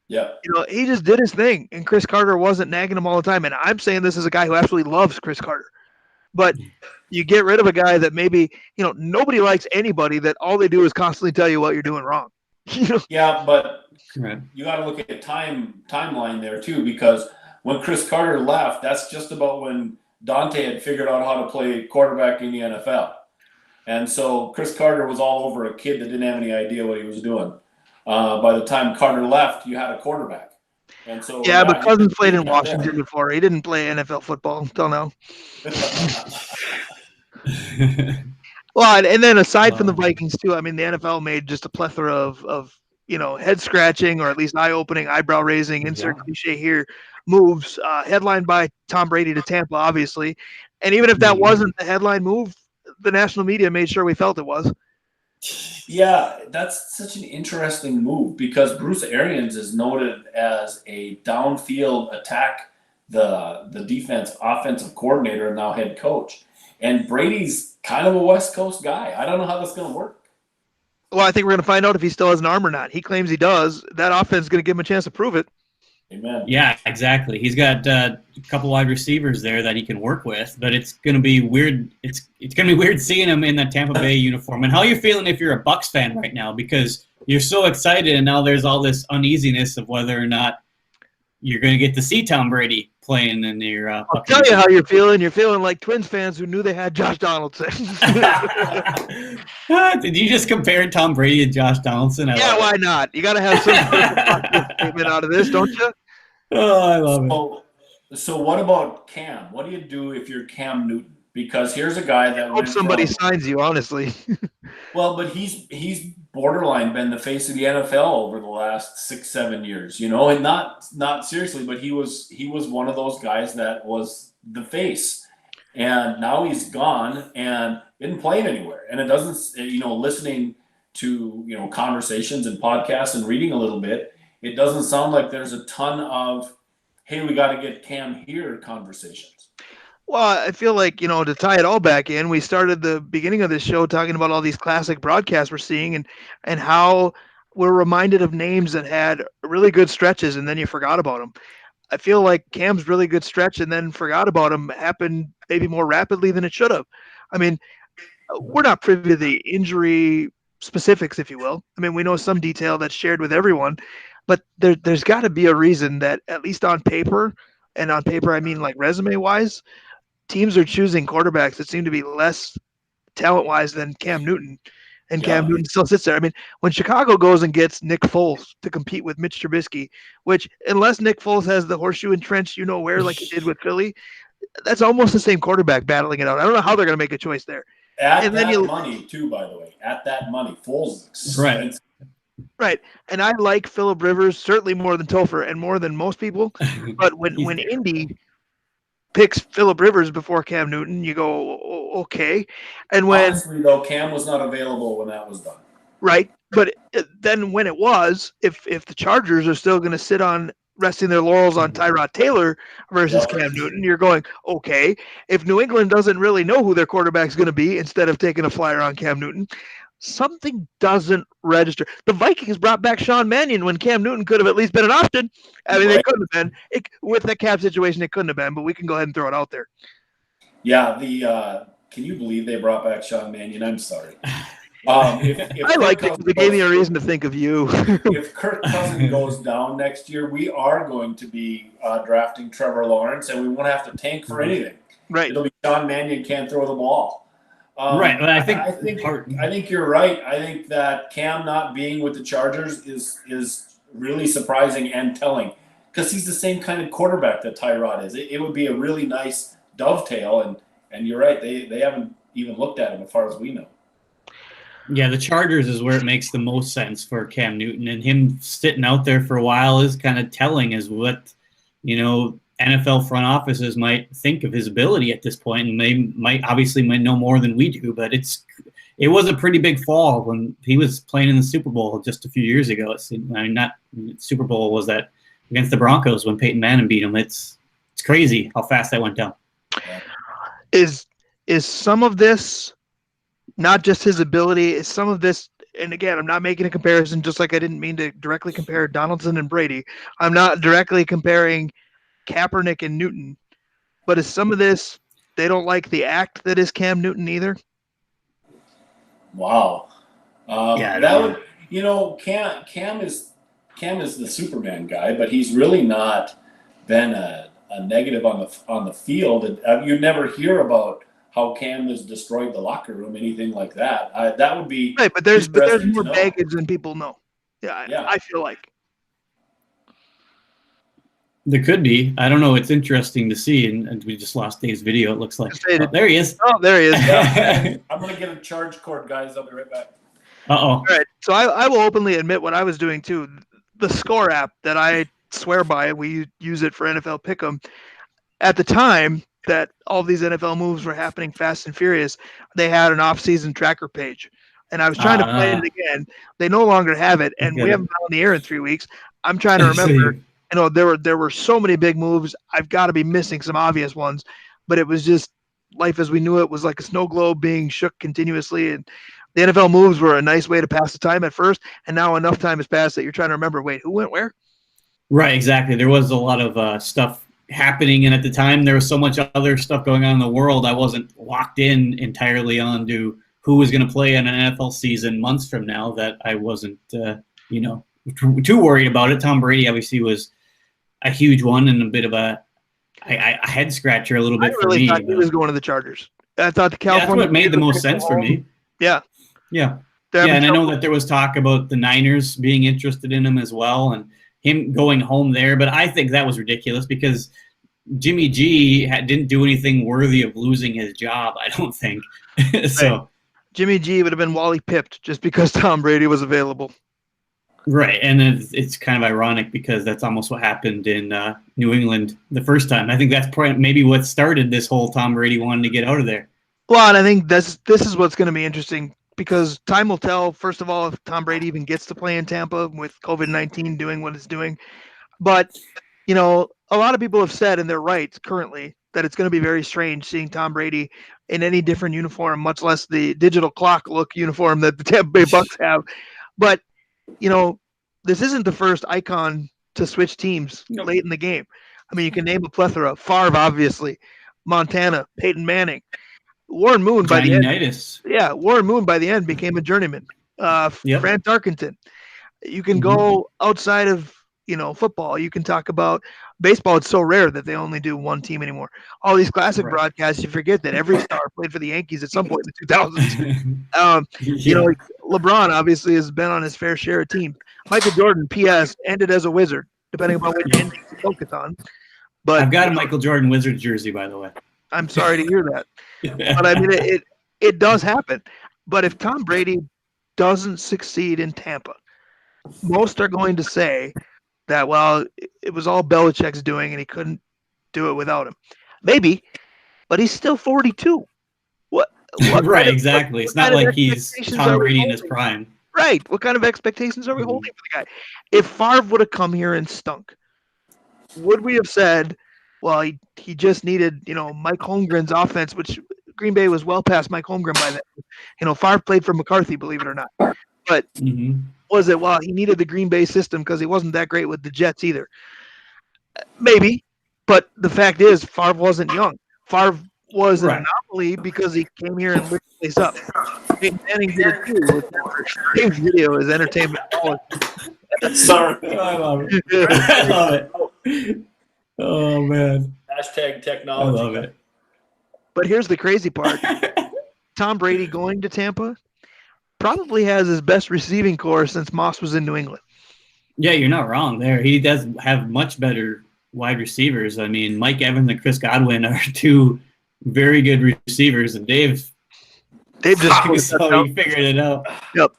Yeah. He just did his thing, and Chris Carter wasn't nagging him all the time. And I'm saying this as a guy who absolutely loves Chris Carter. But you get rid of a guy that maybe, nobody likes anybody that all they do is constantly tell you what you're doing wrong. Yeah, but Right. you got to look at timeline there too, because when Chris Carter left, that's just about when Dante had figured out how to play quarterback in the NFL. And so Chris Carter was all over a kid that didn't have any idea what he was doing. By the time Carter left, you had a quarterback. And so Yeah, but Cousins played he in got Washington before. He didn't play NFL football until now. Well, and then aside from the Vikings too, I mean, the NFL made just a plethora of head scratching or at least eye opening, eyebrow raising, insert cliche here, moves, headlined by Tom Brady to Tampa, obviously. And even if that wasn't the headline move, the national media made sure we felt it was. Yeah, that's such an interesting move because Bruce Arians is noted as a downfield attack the defense offensive coordinator and now head coach. And Brady's kind of a West Coast guy. I don't know how that's going to work. Well, I think we're going to find out if he still has an arm or not. He claims he does. That offense is going to give him a chance to prove it. Amen. Yeah, exactly. He's got a couple wide receivers there that he can work with, but it's going to be weird. It's going to be weird seeing him in that Tampa Bay uniform. And how are you feeling if you're a Bucs fan right now? Because you're so excited, and now there's all this uneasiness of whether or not you're going to get to see Tom Brady playing in your. I'll tell you how you're feeling. You're feeling like Twins fans who knew they had Josh Donaldson. Did you just compare Tom Brady to Josh Donaldson? Yeah, why not? You got to have some statement out of this, don't you? Oh, I love it. So what about Cam? What do you do if you're Cam Newton? Because here's a guy that I hope somebody signs you, honestly. Well, but he's borderline been the face of the NFL over the last 6-7 years, and not seriously, but he was one of those guys that was the face, and now he's gone and isn't playing anywhere, and it doesn't, listening to conversations and podcasts and reading a little bit, it doesn't sound like there's a ton of, hey, we got to get Cam here conversations. Well, I feel like, to tie it all back in, we started the beginning of this show talking about all these classic broadcasts we're seeing and how we're reminded of names that had really good stretches and then you forgot about them. I feel like Cam's really good stretch and then forgot about him happened maybe more rapidly than it should have. I mean, we're not privy to the injury specifics, if you will. I mean, we know some detail that's shared with everyone, but there's got to be a reason that at least on paper, and on paper I mean like resume-wise, teams are choosing quarterbacks that seem to be less talent-wise than Cam Newton, and Cam Newton still sits there. I mean, when Chicago goes and gets Nick Foles to compete with Mitch Trubisky, which unless Nick Foles has the horseshoe entrenched, where like he did with Philly, that's almost the same quarterback battling it out. I don't know how they're going to make a choice there. At that money, too, by the way. At that money. Foles is expensive. Right. And I like Phillip Rivers certainly more than Topher and more than most people. But when Indy picks Phillip Rivers before Cam Newton, you go, okay. And when honestly, though, Cam was not available when that was done. Right. But then when it was, if the Chargers are still going to sit on resting their laurels on Tyrod Taylor versus Cam Newton, you're going, okay, if New England doesn't really know who their quarterback's going to be instead of taking a flyer on Cam Newton, something doesn't register. The Vikings brought back Sean Mannion when Cam Newton could have at least been an option. I mean, they couldn't have been. With the cap situation, it couldn't have been, but we can go ahead and throw it out there. Yeah, can you believe they brought back Sean Mannion? I'm sorry. If I like it because it gave me a reason to think of you. If Kirk Cousins goes down next year, we are going to be drafting Trevor Lawrence, and we won't have to tank for anything. Right. It'll be Sean Mannion can't throw the ball. Right. Well, I think you're right. I think that Cam not being with the Chargers is really surprising and telling because he's the same kind of quarterback that Tyrod is. It would be a really nice dovetail, and you're right. They haven't even looked at him as far as we know. Yeah, the Chargers is where it makes the most sense for Cam Newton, and him sitting out there for a while is kind of telling as what, NFL front offices might think of his ability at this point, and they might know more than we do, but it was a pretty big fall when he was playing in the Super Bowl just a few years ago. Super Bowl was that against the Broncos when Peyton Manning beat him. It's crazy how fast that went down. Is some of this not just his ability, is some of this, and again, I'm not making a comparison, just like I didn't mean to directly compare Donaldson and Brady. I'm not directly comparing Kaepernick and Newton, but is some of this, they don't like the act that is Cam Newton either? Wow. Cam is Cam is the Superman guy, but he's really not been a negative on the field. And you never hear about how Cam has destroyed the locker room, anything like that. That would be right, but there's interesting more to know. baggage than people know. Yeah. I feel like there could be. I don't know. It's interesting to see, and we just lost Dave's video. It looks like there he is. Oh, there he is. Yeah, I'm gonna get a charge cord, guys. I'll be right back. All right, so I will openly admit what I was doing too. The Score app that I swear by, we use it for NFL Pick'em. At the time that all these NFL moves were happening fast and furious, they had an off-season tracker page. And I was trying to find it again. They no longer have it, and we haven't been on the air in 3 weeks. I'm trying to remember. There were so many big moves. I've got to be missing some obvious ones, but it was just life as we knew it was like a snow globe being shook continuously. And the NFL moves were a nice way to pass the time at first, and now enough time has passed that you're trying to remember, wait, who went where? Right, exactly. There was a lot of stuff happening, and at the time there was so much other stuff going on in the world. I wasn't locked in entirely onto who was going to play in an NFL season months from now that I wasn't, too worried about it. Tom Brady obviously was a huge one and a bit of a head scratcher a little bit for me. I thought he was going to the Chargers. I thought the California. That's what made the most sense for me. Yeah. Yeah. And I know that there was talk about the Niners being interested in him as well and him going home there. But I think that was ridiculous because Jimmy G didn't do anything worthy of losing his job, I don't think. So Jimmy G would have been Wally pipped just because Tom Brady was available. Right, and it's kind of ironic because that's almost what happened in New England the first time. I think that's maybe what started this whole Tom Brady wanting to get out of there. Well, and I think this is what's going to be interesting because time will tell, first of all, if Tom Brady even gets to play in Tampa with COVID-19 doing what it's doing. But, a lot of people have said, and they're right currently, that it's going to be very strange seeing Tom Brady in any different uniform, much less the digital clock look uniform that the Tampa Bay Bucks have. But this isn't the first icon to switch teams late in the game. I mean, you can name a plethora. Favre, obviously. Montana, Peyton Manning. Warren Moon by the end. Yeah, Warren Moon by the end became a journeyman. Fran Tarkenton. You can go outside of, football. You can talk about baseball. It's so rare that they only do one team anymore. All these classic broadcasts, you forget that every star played for the Yankees at some point in the 2000s. LeBron obviously has been on his fair share of teams. Michael Jordan, P.S., ended as a Wizard, depending upon which end you focus on. But I've got a Michael Jordan Wizard jersey, by the way. I'm sorry to hear that. But I mean, it does happen. But if Tom Brady doesn't succeed in Tampa, most are going to say that, well, it was all Belichick's doing and he couldn't do it without him. Maybe, but he's still 42. What right, exactly. It's not like he's Tom Brady in his prime. Right. What kind of expectations are we holding for the guy? If Favre would have come here and stunk, would we have said, well, he just needed, Mike Holmgren's offense, which Green Bay was well past Mike Holmgren by then. Favre played for McCarthy, believe it or not. But was it, well, he needed the Green Bay system because he wasn't that great with the Jets either? Maybe. But the fact is, Favre wasn't young. Favre was an anomaly because he came here and lit the place up. Peyton Manning did it too. Dave's video is entertainment. Sorry. I love it. I love it. Oh, man. Hashtag technology. I love it. But here's the crazy part. Tom Brady going to Tampa probably has his best receiving core since Moss was in New England. Yeah, you're not wrong there. He does have much better wide receivers. I mean, Mike Evans and Chris Godwin are two very good receivers, and Dave just so he figured it out. Yep.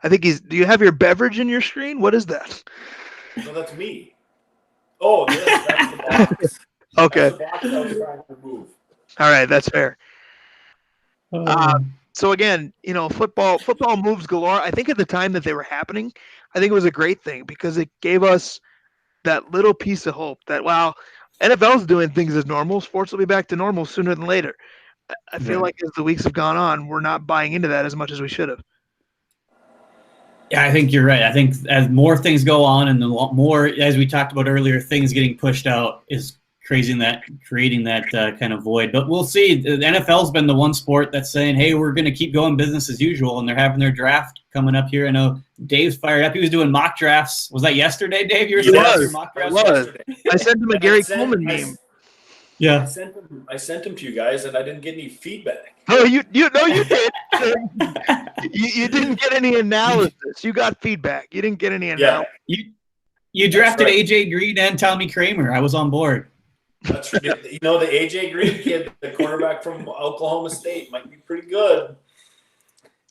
I think do you have your beverage in your screen? What is that? No, that's me. Oh, that's the box. Okay. That's the box I was trying to move. All right, that's fair. So again, football moves galore. I think at the time that they were happening, I think it was a great thing because it gave us that little piece of hope that, wow, NFL's doing things as normal. Sports will be back to normal sooner than later. I feel like as the weeks have gone on, we're not buying into that as much as we should have. Yeah, I think you're right. I think as more things go on and the more, as we talked about earlier, things getting pushed out is creating that kind of void. But we'll see. The NFL's been the one sport that's saying, hey, we're going to keep going business as usual, and they're having their draft coming up here. I know Dave's fired up. He was doing mock drafts. Was that yesterday, Dave? You were Yes, your mock drafts? Yesterday. I sent him a Gary Coleman meme. Yeah. I sent them to you guys, and I didn't get any feedback. Oh, you did. you didn't get any analysis. You got feedback. You didn't get any analysis. You drafted right. AJ Green and Tommy Kramer. I was on board. That's right. The AJ Green kid, the quarterback from Oklahoma State, might be pretty good.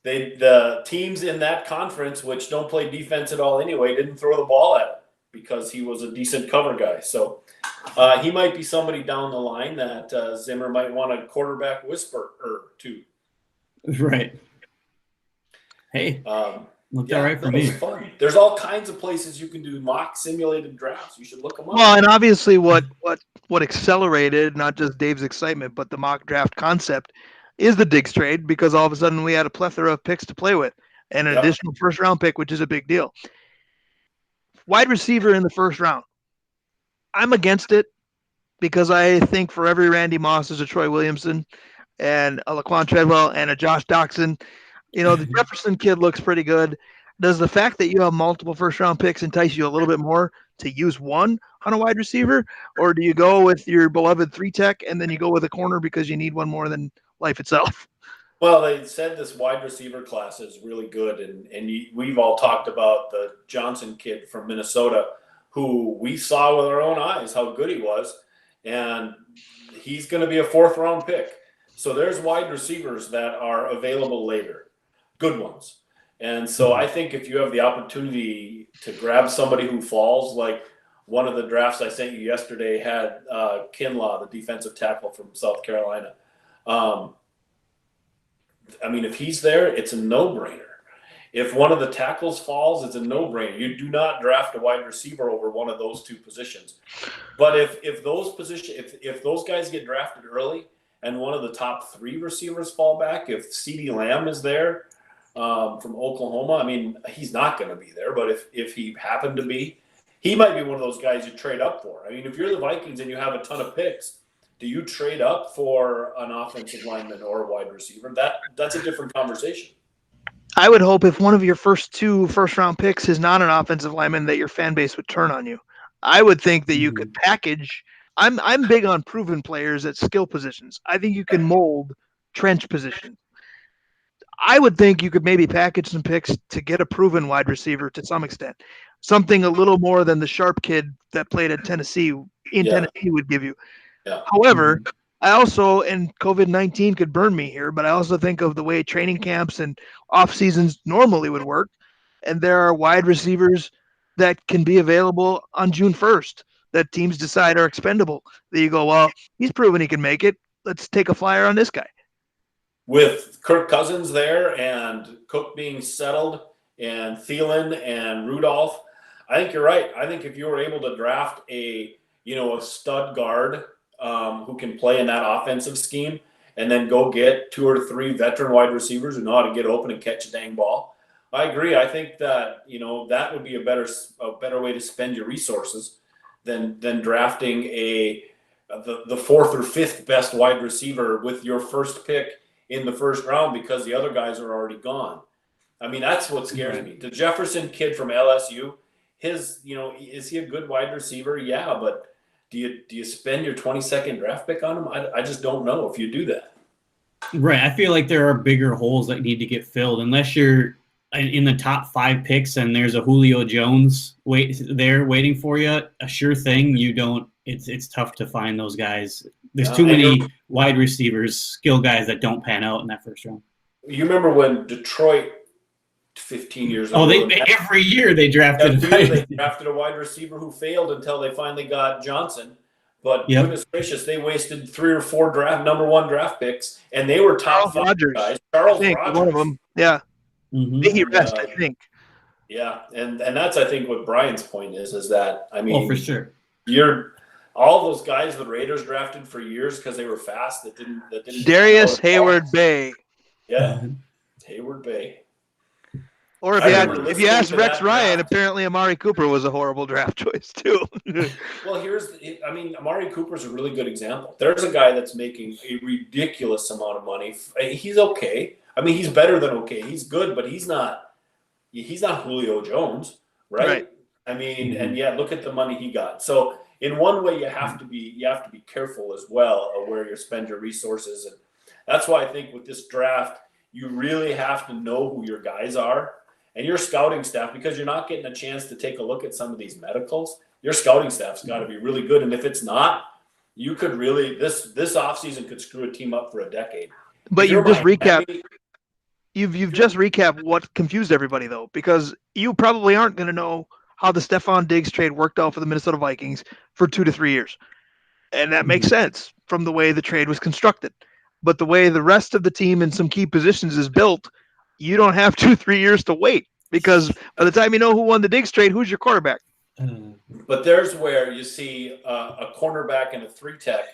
The teams in that conference, which don't play defense at all anyway, didn't throw the ball at him because he was a decent cover guy. So he might be somebody down the line that Zimmer might want a quarterback whisperer to. Right. Hey, looked all right for me. Fun. There's all kinds of places you can do mock simulated drafts. You should look them up. Well, and obviously what accelerated not just Dave's excitement, but the mock draft concept is the Diggs trade, because all of a sudden we had a plethora of picks to play with and an additional first round pick, which is a big deal. Wide receiver in the first round. I'm against it because I think for every Randy Moss is a Troy Williamson and a Laquan Treadwell and a Josh Doxson. The Jefferson kid looks pretty good. Does the fact that you have multiple first-round picks entice you a little bit more to use one on a wide receiver? Or do you go with your beloved 3-tech and then you go with a corner because you need one more than life itself? Well, they said this wide receiver class is really good, and we've all talked about the Johnson kid from Minnesota, who we saw with our own eyes how good he was, and he's going to be a 4th-round pick. So there's wide receivers that are available later, good ones. And so I think if you have the opportunity to grab somebody who falls, like one of the drafts I sent you yesterday had Kinlaw, the defensive tackle from South Carolina. If he's there, it's a no-brainer. If one of the tackles falls, it's a no-brainer. You do not draft a wide receiver over one of those two positions. But if those guys get drafted early and one of the top 3 receivers fall back, if CeeDee Lamb is there from Oklahoma, he's not going to be there. But if he happened to be, he might be one of those guys you trade up for. If you're the Vikings and you have a ton of picks, do you trade up for an offensive lineman or a wide receiver? That's a different conversation. I would hope if one of your first 2 first-round picks is not an offensive lineman that your fan base would turn on you. I would think that you could package. I'm big on proven players at skill positions. I think you can mold trench positions. I would think you could maybe package some picks to get a proven wide receiver to some extent. Something a little more than the sharp kid that played at Tennessee Tennessee would give you. Yeah. However, I also, and COVID-19 could burn me here, but I also think of the way training camps and off seasons normally would work. And there are wide receivers that can be available on June 1st that teams decide are expendable. That you go, well, he's proven he can make it. Let's take a flyer on this guy. With Kirk Cousins there and Cook being settled and Thielen and Rudolph, I think you're right. I think if you were able to draft a stud guard who can play in that offensive scheme and then go get 2 or 3 veteran wide receivers who know how to get open and catch a dang ball, I agree. I think that, that would be a better way to spend your resources than drafting the 4th or 5th best wide receiver with your first pick in the first round because the other guys are already gone. That's what scares me. The Jefferson kid from LSU, is he a good wide receiver? Yeah, but do you spend your 22nd draft pick on him? I just don't know if you do that. Right. I feel like there are bigger holes that need to get filled unless you're in the top 5 picks and there's a Julio Jones waiting for you. A sure thing. You don't. It's tough to find those guys. There's too many wide receivers, skill guys that don't pan out in that first round. You remember when Detroit 15 years ago. Every year they drafted. They drafted a wide receiver who failed until they finally got Johnson. But goodness gracious, they wasted 3 or 4 number 1 draft picks, and they were top 5 guys. Charles Rogers, one of them. Yeah, Biggie Rest, I think. Yeah, and that's I think what Brian's point is that for sure, all those guys the Raiders drafted for years because they were fast. That didn't. Darius Hayward Bay. Yeah, Hayward Bay. Or I if remember you listening ask to Rex that Ryan, draft. apparently Amari Cooper was a horrible draft choice too. Well, Amari Cooper's a really good example. There's a guy that's making a ridiculous amount of money. He's okay. I mean, he's better than okay. He's good, but he's not Julio Jones, right? Right. I mean, and yeah, look at the money he got. So in one way, you have to be careful as well of where you spend your resources, and that's why I think with this draft, you really have to know who your guys are and your scouting staff, because you're not getting a chance to take a look at some of these medicals. Your scouting staff's got to be really good, and if it's not, you could really this offseason could screw a team up for a decade. But you've just recapped. You've just recapped what confused everybody though, because you probably aren't going to know how the Stephon Diggs trade worked out for the Minnesota Vikings for 2 to 3 years, and that makes sense from the way the trade was constructed. But the way the rest of the team in some key positions is built, you don't have 2-3 years to wait, because by the time you know who won the Diggs trade, who's your quarterback? But there's where you see a cornerback and a 3-tech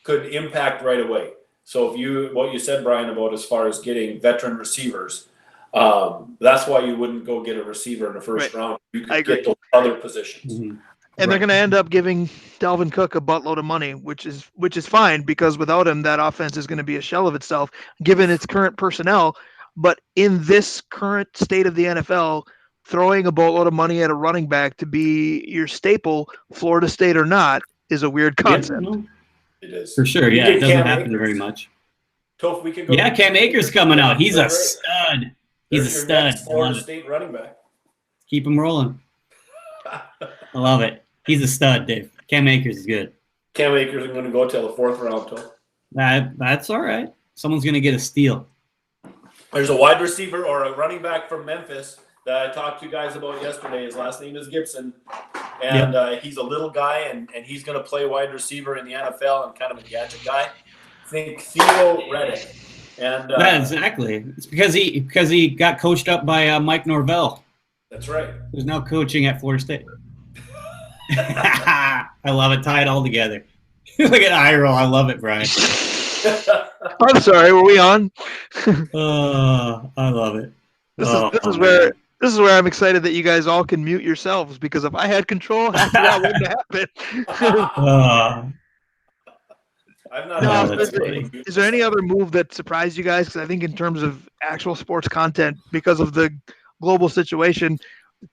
could impact right away. So what you said, Brian, about as far as getting veteran receivers, that's why you wouldn't go get a receiver in the first round. You could get those other positions. And they're going to end up giving Dalvin Cook a buttload of money, which is fine, because without him, that offense is going to be a shell of itself, given its current personnel. But in this current state of the NFL, throwing a boatload of money at a running back to be your staple, Florida State or not, is a weird concept. Yeah, it is. For sure. Yeah, it doesn't happen very much. Toph, we could go. Yeah, Cam Akers coming out. He's a stud. He's a stud. Florida State running back. Keep him rolling. I love it. He's a stud, Dave. Cam Akers is good. Cam Akers is going to go till the 4th round, Toph. That's all right. Someone's going to get a steal. There's a wide receiver or a running back from Memphis that I talked to you guys about yesterday. His last name is Gibson. And he's a little guy, and he's going to play wide receiver in the NFL and kind of a gadget guy. Think Theo Reddick. And exactly. It's because he got coached up by Mike Norvell. That's right. Who's now coaching at Florida State. I love it. Tie it all together. Look at eye roll. I love it, Brian. I'm sorry. Were we on? I love it. This is where I'm excited that you guys all can mute yourselves, because if I had control, half of that wouldn't happen. I'm not. Is there any other move that surprised you guys? Because I think in terms of actual sports content, because of the global situation,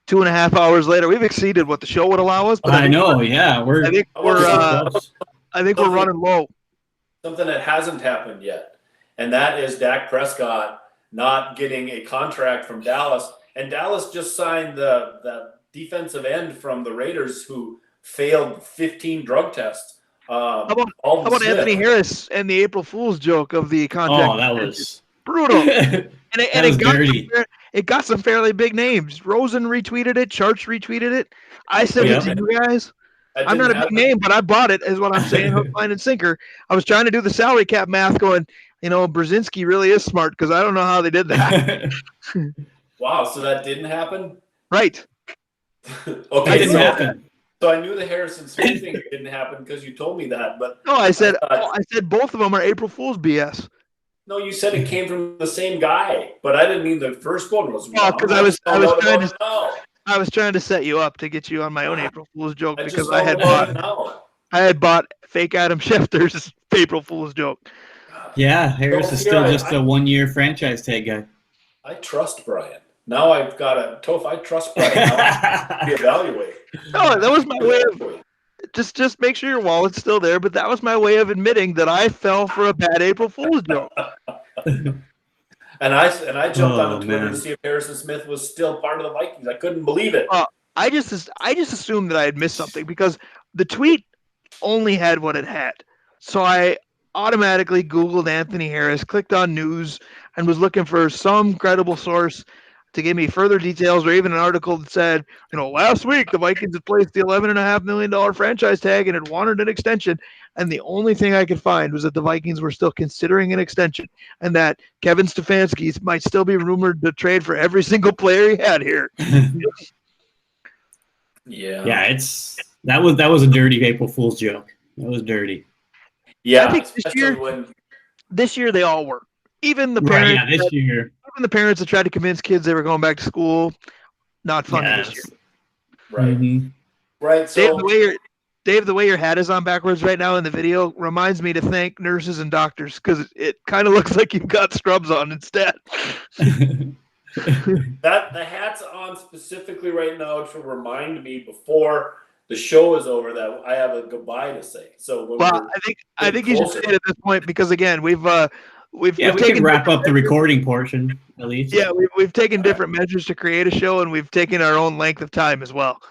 2.5 hours later, we've exceeded what the show would allow us. But I know, yeah. I think we're running low. Something that hasn't happened yet, and that is Dak Prescott not getting a contract from Dallas. And Dallas just signed the defensive end from the Raiders who failed 15 drug tests. How about Anthony Harris and the April Fool's joke of the contract? Oh, that was brutal. And it got some fairly big names. Rosen retweeted it. Charts retweeted it. I sent it to you guys. I'm not a big name, but I bought it, is what I'm saying. Hook, line, and sinker. I was trying to do the salary cap math going, Brzezinski really is smart, because I don't know how they did that. Wow, so that didn't happen? Right. Okay, it didn't happen. So I knew the Harrison Smith thing didn't happen because you told me that. But no, I said both of them are April Fool's BS. No, you said it came from the same guy, but I didn't mean the first one was wrong. Oh, because I was trying to set you up to get you on my own April Fool's joke, because I had bought fake Adam Schefter's April Fool's joke. Yeah, Harris is still just a 1-year franchise tag guy. I trust Brian. Now I've got I trust Brian. Now I reevaluate. No, that was my way of just make sure your wallet's still there. But that was my way of admitting that I fell for a bad April Fool's joke. And I jumped on Twitter to see if Harrison Smith was still part of the Vikings. I couldn't believe it. I just assumed that I had missed something, because the tweet only had what it had. So I automatically Googled Anthony Harris, clicked on news, and was looking for some credible source to give me further details, or even an article that said, last week the Vikings had placed the $11.5 million franchise tag and had wanted an extension. And the only thing I could find was that the Vikings were still considering an extension, and that Kevin Stefanski might still be rumored to trade for every single player he had here. Yeah, that was a dirty April Fool's joke. That was dirty. Yeah, I think this year they all were. Even the Right. parents, Yeah. This year. even the parents that tried to convince kids they were going back to school, not funny this year. Yes. Right. Mm-hmm. Right. Dave, So the way your hat is on backwards right now in the video reminds me to thank nurses and doctors because it kind of looks like you've got scrubs on instead. that the hat's on specifically right now to remind me before the show is over that I have a goodbye to say. So when Well, we're I think you should say it at this point because again we've Yeah, we taken can wrap up the measures. recording portion at least. Yeah, we've taken different measures to create a show, and we've taken our own length of time as well.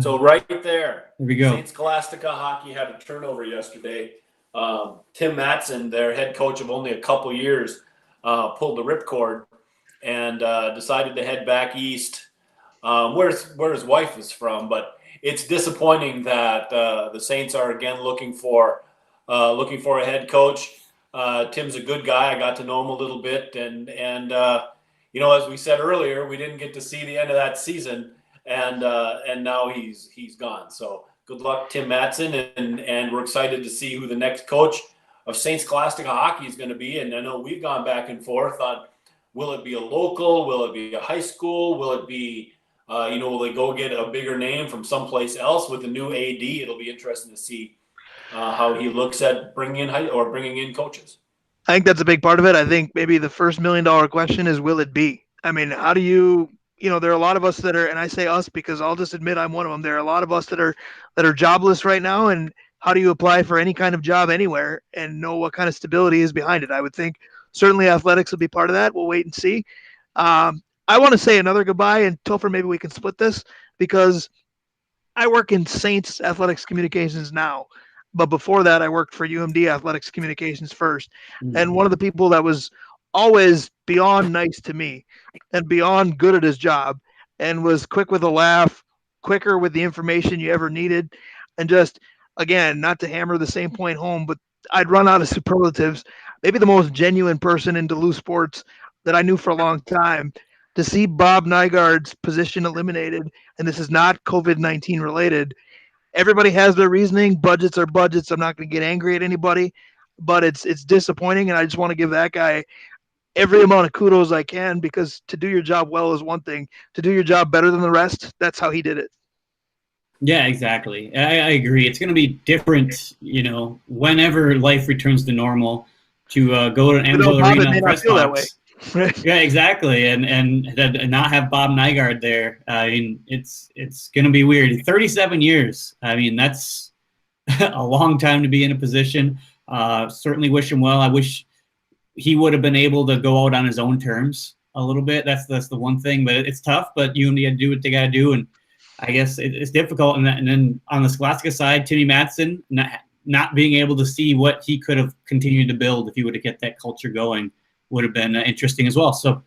So right there, Here we go. St. Scholastica hockey had a turnover yesterday. Tim Mattson, their head coach of only a couple years, pulled the ripcord and decided to head back east, where his wife is from. But it's disappointing that the Saints are again looking for a head coach. Tim's a good guy. I got to know him a little bit, and as we said earlier, we didn't get to see the end of that season, and now he's gone. So good luck, Tim Mattson, and we're excited to see who the next coach of St. Scholastica hockey is going to be. And I know we've gone back and forth on, will it be a local? Will it be a high school? Will it be, will they go get a bigger name from someplace else with the new AD? It'll be interesting to see how he looks at bringing in coaches. I think that's a big part of it. I think maybe the first $1 million question is, will it be? I mean, how do you, there are a lot of us that are, and I say us because I'll just admit I'm one of them. There are a lot of us that are jobless right now, and how do you apply for any kind of job anywhere and know what kind of stability is behind it? I would think certainly athletics will be part of that. We'll wait and see. I want to say another goodbye, and Topher, maybe we can split this because I work in Saints Athletics Communications now. But before that, I worked for UMD Athletics Communications first. And one of the people that was always beyond nice to me and beyond good at his job and was quick with a laugh, quicker with the information you ever needed. And just, again, not to hammer the same point home, but I'd run out of superlatives. Maybe the most genuine person in Duluth sports that I knew for a long time. To see Bob Nygaard's position eliminated, and this is not COVID-19 related, everybody has their reasoning. Budgets are budgets. I'm not going to get angry at anybody, but it's disappointing, and I just want to give that guy every amount of kudos I can because to do your job well is one thing. To do your job better than the rest, that's how he did it. Yeah, exactly. I agree. It's going to be different, whenever life returns to normal, to go to Amsoil Arena press box. Yeah, exactly, and not have Bob Nygaard there. I mean, it's going to be weird. 37 years. I mean, that's a long time to be in a position. Certainly wish him well. I wish he would have been able to go out on his own terms a little bit. That's the one thing, but it's tough. But you need to do what they got to do, and I guess it's difficult. And then on the Scholastica side, Timmy Mattson not being able to see what he could have continued to build if he would have kept that culture going would have been interesting as well. So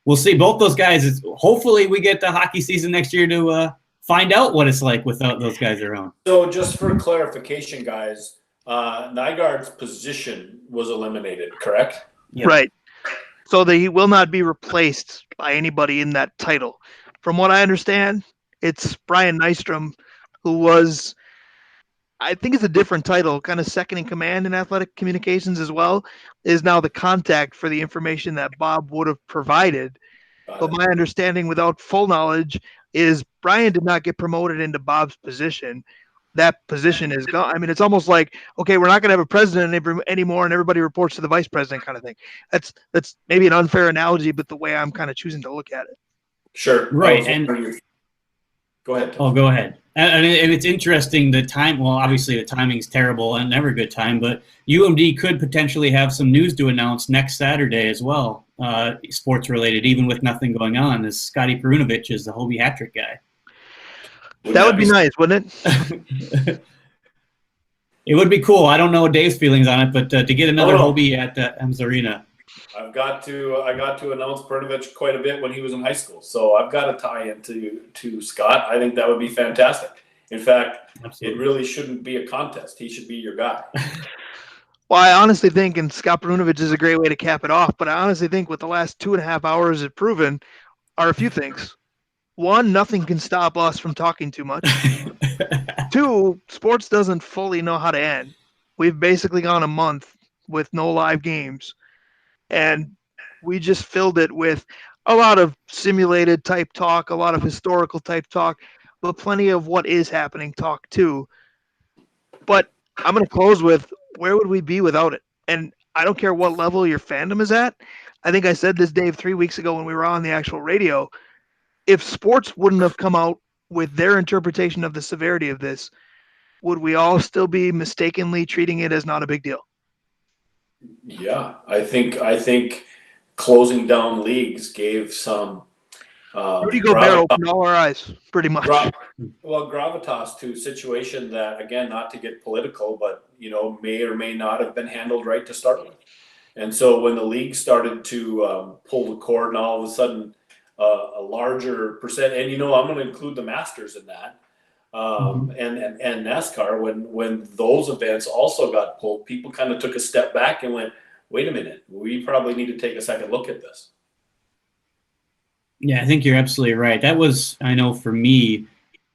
we'll see. Both those guys, hopefully we get the hockey season next year to find out what it's like without those guys around. So just for clarification, guys, Nygaard's position was eliminated, correct? Yep. Right. So he will not be replaced by anybody in that title. From what I understand, it's Brian Nystrom, who was, I think it's a different title, kind of second in command in athletic communications as well, is now the contact for the information that Bob would have provided. But my understanding, without full knowledge, is Brian did not get promoted into Bob's position. That position is gone. I mean, it's almost like, okay, we're not going to have a president anymore, and everybody reports to the vice president kind of thing. That's maybe an unfair analogy, but the way I'm kind of choosing to look at it. Sure. Right. And go ahead. Oh, go ahead. And it's interesting, the time, well, obviously the timing's terrible and never a good time, but UMD could potentially have some news to announce next Saturday as well, sports related, even with nothing going on, as Scotty Perunovich is the Hobie hat trick guy. That would be nice, wouldn't it? It would be cool. I don't know Dave's feelings on it, but to get another Hobie at Amsoil Arena. I got to announce Prudhomme quite a bit when he was in high school, so I've got to tie into Scott. I think that would be fantastic. In fact, Absolutely. It really shouldn't be a contest. He should be your guy. Well, I honestly think, and Scott Perunovich is a great way to cap it off, but I honestly think what the last 2.5 hours have proven are a few things. One, nothing can stop us from talking too much. Two, sports doesn't fully know how to end. We've basically gone a month with no live games. And we just filled it with a lot of simulated type talk, a lot of historical type talk, but plenty of what is happening talk too. But I'm going to close with, where would we be without it? And I don't care what level your fandom is at. I think I said this, Dave, 3 weeks ago when we were on the actual radio. If sports wouldn't have come out with their interpretation of the severity of this, would we all still be mistakenly treating it as not a big deal? Yeah, I think closing down leagues gave some Rudy Gobert opened all our eyes, pretty much. gravitas to a situation that, again, not to get political, but may or may not have been handled right to start with. And so when the league started to pull the cord, and all of a sudden a larger percent, and I'm going to include the Masters in that, and NASCAR, when those events also got pulled, people kind of took a step back and went, wait a minute, we probably need to take a second look at this. Yeah, I think you're absolutely right. That was, I know for me,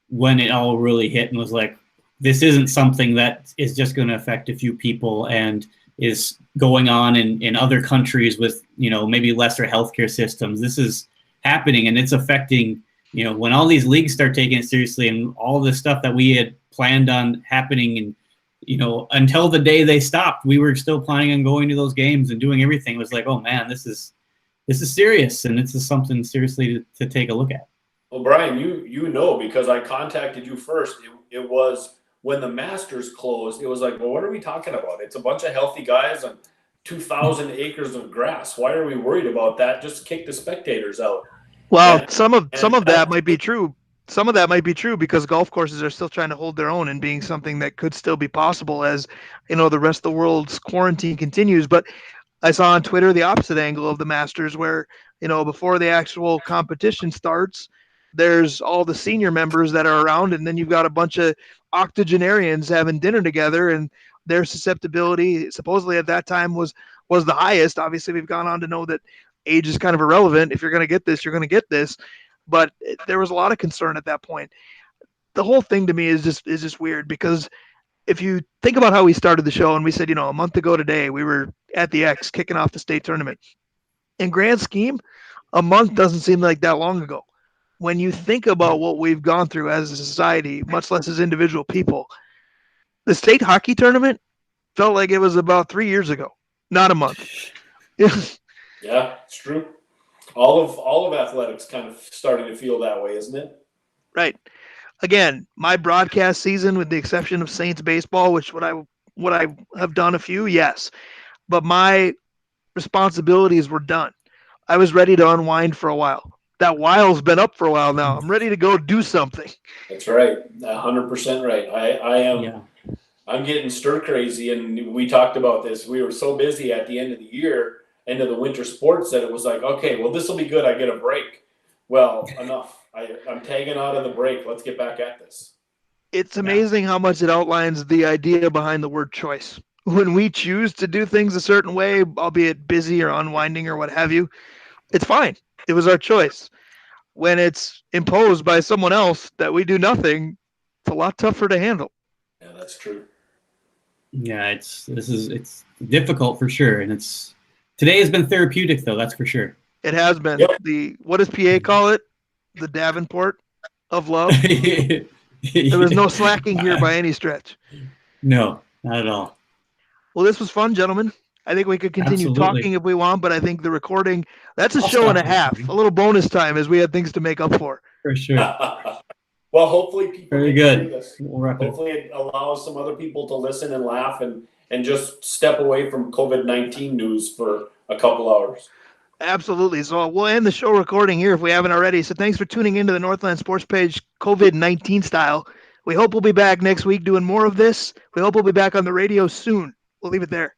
when it all really hit and was like, this isn't something that is just going to affect a few people and is going on in other countries with, maybe lesser healthcare systems. This is happening, and it's affecting, when all these leagues start taking it seriously, and all the stuff that we had planned on happening, and, until the day they stopped, we were still planning on going to those games and doing everything. It was like, oh man, this is serious, and this is something seriously to take a look at. Well, Brian, because I contacted you first. It was when the Masters closed. It was like, well, what are we talking about? It's a bunch of healthy guys and 2,000 acres of grass. Why are we worried about that? Just kick the spectators out. Well, some of that might be true. Some of that might be true because golf courses are still trying to hold their own and being something that could still be possible as the rest of the world's quarantine continues. But I saw on Twitter the opposite angle of the Masters, where before the actual competition starts, there's all the senior members that are around, and then you've got a bunch of octogenarians having dinner together, and their susceptibility supposedly at that time was the highest. Obviously, we've gone on to know that age is kind of irrelevant. If you're going to get this, you're going to get this. But there was a lot of concern at that point. The whole thing to me is just weird, because if you think about how we started the show and we said, a month ago today, we were at the X kicking off the state tournament. In grand scheme, a month doesn't seem like that long ago. When you think about what we've gone through as a society, much less as individual people, the state hockey tournament felt like it was about 3 years ago, not a month. Yeah, it's true. All of athletics kind of starting to feel that way, isn't it? Right. Again, my broadcast season, with the exception of Saints baseball, which what I have done a few, yes, but my responsibilities were done. I was ready to unwind for a while. That while's been up for a while now. I'm ready to go do something. That's right. 100% right. I am. Yeah. I'm getting stir crazy, and we talked about this. We were so busy at the end of the year, end of the winter sports, that it was like, okay, well, this will be good. I get a break. Well, enough. I'm tagging out of the break. Let's get back at this. It's amazing how much it outlines the idea behind the word choice. When we choose to do things a certain way, albeit busy or unwinding or what have you, it's fine. It was our choice. When it's imposed by someone else that we do nothing, it's a lot tougher to handle. Yeah, that's true. Yeah, it's difficult for sure, and today has been therapeutic, though, that's for sure. It has been. Yep. What does PA call it? The Davenport of love. There was no slacking here by any stretch. No, not at all. Well, this was fun, gentlemen. I think we could continue talking if we want, but I think the recording, that's a show and a half. A little bonus time, as we had things to make up for. For sure. Well, hopefully people very good. Hopefully it allows some other people to listen and laugh and just step away from COVID-19 news for a couple hours. Absolutely. So we'll end the show recording here if we haven't already. So thanks for tuning into the Northland Sports Page COVID-19 style. We hope we'll be back next week doing more of this. We hope we'll be back on the radio soon. We'll leave it there.